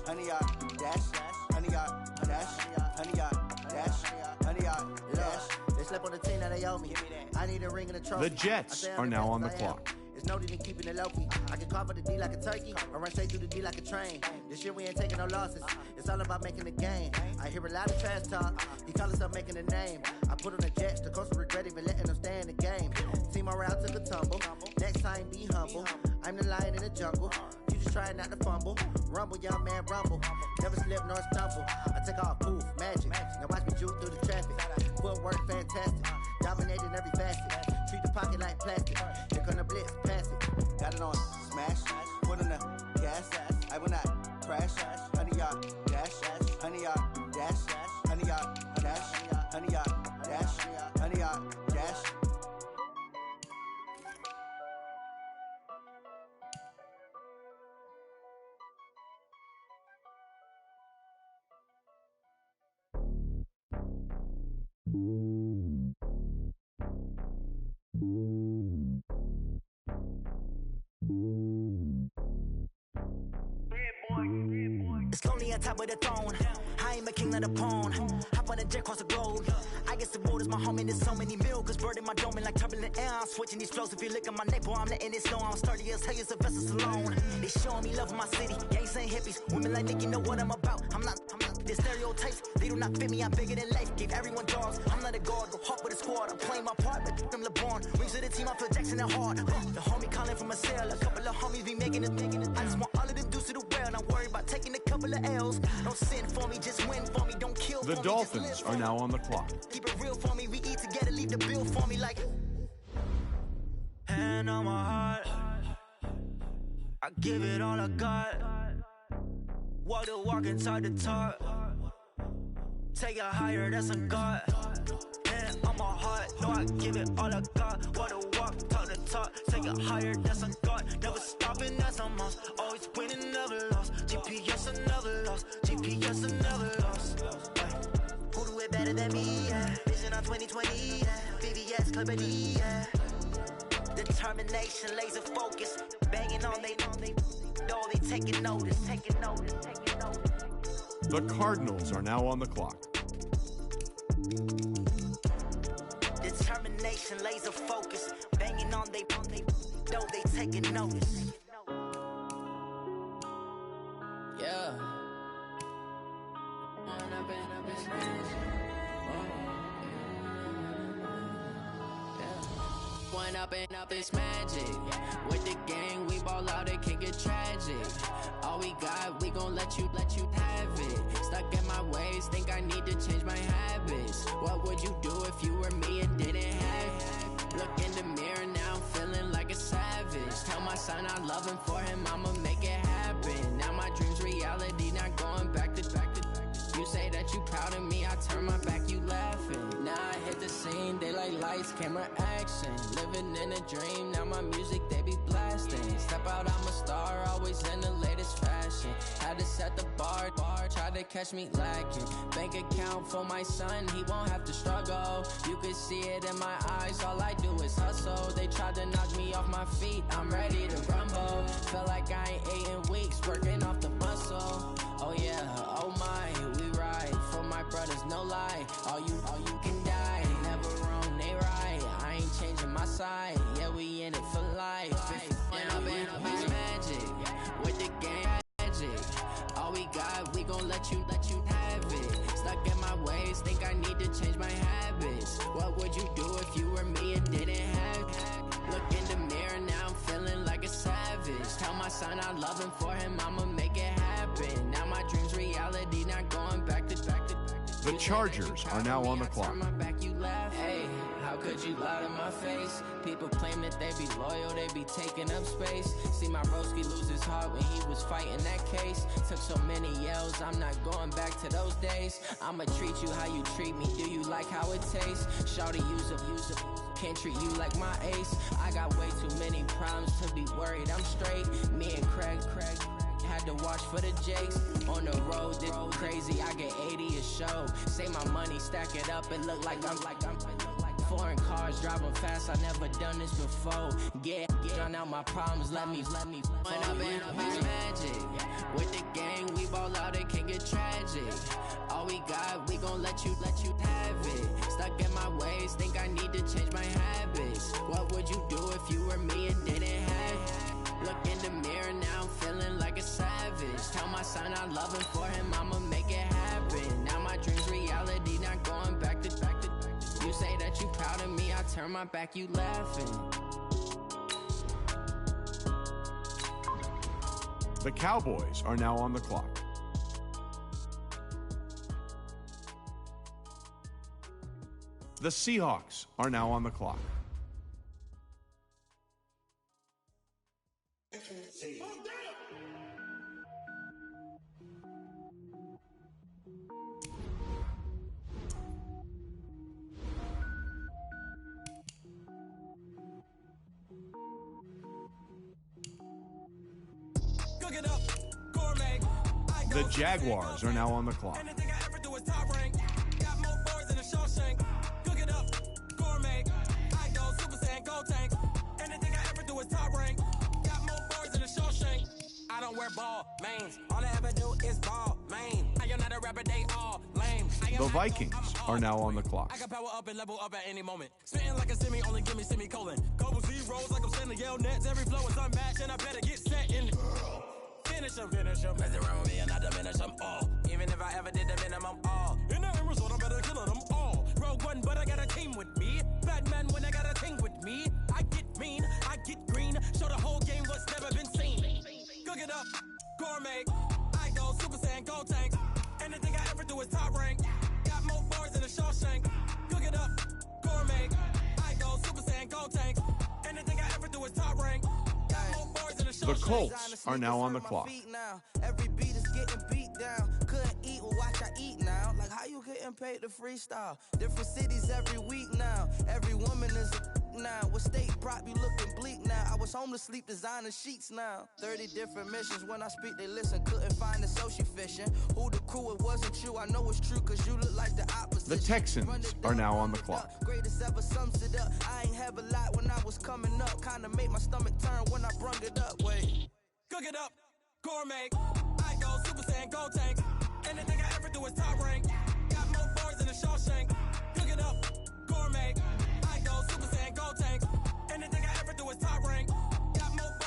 honey, yard dash, honey, yard dash, honey, yard dash, honey, yard dash. They slept on the team that they owe me. I need a ring and a trophy. The Jets are now on the clock. It's noted in keeping it low-key. I can call for the D like a turkey, or run straight through the D like a train. This year we ain't taking no losses. It's all about making the game. I hear a lot of trash talk. He call himself making a name. I put on the Jets. The coach will regret even letting them stay in the game. Team morale took a tumble. Next time be humble. I'm the lion in the jungle. You just try not to fumble. Rumble, young man, rumble. Never slip nor stumble. I take off, poof, magic. Now watch me juke through the traffic. Footwork fantastic. Dominating every facet. Treat the pocket like plastic. They're gonna blitz, pass it. Got it on smash, foot on the gas. I will not crash. Honey, yard dash, honey, yard dash, honey, yard dash, honey, yard dash, honey, yard dash. It's lonely on top of the throne. I am a king of the pawn. Hop on a jet across the globe. I guess the road is my home and there's so many milkers burning my dome like turbulent air. I'm switching these flows. If you look at my neck, boy, I'm letting it slow. I'm sturdy as hell, it's a vessel alone. They showing me love in my city. Gangs ain't hippies. Women like Nick, you know what I'm about. I'm not the stereotypes. They do not fit me. I'm bigger than life. Gave everyone dogs. I'm not a guard. Go hard with a squad. I'm playing my part, but I'm LeBron. Rings of the team, I feel Jackson and hard. The homie calling from a cell. A couple of homies be making it. I just want all of them dudes to the well. Not worried about taking a couple of L's. Don't sin for me, just win for me. Don't kill for me. The Dolphins are now on the clock. Keep it real for me. We eat together. Leave the bill for me like. Hand on my heart. I give it all I got. Walk the walk and talk the talk. Take it higher, that's a God. Hand on my heart. No, I give it all I got. Walk the walk, talk the talk. Take it higher, that's a God. Never stopping, that's a must. Always winning, never lost. GPS, I never lost. GPS, I never lost. Who do it better than me? Yeah. Vision on 2020. Yeah. VVS, Clippity. Yeah. Determination, laser focus. Banging on they know they taking notice. The Cardinals are now on the clock. taking notice. Yeah. One up and up, it's magic. With the gang, we ball out, it can get tragic. All we got, we gon' let you have it. Stuck in my ways, think I need to change my habits. What would you do if you were me and didn't have it? Look in the mirror now, I'm feeling like a savage. Tell my son I love him, for him I'ma make it happen. Now my dream's reality, not going back to. You say that you proud of me, I turn my back, you laughing. Now I hit the scene, daylight lights, camera action. Living in a dream, now my music, they be blasting. Step out, I'm a star, always in the latest fashion. Had to set the bar, try to catch me lacking. Bank account for my son, he won't have to struggle. You can see it in my eyes, all I do is hustle. They tried to knock me off my feet, I'm ready to rumble. Felt like I ain't ate in weeks, working off the muscle. Oh yeah, oh my, we ride for my brothers, no lie. All you can die, never wrong, they right. I ain't changing my side, yeah, we in it for life. When up and up is magic, with the game magic. All we got, we gon' let you have it. Stuck in my ways, think I need to change my habits. What would you do if you were me and didn't have it? Look in the mirror, now I'm feeling like a savage. Tell my son I love him, for him I'ma make it happen. Now my dream's reality, not going back to. The Chargers are now on the clock. Hey, how could you lie to my face? People claim that they be loyal, they be taking up space. See my broski lose his heart when he was fighting that case. Took so many yells, I'm not going back to those days. I'ma treat you how you treat me, do you like how it tastes? Shawty, use up, can't treat you like my ace. I got way too many problems to be worried, I'm straight. Me and Craig had to watch for the Jakes. On the road, this crazy, I get 80 a show. Say my money, stack it up, it look like I'm foreign cars, driving fast, I never done this before. Get drown out my problems, let me When up and up is magic. With the gang, we ball out, it can get tragic. All we got, we gon' let you have it. Stuck in my ways, think I need to change my habits. What would you do if you were me and didn't have it? Look in the mirror, now I'm feeling like a savage. Tell my son I love him, for him I'ma make it happen. Now my dream's reality, not going back to. You say that you proud of me, I turn my back, you laughing. The Cowboys are now on the clock. The Seahawks are now on the clock. The Jaguars are now on the clock. Anything I ever do is top rank. Got more boards than a Shawshank. Cook it up, gourmet. I go Super Saiyan, go tank. Anything I ever do is top rank. Got more boards than a Shawshank. I don't wear ball mains. All I ever do is ball main. I am not a rapper, they all lame. The Vikings are now on the clock. I can power up and level up at any moment. Spitting like a semi, only give me semicolon. Couple zeros like I'm sending yell nets. Every flow is unmatched and I better get set in. Finish them. Mess around with me and I diminish them all. Even if I ever did the minimum all. In the end result, I better kill them all. Rogue One, but I got a team with me. Batman when I got a team with me. I get mean, I get green. Show the whole game what's never been seen. Cook it up, gourmet. I go Super Saiyan, go tank. Anything I ever do is top rank. Got more bars than a Shawshank. Cook it up, gourmet. I go Super Saiyan, go tank. Anything I ever do is top rank. The Colts are now on the clock. Every beat is getting beat down. Couldn't eat, well watch I eat now. Like how you getting paid to freestyle? Different cities every week now. Every woman is a now. With state prop, you looking bleak now. I was home to sleep, designer sheets now. 30 different missions. When I speak, they listen. Couldn't find it, so she fishing. Who the crew? It wasn't you. I know it's true, cause you look like the opposite. The Texans are now on the clock. Greatest ever sums it up. I ain't have a lot when I was coming up. Kinda made my stomach turn when I brung it up. Wait. Cook it up, gourmet. I go Super Saiyan, go tank. Anything I ever do is top rank. Got more bars than a Shawshank. Cook it up, gourmet. I go Super Saiyan, go tank. Anything I ever do is top rank. Got more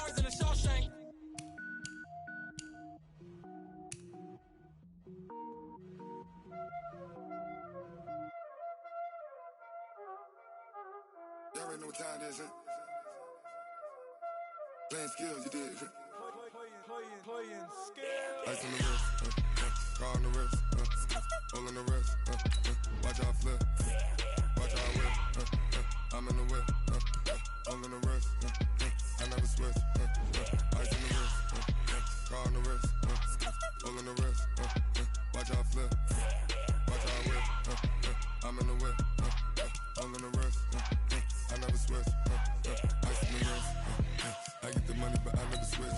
already know what time it is, huh? Playing skills, you did. Playing skills. Ice on the wrist, car on the wrist, hole in the wrist, watch out flip, watch out whip, I'm in the whip, hole in the wrist, I never switch, ice on the wrist, car on the wrist, hole in the wrist, watch out flip, watch out whip, I'm in the whip, hole in the wrist, I never switch, ice on the wrist, I get the money but I never switch.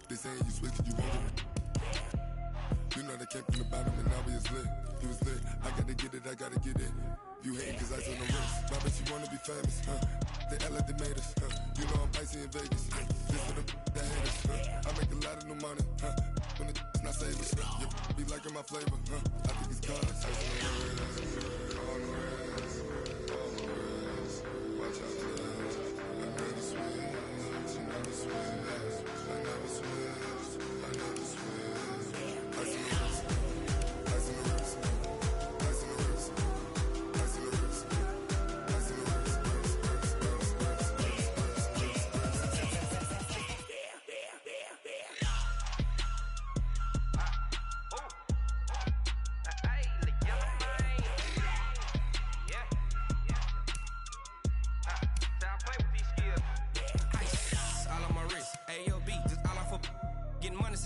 They saying you switch it, you won't. You know they came from the bottom and now we is lit. You was lit, I gotta get it, I gotta get it. You hating cause ice on the wrist. My bitch, you wanna be famous, They LA, they made us, You know I'm icy in Vegas, This for the that hate us, I make a lot of new money, When the not savers, You be liking my flavor, I think it's cause ice on the wrist, on the wrist, on the wrist. Watch out for this, I never switch, I never switch. I never switch, I never switch. Ice in the wrist, ice in the wrist, ice in the wrist, ice in the wrist, ice in the wrist,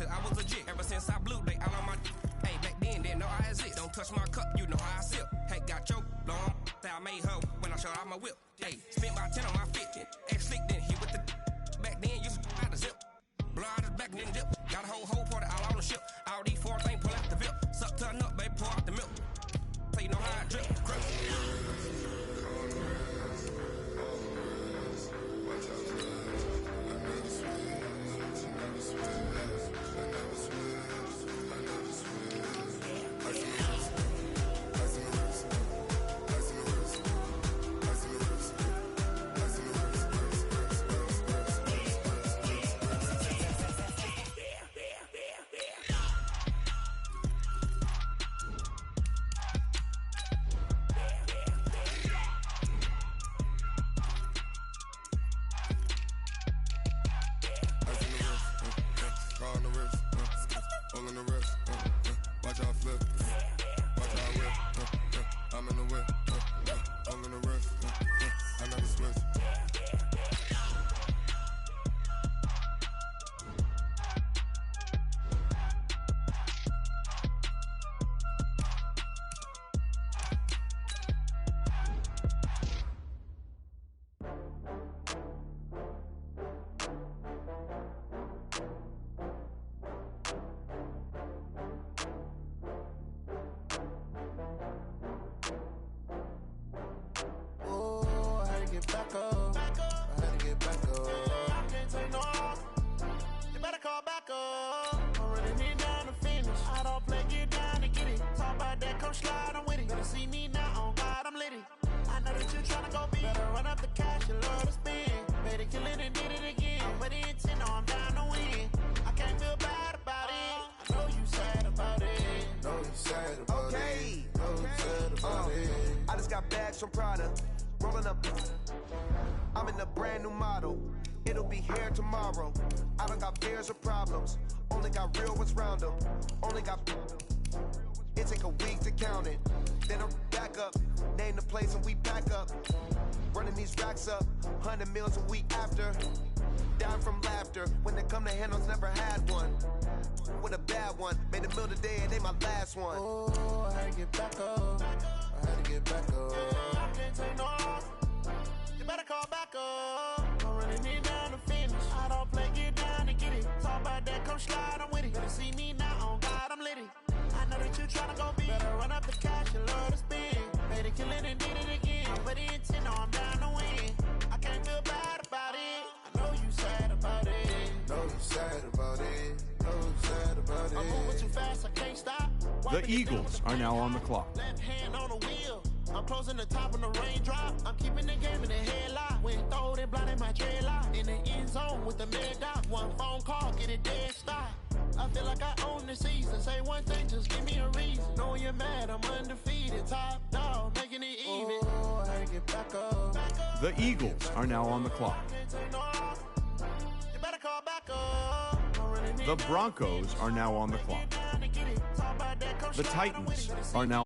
I was legit ever since I blew they all on my hey back then didn't know I exist. Don't touch my cup, you know how I sip. Hey, got your long that I made her when I showed out my whip. Hey, spent about 10 on my fit. Ex slick then hit with the back then used to out the zip. Blow out his back then dip. Got a whole party all on the ship. All these four things pull out the VIP. Suck to a nut, baby, pour out the milk. So you know how I drip. Crush. Watch out for this. I never switch, I never switch. get back up. I had to get back up. I can't take no off. You better call back up. I'm running it down to finish. I don't play, get down to get it. Talk about that, come slide, I'm with it. Better see me now, on God, I'm litty. I know that you tryna go big. Better run up the cash, you love to spend. Better kill it and did it again. I'm with the intent, no, I'm down to win. I can't feel bad about it. I know you sad about it. Know you sad about it. Know you sad about it. I just got bags from Prada. Rolling up. I'm in a brand new model. It'll be here tomorrow. I don't got fears or problems. Only got real ones round them. Only got. It take a week to count it. Then I'm back up. Name the place and we pack up. Running these racks up. 100 meals a week after. Down from laughter. When they come to handles, never had one. With a bad one. Made a meal today and they my last one. Oh, I had to get back up. I had to get back up. I can't take no off. You better call back up. I'm running it down to finish. I don't play, get down to get it. Talk about that, come slide, I'm with it. Better see me now, on God, I'm litty. I know that you tryna go big. Better run up the cash, you love to spend. Made it, kill it, and did it again. I'm with the intent, no, I'm down to win. I can't feel bad about it. I know you sad about it. Know you sad about it. Know you sad about it. I'm moving too fast, I can't stop. The Eagles are now on the clock. Left hand on the wheel. I'm closing the top when the raindrop. I'm keeping the game in the headlock. When throwed and blinded my dreadlock. In the end zone with the mad dot. One phone call, get it dead stop. I feel like I own the season. Say one thing, just give me a reason. Knowing you're mad, I'm undefeated. Top dog, making it even. Oh, I get back up. The Eagles are now on the clock. You better call back up. The Broncos are now on the clock. The Titans are now